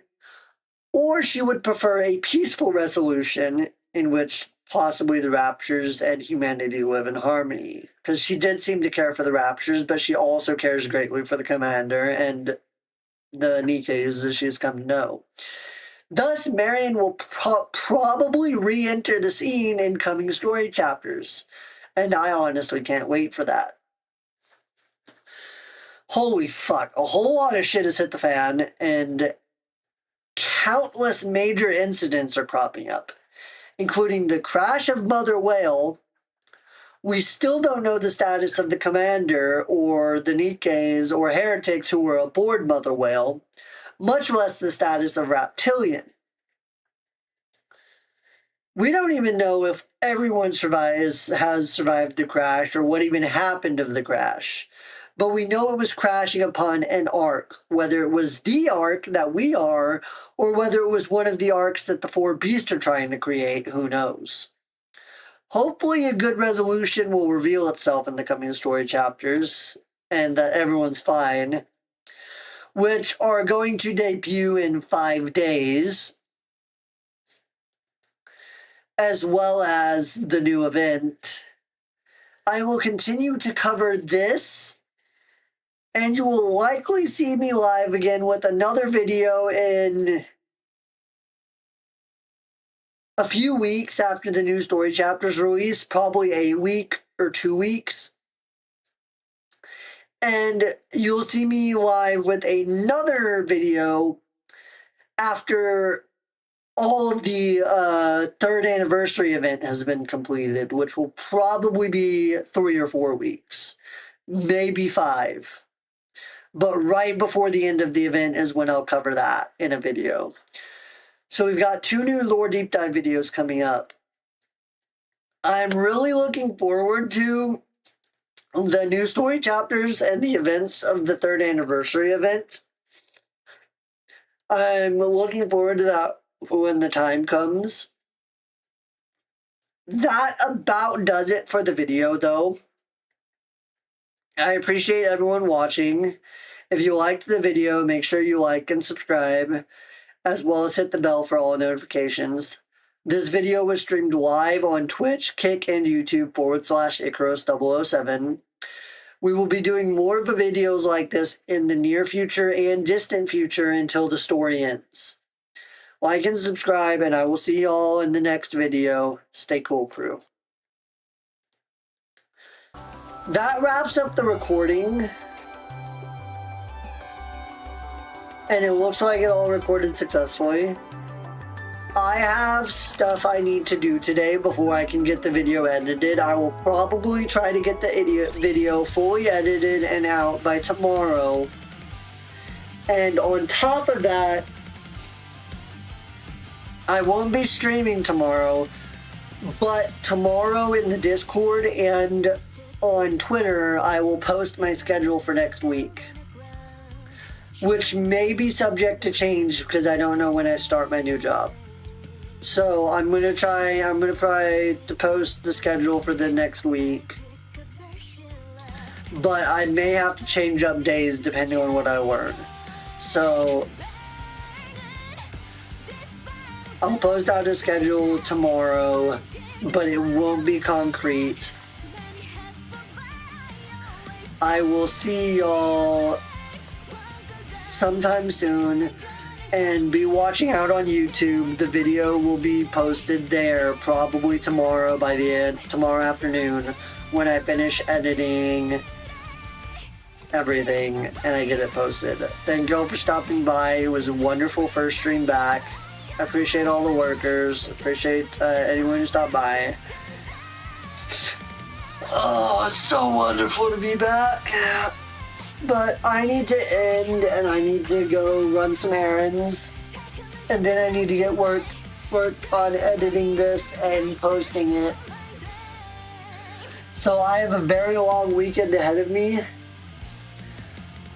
A: or she would prefer a peaceful resolution in which possibly the Raptures and humanity live in harmony. Because she did seem to care for the Raptures, but she also cares greatly for the Commander and the Nikkes, as she has come to know. Thus, Marion will probably re-enter the scene in coming story chapters, and I honestly can't wait for that. Holy fuck, a whole lot of shit has hit the fan, and countless major incidents are cropping up, including the crash of Mother Whale. We still don't know the status of the Commander, or the Nikkes, or heretics who were aboard Mother Whale, much less the status of Reptilian. We don't even know if everyone has survived the crash, or what even happened of the crash. But we know it was crashing upon an ark, whether it was the ark that we are, or whether it was one of the arks that the four beasts are trying to create, who knows. Hopefully a good resolution will reveal itself in the coming story chapters, and that everyone's fine, which are going to debut in 5 days, as well as the new event. I will continue to cover this, and you will likely see me live again with another video in a few weeks after the new story chapters release, probably a week or 2 weeks. And you'll see me live with another video after all of the third anniversary event has been completed, which will probably be 3 or 4 weeks, maybe 5. But right before the end of the event is when I'll cover that in a video. So we've got 2 new Lore Deep Dive videos coming up. I'm really looking forward to the new story chapters and the events of the 3rd anniversary event. I'm looking forward to that when the time comes. That about does it for the video, though. I appreciate everyone watching. If you liked the video, make sure you like and subscribe, as well as hit the bell for all notifications. This video was streamed live on Twitch, Kick, and YouTube /Icarus007. We will be doing more of the videos like this in the near future and distant future until the story ends. Like and subscribe, and I will see y'all in the next video. Stay cool, crew. That wraps up the recording. And it looks like it all recorded successfully. I have stuff I need to do today before I can get the video edited. I will probably try to get the video fully edited and out by tomorrow. And on top of that, I won't be streaming tomorrow, but tomorrow in the Discord and on Twitter, I will post my schedule for next week, which may be subject to change because I don't know when I start my new job. So I'm gonna try to post the schedule for the next week, but I may have to change up days depending on what I learn. So I'll post out a schedule tomorrow, but it won't be concrete. I will see y'all sometime soon, and be watching out on YouTube. The video will be posted there probably tomorrow tomorrow afternoon when I finish editing everything and I get it posted. Thank y'all for stopping by. It was a wonderful first stream back. I appreciate all the workers. Appreciate anyone who stopped by. Oh, it's so wonderful to be back. But I need to end, and I need to go run some errands, and then I need to get work on editing this and posting it. So I have a very long weekend ahead of me.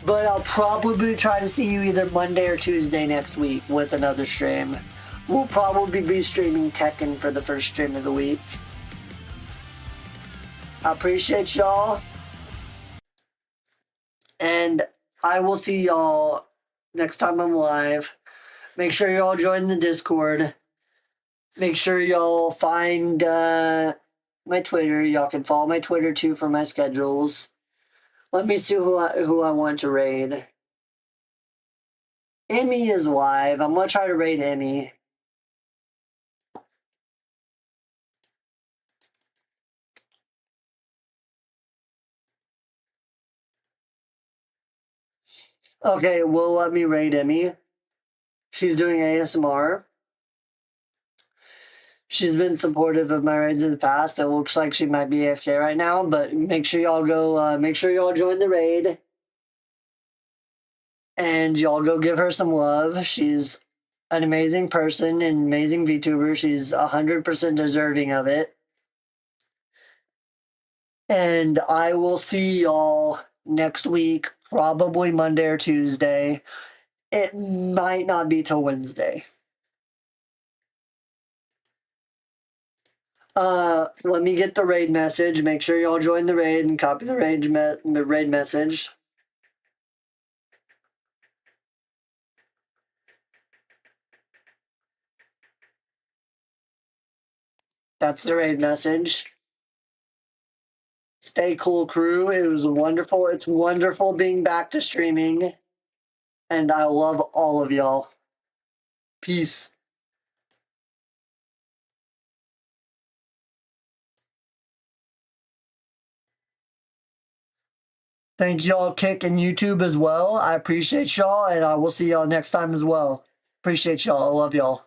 A: But I'll probably try to see you either Monday or Tuesday next week with another stream. We'll probably be streaming Tekken for the first stream of the week. I appreciate y'all. And I will see y'all next time I'm live. Make sure y'all join the Discord. Make sure y'all find my Twitter. Y'all can follow my Twitter too for my schedules. Let me see who I want to raid. Emmy is live. I'm gonna try to raid Emmy. Okay, will let me raid Emmy. She's doing ASMR. She's been supportive of my raids in the past. It looks like she might be AFK right now, but make sure y'all go. Make sure y'all join the raid, and y'all go give her some love. She's an amazing person, an amazing VTuber. She's 100% deserving of it. And I will see y'all next week, probably Monday or Tuesday. It might not be till Wednesday. Let me get the raid message. Make sure y'all join the raid and copy the raid message. That's the raid message. Stay cool, crew. It was wonderful. It's wonderful being back to streaming. And I love all of y'all. Peace. Thank y'all, Kick and YouTube as well. I appreciate y'all, and I will see y'all next time as well. Appreciate y'all. I love y'all.